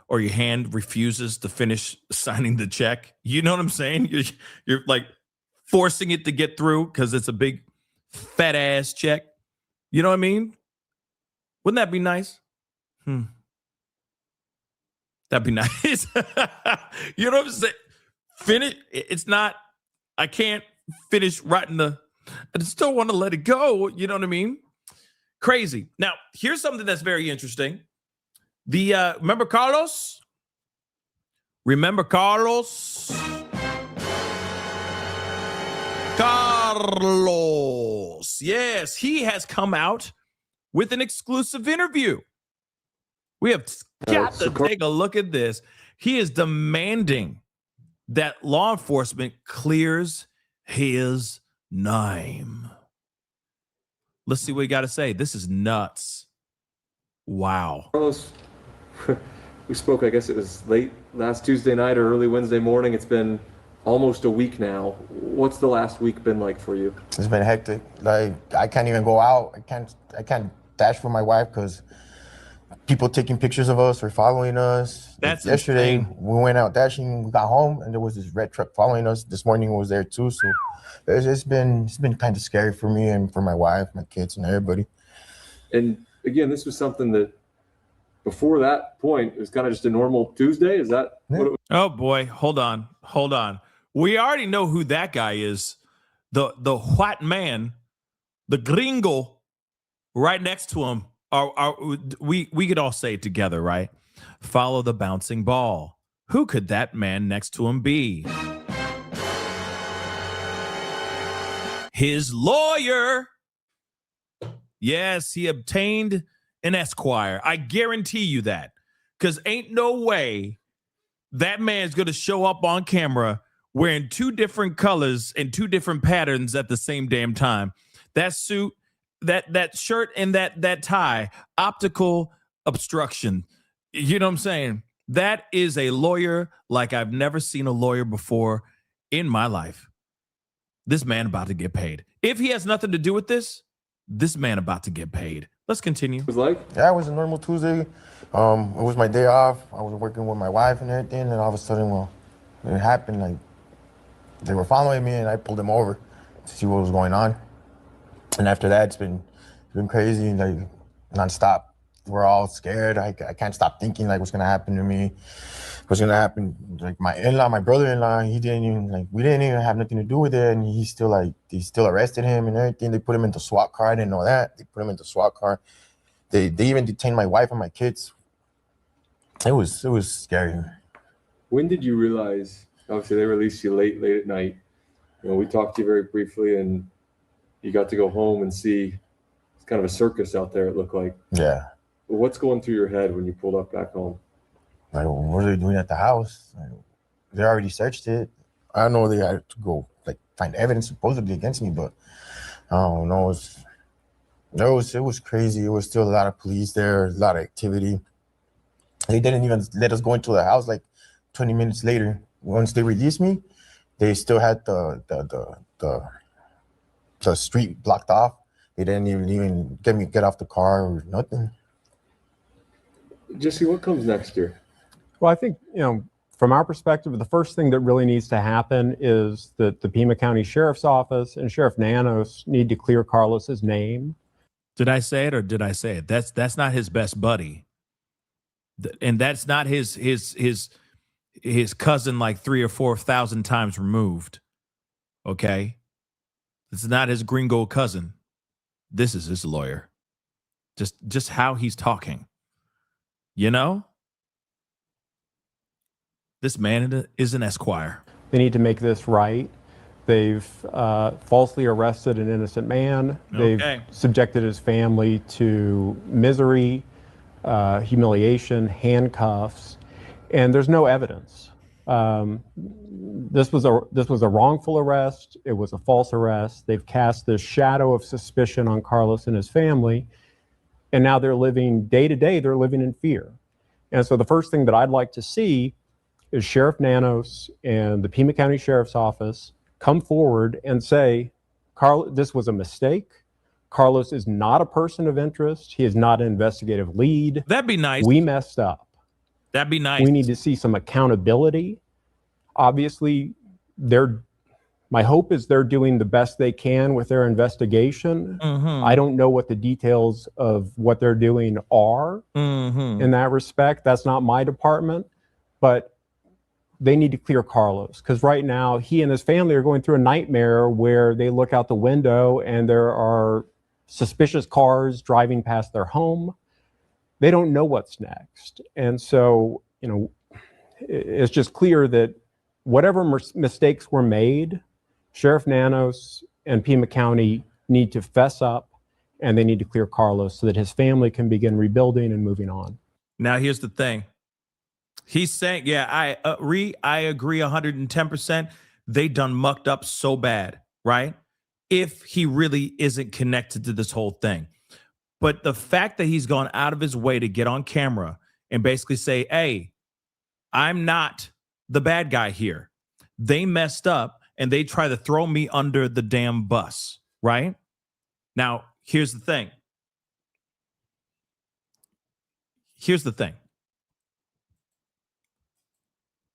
Or your hand refuses to finish signing the check. You know what I'm saying? You're like forcing it to get through because it's a big fat ass check. You know what I mean? Wouldn't that be nice? That'd be nice. You know what I'm saying? Finish. It's not, I can't finish writing I just don't want to let it go. You know what I mean? Crazy. Now, here's something that's very interesting. Remember Carlos? Remember Carlos? Carlos. Yes, he has come out with an exclusive interview. We have got to take a look at this. He is demanding that law enforcement clears his name. Let's see what he got to say. This is nuts. Wow. Carlos, we spoke, I guess it was late last Tuesday night or early Wednesday morning. It's been almost a week now. What's the last week been like for you? It's been hectic. Like, I can't even go out. I can't dash for my wife because people taking pictures of us or following us. That's yesterday insane. We went out dashing. We got home and there was this red truck following us. This morning it was there too. So it's been kind of scary for me and for my wife, my kids, and everybody. And again, this was something that before that point, it was kind of just a normal Tuesday. Is that what it was? Oh boy, hold on. We already know who that guy is. The white man, the gringo, right next to him. We could all say it together, right? Follow the bouncing ball. Who could that man next to him be? His lawyer. Yes, he obtained an Esquire. I guarantee you that. Because ain't no way that man's going to show up on camera wearing two different colors and two different patterns at the same damn time. That suit, that shirt, and that tie, optical obstruction. You know what I'm saying? That is a lawyer like I've never seen a lawyer before in my life. This man about to get paid. If he has nothing to do with this man about to get paid. Let's continue. It was like? Yeah, it was a normal Tuesday. It was my day off. I was working with my wife and everything, and all of a sudden, well, it happened. Like, they were following me, and I pulled them over to see what was going on. And after that, it's been crazy, like, nonstop. We're all scared. I can't stop thinking, like, what's gonna happen to me? What's gonna happen? Like, my in-law, my brother-in-law, we didn't even have nothing to do with it, and they still arrested him and everything. They put him into SWAT car. I didn't know that. They put him into SWAT car. They even detained my wife and my kids. It was scary. When did you realize? Obviously, they released you late at night. You know, we talked to you very briefly, and you got to go home and see. It's kind of a circus out there. It looked like. Yeah. What's going through your head when you pulled up back home? Like, what are they doing at the house? Like, they already searched it. I don't know. They had to go find evidence supposedly against me, but I don't know. It was crazy. It was still a lot of police there, a lot of activity. They didn't even let us go into the house. Like 20 minutes later, once they released me, they still had the street blocked off. They didn't even get off the car or nothing. Jesse, what comes next year? Well, I think, from our perspective, the first thing that really needs to happen is that the Pima County Sheriff's Office and Sheriff Nanos need to clear Carlos's name. Did I say it or did I say it? That's not his best buddy. And that's not his cousin like 3,000 or 4,000 times removed. Okay? This is not his gringo cousin. This is his lawyer. Just how he's talking. You know? This man is an Esquire. They need to make this right. They've falsely arrested an innocent man. They've subjected his family to misery, humiliation, handcuffs, and there's no evidence. This was a wrongful arrest. It was a false arrest. They've cast this shadow of suspicion on Carlos and his family, and now they're living day to day. They're living in fear. And so the first thing that I'd like to see is Sheriff Nanos and the Pima County Sheriff's Office come forward and say, this was a mistake. Carlos is not a person of interest. He is not an investigative lead. That'd be nice. We messed up. That'd be nice. We need to see some accountability. Obviously, my hope is they're doing the best they can with their investigation. Mm-hmm. I don't know what the details of what they're doing are in that respect. That's not my department, but they need to clear Carlos, because right now he and his family are going through a nightmare where they look out the window and there are suspicious cars driving past their home. They don't know what's next. And so, it's just clear that whatever mistakes were made, Sheriff Nanos and Pima County need to fess up, and they need to clear Carlos so that his family can begin rebuilding and moving on. Now, here's the thing. He's saying, I agree 110%. They done mucked up so bad, right? If he really isn't connected to this whole thing. But the fact that he's gone out of his way to get on camera and basically say, hey, I'm not the bad guy here. They messed up and they try to throw me under the damn bus, right? Now, here's the thing.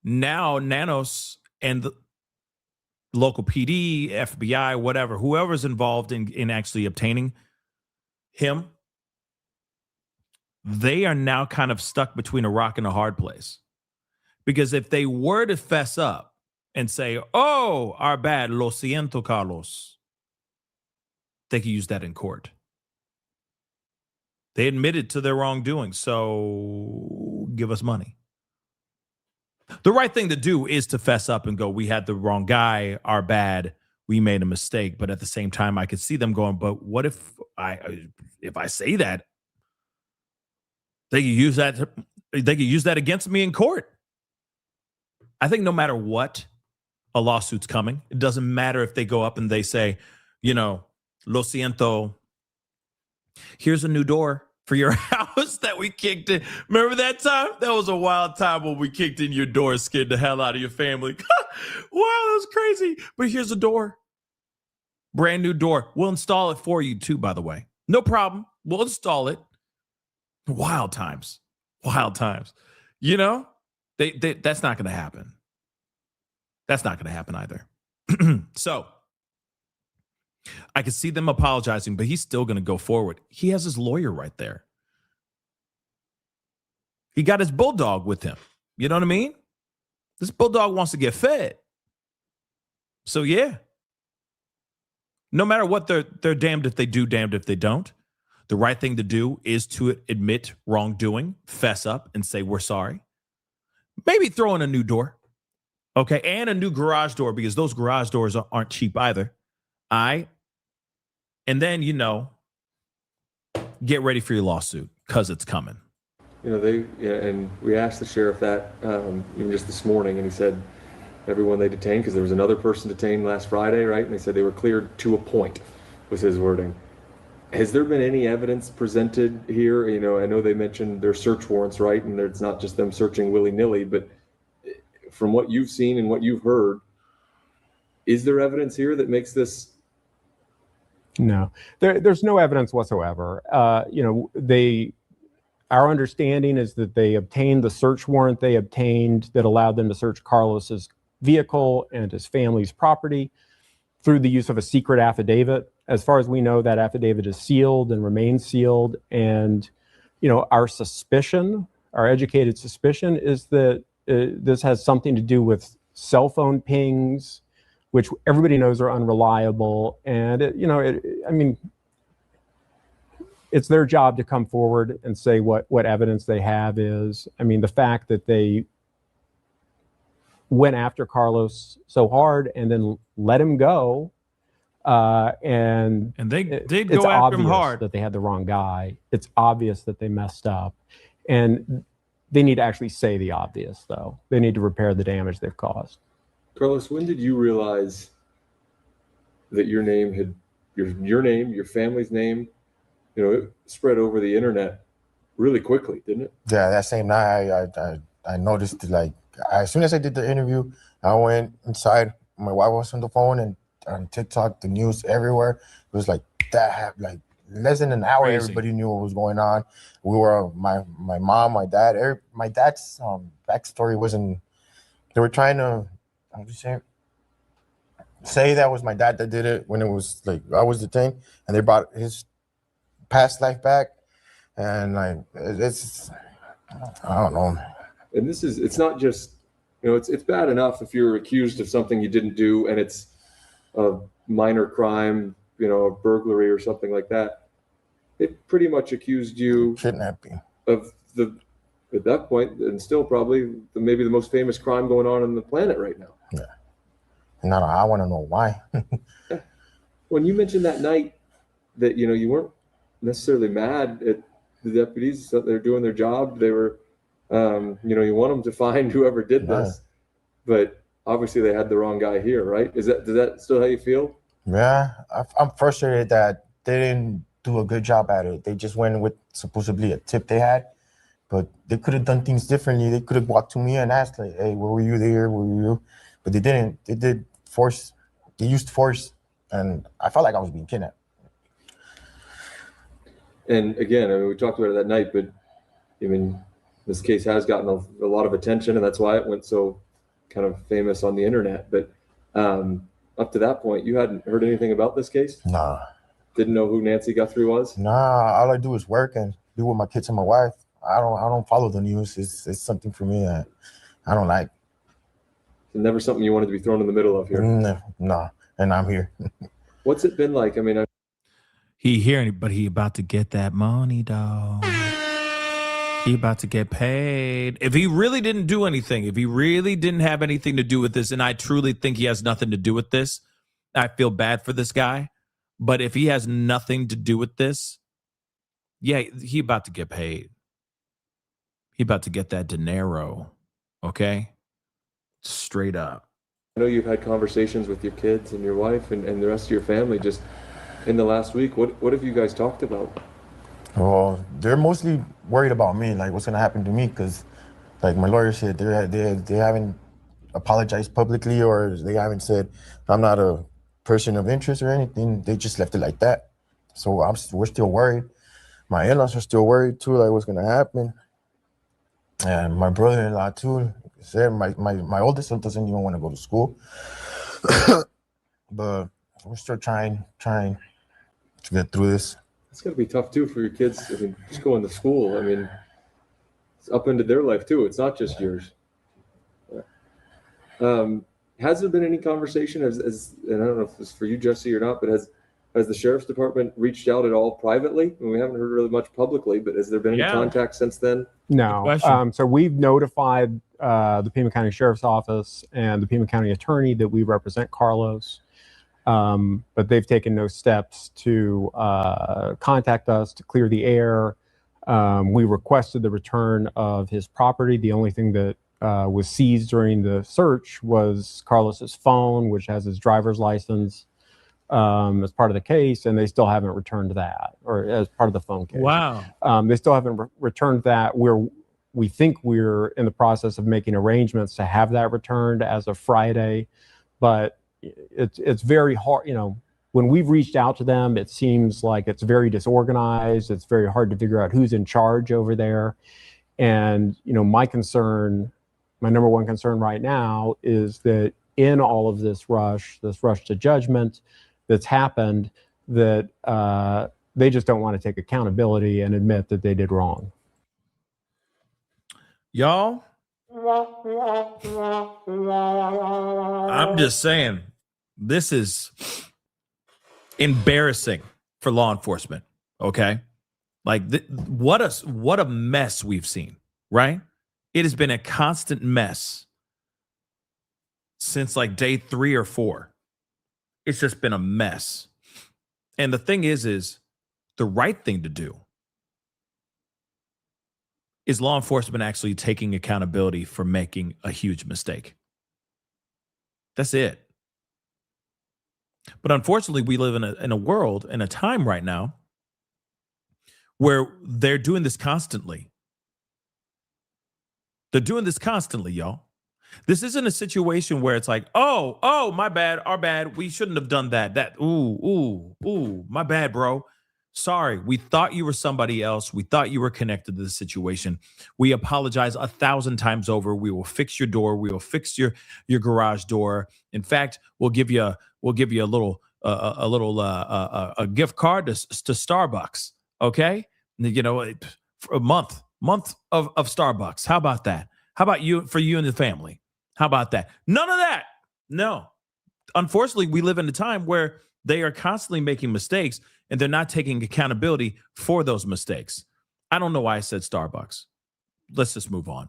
Now, Nanos and the local PD, FBI, whatever, whoever's involved in actually obtaining him, they are now kind of stuck between a rock and a hard place. Because if they were to fess up and say, oh, our bad, lo siento, Carlos, they could use that in court. They admitted to their wrongdoing, so give us money. The right thing to do is to fess up and go, we had the wrong guy, our bad, we made a mistake. But at the same time, I could see them going, but what if I say that? They could use that against me in court. I think no matter what, a lawsuit's coming. It doesn't matter if they go up and they say, lo siento, here's a new door for your house that we kicked in. Remember that time? That was a wild time when we kicked in your door, scared the hell out of your family. Wow, that was crazy. But here's a door. Brand new door. We'll install it for you too, by the way. No problem. We'll install it. Wild times. Wild times. That's not going to happen. That's not going to happen either. So I could see them apologizing, but he's still going to go forward. He has his lawyer right there. He got his bulldog with him. You know what I mean? This bulldog wants to get fed. So yeah. No matter what, they're damned if they do, damned if they don't. The right thing to do is to admit wrongdoing, fess up, and say we're sorry. Maybe throw in a new door. Okay, and a new garage door, because those garage doors aren't cheap either. And then, get ready for your lawsuit, because it's coming. And we asked the sheriff that even just this morning, and he said everyone they detained, because there was another person detained last Friday, right? And they said they were cleared to a point, was his wording. Has there been any evidence presented here? I know they mentioned their search warrants, right? And it's not just them searching willy-nilly, but from what you've seen and what you've heard, is there evidence here that makes this? No, there's no evidence whatsoever. Our understanding is that they obtained the search warrant they obtained that allowed them to search Carlos's vehicle and his family's property through the use of a secret affidavit. As far as we know, that affidavit is sealed and remains sealed. And, our suspicion, our educated suspicion, is that this has something to do with cell phone pings, which everybody knows are unreliable. And, it's their job to come forward and say what evidence they have is. The fact that they went after Carlos so hard and then let him go, and they did go after him hard. That they had the wrong guy. It's obvious that they messed up, and they need to actually say the obvious, though. They need to repair the damage they've caused. Carlos, when did you realize that your name had your family's name, it spread over the internet really quickly, didn't it? Yeah, that same night, I noticed, as soon as I did the interview, I went inside. My wife was on the phone, and on TikTok, the news everywhere. It was like that. Less than an hour, crazy. Everybody knew what was going on. We were my mom, my dad. My dad's backstory wasn't. They were trying to, how do you say that was my dad that did it when it was I was detained, and they brought his past life back, and it's I don't know. And it's not just it's bad enough if you're accused of something you didn't do and it's a minor crime, a burglary or something like that. It pretty much accused you kidnapping of at that point, and still probably maybe the most famous crime going on the planet right now. Yeah. No, I want to know why. When you mentioned that night that you weren't necessarily mad at the deputies, that they're doing their job. They were, you want them to find whoever did this, but obviously they had the wrong guy here, right? Does that still how you feel? Yeah, I'm frustrated that they didn't do a good job at it. They just went with supposedly a tip they had, but they could have done things differently. They could have walked to me and asked, hey, where were you there? Where were you? But they didn't. They did force. They used force, and I felt like I was being kidnapped. And again, we talked about it that night, but this case has gotten a lot of attention, and that's why it went so kind of famous on the internet. But up to that point, you hadn't heard anything about this case? Nah. Didn't know who Nancy Guthrie was? Nah, all I do is work and be with my kids and my wife. I don't follow the news. It's something for me that I don't like. Never something you wanted to be thrown in the middle of here. No, and I'm here. What's it been like? I mean, he here, but he about to get that money, dog. He about to get paid. If he really didn't do anything, if he really didn't have anything to do with this, and I truly think he has nothing to do with this, I feel bad for this guy. But if he has nothing to do with this, yeah, he about to get paid. He about to get that dinero, okay? Straight up. I know you've had conversations with your kids and your wife and the rest of your family just in the last week. What have you guys talked about? Well, they're mostly worried about me, like what's gonna happen to me, because like my lawyer said, they haven't apologized publicly, or they haven't said I'm not a person of interest or anything. They just left it like that. So we're still worried. My in-laws are still worried too, like what's gonna happen. And my brother-in-law too said my oldest son doesn't even want to go to school. But we're still trying to get through this. It's got to be tough too for your kids. I mean, just going to school. I mean, it's up into their life too. It's not just yours. Has there been any conversation and I don't know if it's for you, Jesse, or not, but has the sheriff's department reached out at all privately? I mean, we haven't heard really much publicly, but has there been any contact since then? No. So we've notified the Pima County Sheriff's Office and the Pima County Attorney that we represent Carlos. But they've taken no steps to contact us to clear the air. We requested the return of his property. The only thing that was seized during the search was Carlos's phone, which has his driver's license as part of the case, and they still haven't returned that, or as part of the phone case. Wow. They still haven't returned that. We think we're in the process of making arrangements to have that returned as of Friday, but it's very hard. You know, when we've reached out to them, it seems like it's very disorganized. It's very hard to figure out who's in charge over there. And, you know, my number one concern right now is that in all of this rush to judgment that's happened, that they just don't want to take accountability and admit that they did wrong. Y'all, I'm just saying, this is embarrassing for law enforcement. Okay, like what a mess we've seen. Right? It has been a constant mess since like day 3 or 4. It's just been a mess. And the thing is the right thing to do is law enforcement actually taking accountability for making a huge mistake. That's it. But unfortunately, we live in a world, in a time right now where they're doing this constantly. They're doing this constantly, y'all. This isn't a situation where it's like, oh, my bad, our bad. We shouldn't have done that. Ooh, my bad, bro. Sorry, we thought you were somebody else. We thought you were connected to the situation. We apologize 1,000 times over. We will fix your door. We will fix your garage door. In fact, we'll give you a little gift card to Starbucks. Okay, you know, for a month of Starbucks. How about that? How about for you and the family? How about that? None of that. No. Unfortunately, we live in a time where they are constantly making mistakes and they're not taking accountability for those mistakes. I don't know why I said Starbucks. Let's just move on.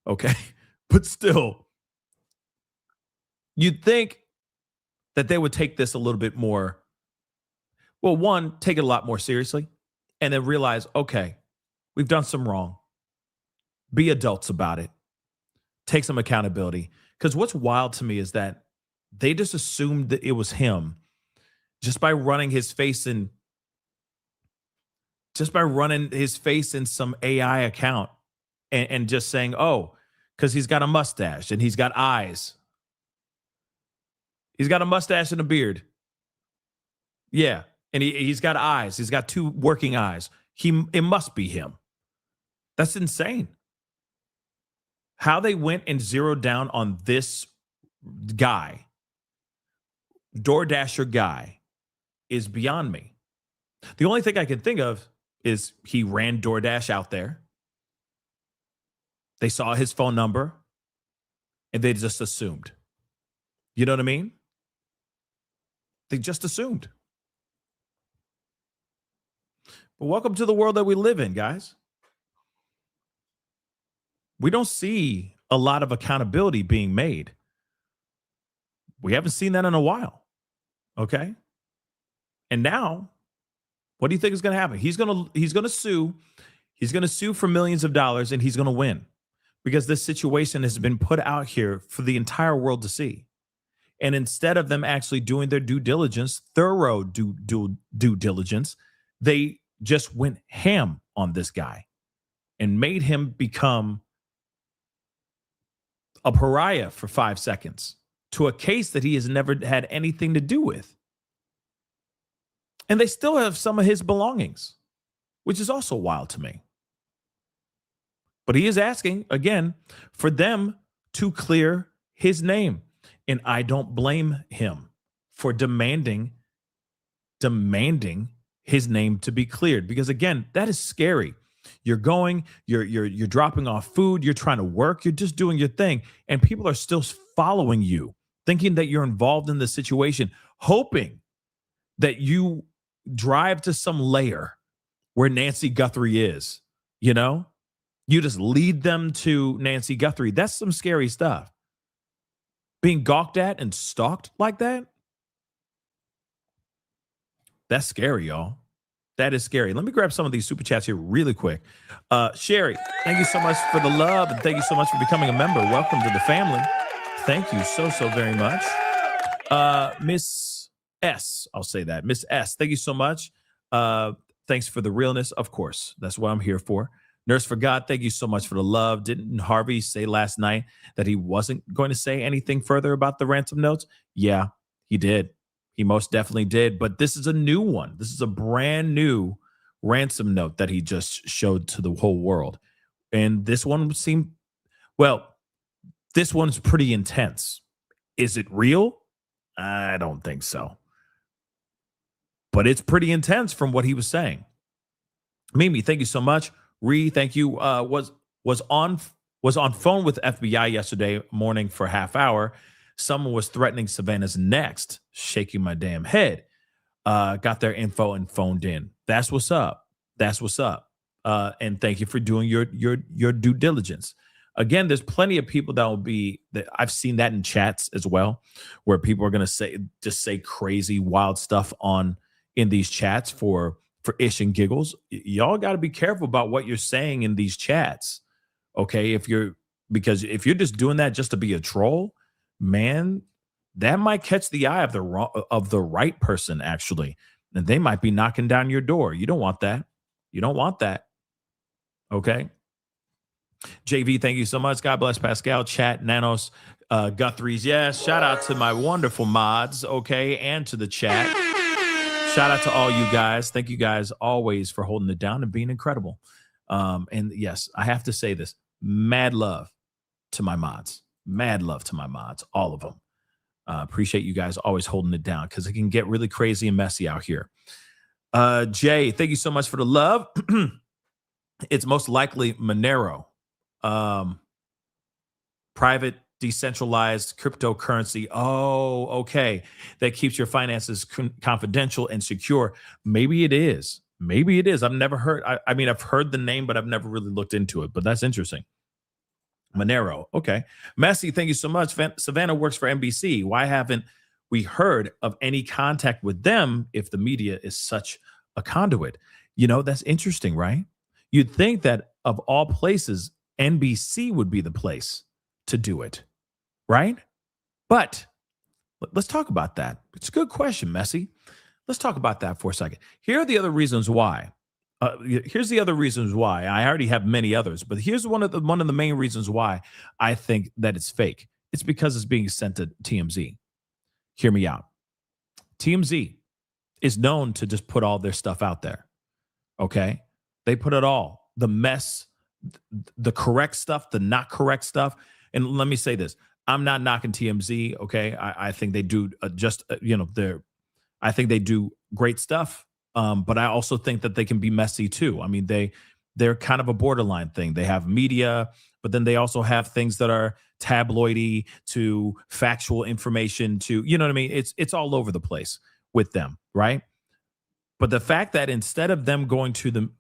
Okay. But still, you'd think that they would take this a little bit more. Well, one, take it a lot more seriously and then realize, okay, we've done some wrong. Be adults about it. Take some accountability. Because what's wild to me is that they just assumed that it was him just by running his face in some AI account and just saying, oh, because he's got a mustache and he's got eyes. He's got a mustache and a beard. Yeah. And he's got eyes. He's got 2 working eyes. It must be him. That's insane. How they went and zeroed down on this guy, DoorDasher guy, is beyond me. The only thing I can think of is he ran DoorDash out there. They saw his phone number and they just assumed. You know what I mean? They just assumed. But welcome to the world that we live in, guys. We don't see a lot of accountability being made. We haven't seen that in a while. Okay? And now, what do you think is going to happen? He's going to sue. He's going to sue for millions of dollars and he's going to win because this situation has been put out here for the entire world to see. And instead of them actually doing their due diligence, thorough due diligence, they just went ham on this guy and made him become a pariah for 5 seconds to a case that he has never had anything to do with. And they still have some of his belongings, which is also wild to me. But he is asking, again, for them to clear his name. And I don't blame him for demanding his name to be cleared. Because again, that is scary. You're going, you're dropping off food, you're trying to work, you're just doing your thing. And people are still following you, thinking that you're involved in the situation, hoping that you drive to some lair where Nancy Guthrie is, you know? You just lead them to Nancy Guthrie. That's some scary stuff. Being gawked at and stalked like that, that's scary, y'all. That is scary. Let me grab some of these super chats here really quick. Sherry, thank you so much for the love and thank you so much for becoming a member. Welcome to the family. Thank you so very much. Miss S, I'll say that. Miss S, thank you so much. Thanks for the realness. Of course, that's what I'm here for. Nurse for God, thank you so much for the love. Didn't Harvey say last night that he wasn't going to say anything further about the ransom notes? Yeah, he did. He most definitely did. But this is a new one. This is a brand new ransom note that he just showed to the whole world. And this one seemed, well, this one's pretty intense. Is it real? I don't think so. But it's pretty intense from what he was saying. Mimi, thank you so much. Ree, thank you. Was on phone with FBI yesterday morning for a half hour. Someone was threatening Savannah's next, shaking my damn head. Got their info and phoned in. That's what's up. That's what's up. And thank you for doing your due diligence. Again, there's plenty of people that will be that I've seen that in chats as well, where people are going to say crazy, wild stuff in these chats for ish and giggles. Y'all got to be careful about what you're saying in these chats. Okay. Because if you're just doing that just to be a troll, man, that might catch the eye of the right person, actually. And they might be knocking down your door. You don't want that. You don't want that. Okay. JV, thank you so much. God bless Pascal, chat, Nanos, Guthrie's. Yes. Shout out to my wonderful mods. Okay. And to the chat. Shout out to all you guys. Thank you guys always for holding it down and being incredible. And yes, I have to say this. Mad love to my mods. Mad love to my mods. All of them. Appreciate you guys always holding it down because it can get really crazy and messy out here. Jay, thank you so much for the love. It's most likely Monero. Private decentralized cryptocurrency. Oh, okay. That keeps your finances confidential and secure. Maybe it is. Maybe it is. I've never heard. I mean, I've heard the name, but I've never really looked into it. But that's interesting. Monero. Okay. Messi, thank you so much. Savannah works for NBC. Why haven't we heard of any contact with them if the media is such a conduit? You know, that's interesting, right? You'd think that of all places, NBC would be the place to do it. Right? But let's talk about that. It's a good question, Messi. Let's talk about that for a second. Here are the other reasons why. Here's the other reasons why. I already have many others, but here's one of the main reasons why I think that it's fake. It's because it's being sent to TMZ. Hear me out. TMZ is known to just put all their stuff out there. Okay? They put it all. The mess, the correct stuff, the not correct stuff. And let me say this. I'm not knocking TMZ, okay? I think they do I think they do great stuff. But I also think that they can be messy too. I mean, they're kind of a borderline thing. They have media, but then they also have things that are tabloidy to factual information to, you know what I mean? It's all over the place with them, right? But the fact that instead of them going to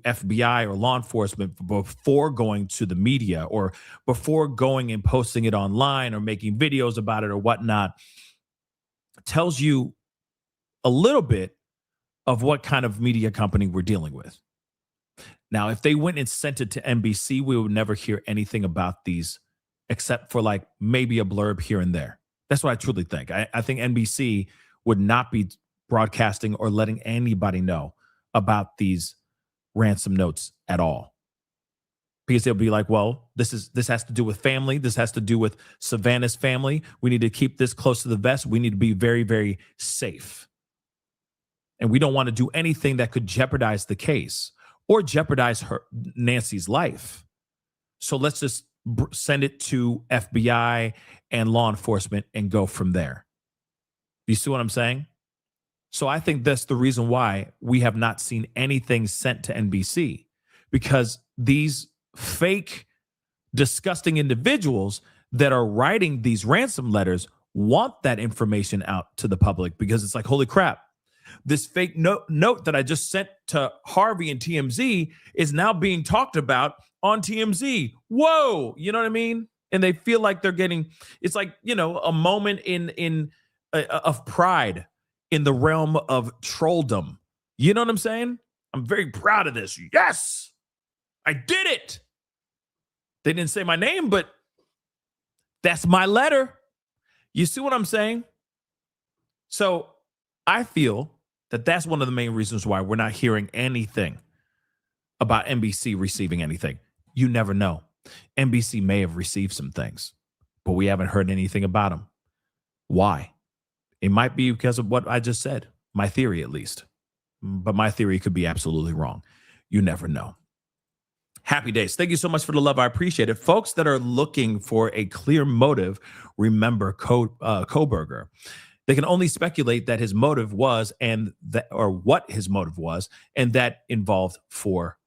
FBI or law enforcement before going to the media or before going and posting it online or making videos about it or whatnot, tells you a little bit of what kind of media company we're dealing with. Now, if they went and sent it to NBC, we would never hear anything about these except for like maybe a blurb here and there. That's what I truly think. I think NBC would not be broadcasting or letting anybody know about these ransom notes at all. Because they'll be like, well, this has to do with family. This has to do with Savannah's family. We need to keep this close to the vest. We need to be very, very safe. And we don't want to do anything that could jeopardize the case or jeopardize Nancy's life. So let's just send it to FBI and law enforcement and go from there. You see what I'm saying? So I think that's the reason why we have not seen anything sent to NBC, because these fake, disgusting individuals that are writing these ransom letters want that information out to the public, because it's like, holy crap, this fake note that I just sent to Harvey and TMZ is now being talked about on TMZ. Whoa, you know what I mean? And they feel like they're getting, it's like, you know, a moment of pride in the realm of trolldom. You know what I'm saying? I'm very proud of this. Yes, I did it. They didn't say my name, but that's my letter. You see what I'm saying? So I feel that that's one of the main reasons why we're not hearing anything about NBC receiving anything. You never know. NBC may have received some things, but we haven't heard anything about them. Why? It might be because of what I just said, my theory at least. But my theory could be absolutely wrong. You never know. Happy days. Thank you so much for the love. I appreciate it. Folks that are looking for a clear motive, remember Koberger. They can only speculate that his motive was or what his motive was, and that involved 4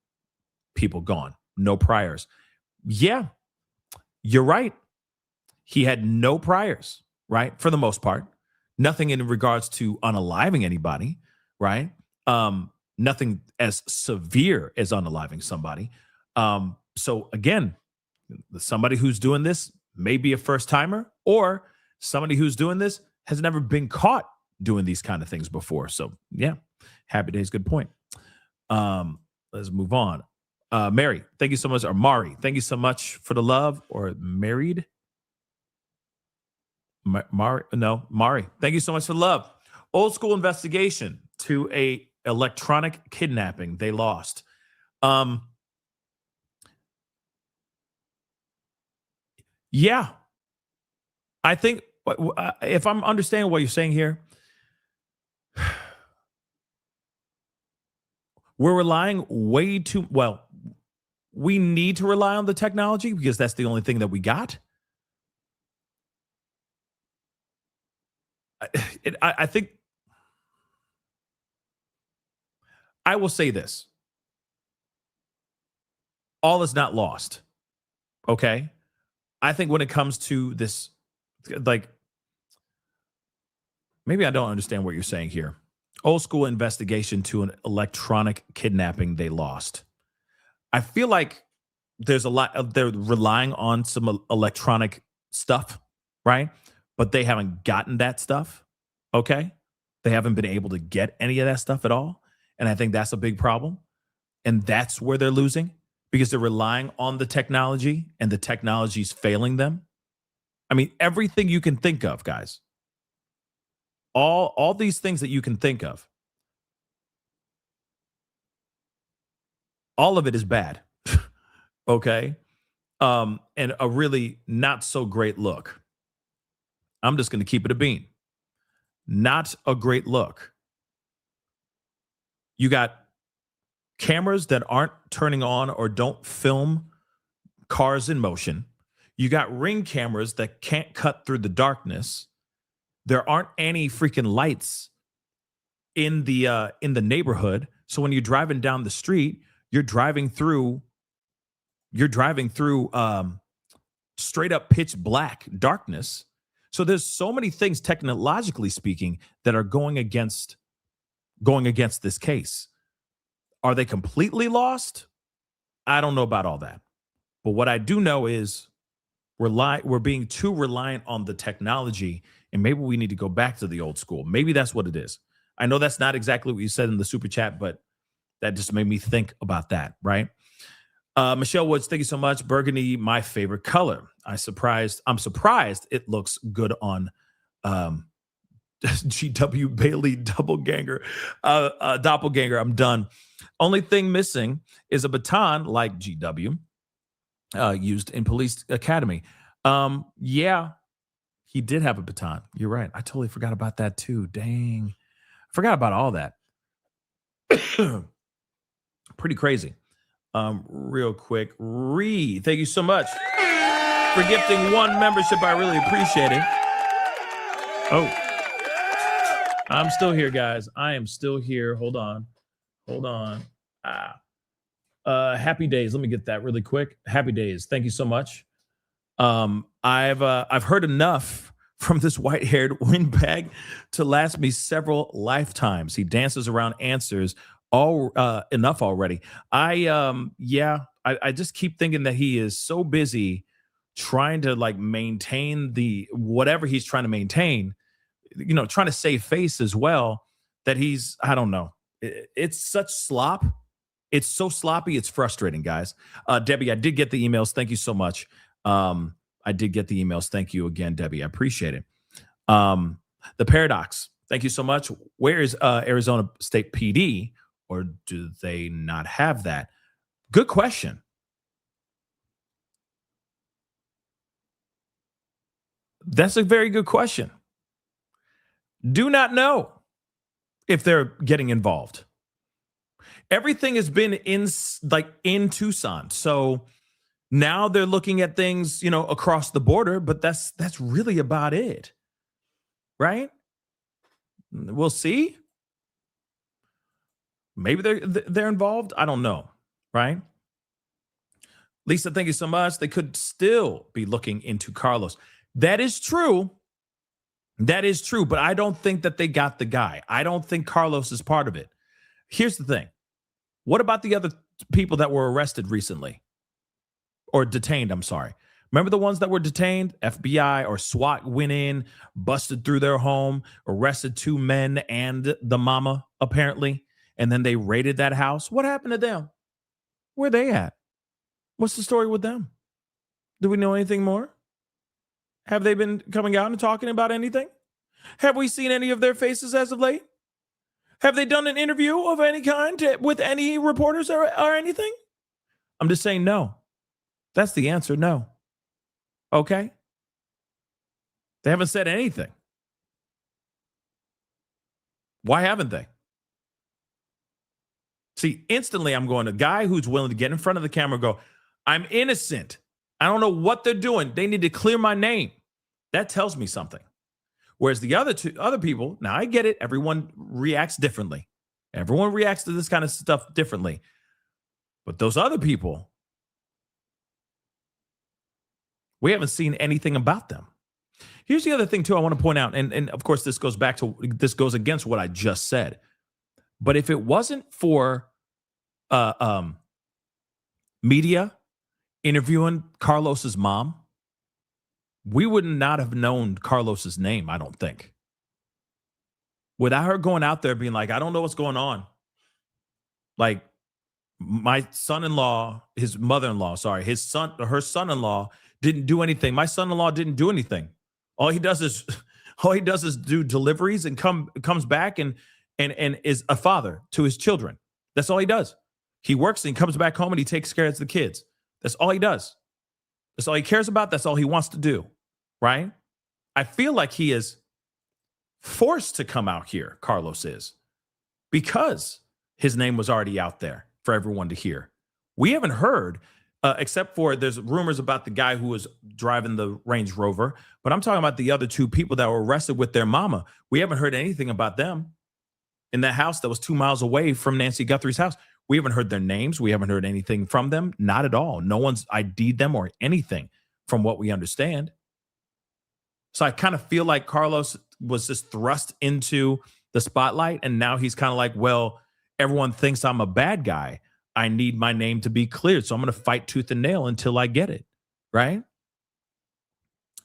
people gone, no priors. Yeah, you're right. He had no priors, right? For the most part. Nothing in regards to unaliving anybody, right? Nothing as severe as unaliving somebody. So again, somebody who's doing this may be a first timer, or somebody who's doing this has never been caught doing these kind of things before. So yeah, happy days. Good point. Let's move on. Mary, thank you so much. Or Mari, thank you so much for the love. Or married. Mari, thank you so much for the love. Old school investigation to a electronic kidnapping they lost. Yeah, I think if I'm understanding what you're saying here, we're relying way too well. We need to rely on the technology because that's the only thing that we got. I think I will say this. All is not lost. Okay. I think when it comes to this, like, maybe I don't understand what you're saying here. Old school investigation to an electronic kidnapping they lost. I feel like there's a lot of, they're relying on some electronic stuff, right? But they haven't gotten that stuff. Okay. They haven't been able to get any of that stuff at all. And I think that's a big problem. And that's where they're losing, because they're relying on the technology and the technology's failing them. I mean, everything you can think of, guys, all these things that you can think of, all of it is bad. Okay. And a really not so great look. I'm just going to keep it a bean. Not a great look. You got cameras that aren't turning on or don't film cars in motion. You got Ring cameras that can't cut through the darkness. There aren't any freaking lights in the neighborhood. So when you're driving down the street, you're driving through straight up pitch black darkness. So there's so many things technologically speaking that are going against this case. Are they completely lost? I don't know about all that. But what I do know is we're being too reliant on the technology, and maybe we need to go back to the old school. Maybe that's what it is. I know that's not exactly what you said in the super chat, but that just made me think about that, right? Michelle Woods, thank you so much. Burgundy, my favorite color. I'm surprised it looks good on GW Bailey doppelganger. I'm done. Only thing missing is a baton like GW used in police academy. Yeah, he did have a baton. You're right. I totally forgot about that too. Dang. I forgot about all that. Pretty crazy. Real quick, thank you so much for gifting 1 membership. I really appreciate it. Oh, I'm still here, guys. I am still here. Hold on. Happy days. Let me get that really quick. Happy days. Thank you so much. I've heard enough from this white-haired windbag to last me several lifetimes. He dances around answers enough already. I just keep thinking that he is so busy trying to like maintain the whatever he's trying to maintain, trying to save face as well, that I don't know. It's such slop. It's so sloppy. It's frustrating, guys. Debbie, I did get the emails. Thank you so much. I did get the emails. Thank you again, Debbie. I appreciate it. The Paradox. Thank you so much. Where is Arizona State PD? Or do they not have that? Good question. That's a very good question. Do not know if they're getting involved. Everything has been in Tucson. So now they're looking at things, across the border, but that's really about it. Right? We'll see. Maybe they're involved. I don't know. Right? Lisa, thank you so much. They could still be looking into Carlos. That is true. But I don't think that they got the guy. I don't think Carlos is part of it. Here's the thing. What about the other people that were arrested recently? Or detained, I'm sorry. Remember the ones that were detained? FBI or SWAT went in, busted through their home, arrested 2 men and the mama, apparently. And then they raided that house. What happened to them? Where they at? What's the story with them? Do we know anything more? Have they been coming out and talking about anything? Have we seen any of their faces as of late? Have they done an interview of any kind with any reporters or anything? I'm just saying no. That's the answer, no. Okay? They haven't said anything. Why haven't they? See, instantly I'm going, a guy who's willing to get in front of the camera and go, I'm innocent. I don't know what they're doing. They need to clear my name. That tells me something. Whereas the other people, now I get it. Everyone reacts differently. Everyone reacts to this kind of stuff differently. But those other people, we haven't seen anything about them. Here's the other thing, too, I want to point out. And of course, this goes against what I just said. But if it wasn't for media interviewing Carlos's mom, we would not have known Carlos's name, I don't think. Without her going out there being like, I don't know what's going on. Like, my son-in-law, his mother-in-law, sorry, her son-in-law didn't do anything. My son-in-law didn't do anything. All he does is do deliveries and comes back and is a father to his children. That's all he does. He works and he comes back home and he takes care of the kids. That's all he does. That's all he cares about. That's all he wants to do. Right? I feel like he is forced to come out here, Carlos is, because his name was already out there for everyone to hear. We haven't heard, except for there's rumors about the guy who was driving the Range Rover, but I'm talking about the other 2 people that were arrested with their mama. We haven't heard anything about them. in that house that was 2 miles away from Nancy Guthrie's house. We haven't heard their names. We haven't heard anything from them. Not at all. No one's ID'd them or anything from what we understand. So I kind of feel like Carlos was just thrust into the spotlight, and now he's kind of like, well, everyone thinks I'm a bad guy. I need my name to be cleared, so I'm going to fight tooth and nail until I get it, right?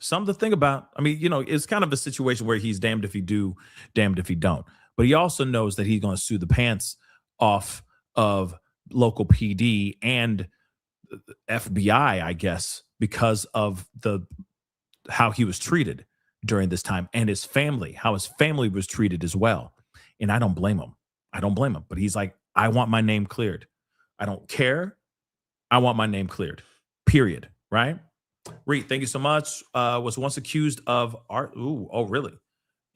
Something to think about. I mean, it's kind of a situation where he's damned if he do, damned if he don't. But he also knows that he's going to sue the pants off of local PD and FBI, I guess, because of how he was treated during this time, and his family, how his family was treated as well. And I don't blame him. But he's like, I want my name cleared. I don't care. I want my name cleared. Period. Right? Reed, thank you so much. Was once accused of art. Ooh, oh, really?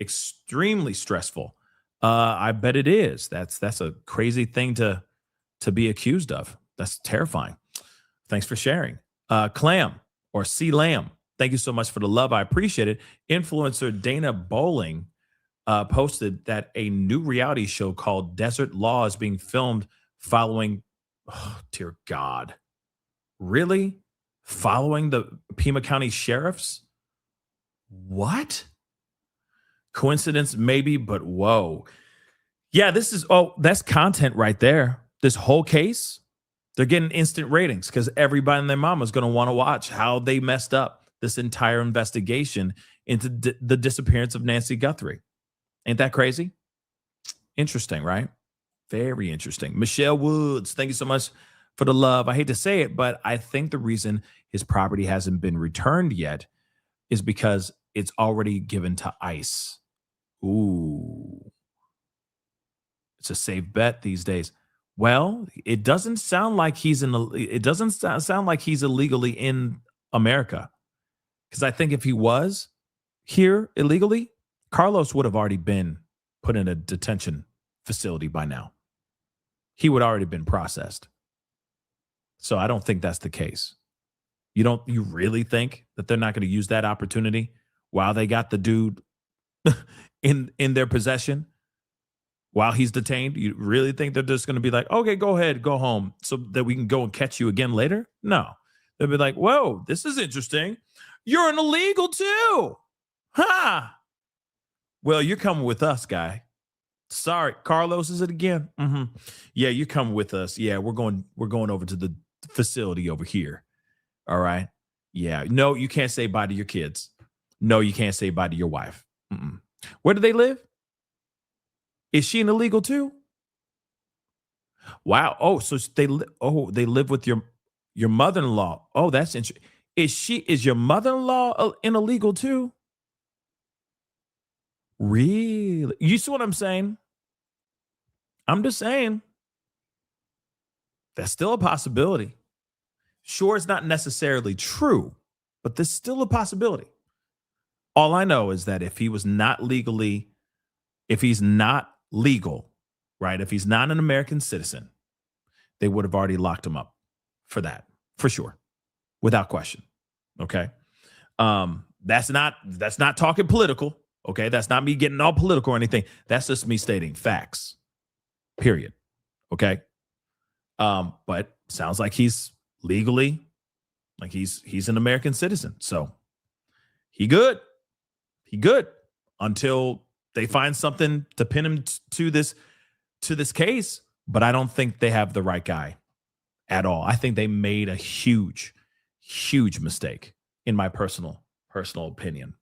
Extremely stressful. I bet it is. That's a crazy thing to be accused of. That's terrifying. Thanks for sharing. Clam or C Lamb, thank you so much for the love. I appreciate it. Influencer Dana Bowling posted that a new reality show called Desert Law is being filmed following, oh, dear God, really? Following the Pima County sheriffs? What? Coincidence, maybe, but whoa. Yeah, that's content right there. This whole case, they're getting instant ratings because everybody and their mama is going to want to watch how they messed up this entire investigation into the disappearance of Nancy Guthrie. Ain't that crazy? Interesting, right? Very interesting. Michelle Woods, thank you so much for the love. I hate to say it, but I think the reason his property hasn't been returned yet is because it's already given to ICE. Ooh. It's a safe bet these days. Well, it doesn't sound like he's sound like he's illegally in America. Because I think if he was here illegally, Carlos would have already been put in a detention facility by now. He would already been processed. So I don't think that's the case. You really think that they're not going to use that opportunity while they got the dude in their possession while he's detained? You really think they're just going to be like, okay, go ahead, go home so that we can go and catch you again later? No. They'll be like, whoa, this is interesting. You're an illegal too. Ha! Well, you're coming with us, guy. Sorry, Carlos, is it again? Mm-hmm. Yeah, you're coming with us. Yeah, we're going over to the facility over here. All right. Yeah. No, you can't say bye to your kids. No, you can't say bye to your wife. Mm-mm. Where do they live? Is she an illegal too? Wow. Oh, so they live with your mother-in-law. Oh, that's interesting. Is your mother-in-law an illegal too? Really? You see what I'm saying? I'm just saying. That's still a possibility. Sure, it's not necessarily true, but there's still a possibility. All I know is that if he's not legal, right? If he's not an American citizen, they would have already locked him up for that, for sure, without question. Okay. That's not talking political. Okay. That's not me getting all political or anything. That's just me stating facts, period. Okay. But sounds like he's legally, like he's an American citizen. So he good until they find something to pin him to this case. But I don't think they have the right guy at all. I think they made a huge mistake, in my personal opinion.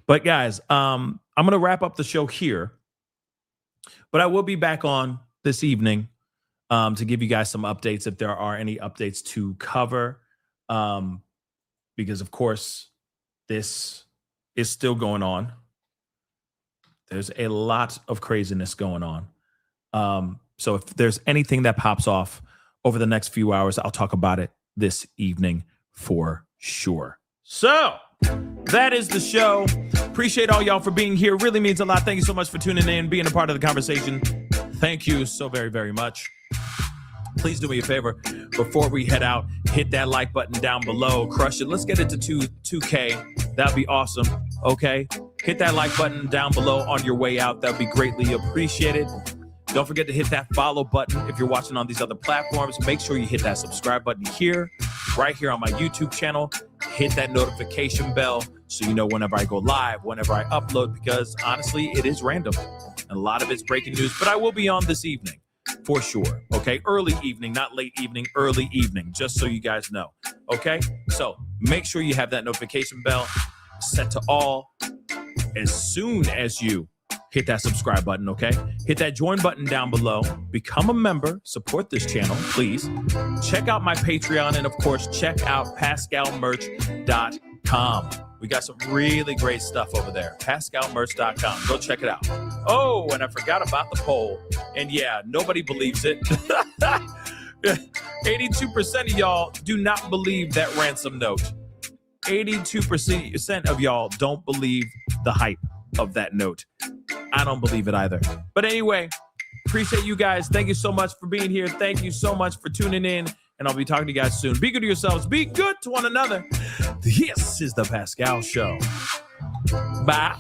But guys, I'm going to wrap up the show here, but I will be back on this evening to give you guys some updates if there are any updates to cover, because of course this is still going on. There's a lot of craziness going on. So if there's anything that pops off over the next few hours, I'll talk about it this evening for sure. So that is the show. Appreciate all y'all for being here. Really means a lot. Thank you so much for tuning in, being a part of the conversation. Thank you so very, very much. Please do me a favor before we head out, hit that like button down below, crush it. Let's get it to 2K. That'd be awesome. Okay. Hit that like button down below on your way out. That would be greatly appreciated. Don't forget to hit that follow button if you're watching on these other platforms. Make sure you hit that subscribe button here, right here on my YouTube channel. Hit that notification bell so you know whenever I go live, whenever I upload, because honestly, it is random. And a lot of it's breaking news, but I will be on this evening for sure. Okay, early evening, not late evening, early evening, just so you guys know. Okay, so make sure you have that notification bell set to all as soon as you hit that subscribe button, okay? Hit that join button down below. Become a member. Support this channel, please. Check out my Patreon, and of course, check out PascalMerch.com. We got some really great stuff over there. PascalMerch.com. Go check it out. Oh, and I forgot about the poll. And yeah, nobody believes it. 82% of y'all do not believe that ransom note. 82% of y'all don't believe the hype of that note. I don't believe it either. But anyway, appreciate you guys. Thank you so much for being here. Thank you so much for tuning in. And I'll be talking to you guys soon. Be good to yourselves. Be good to one another. This is The Pascal Show. Bye.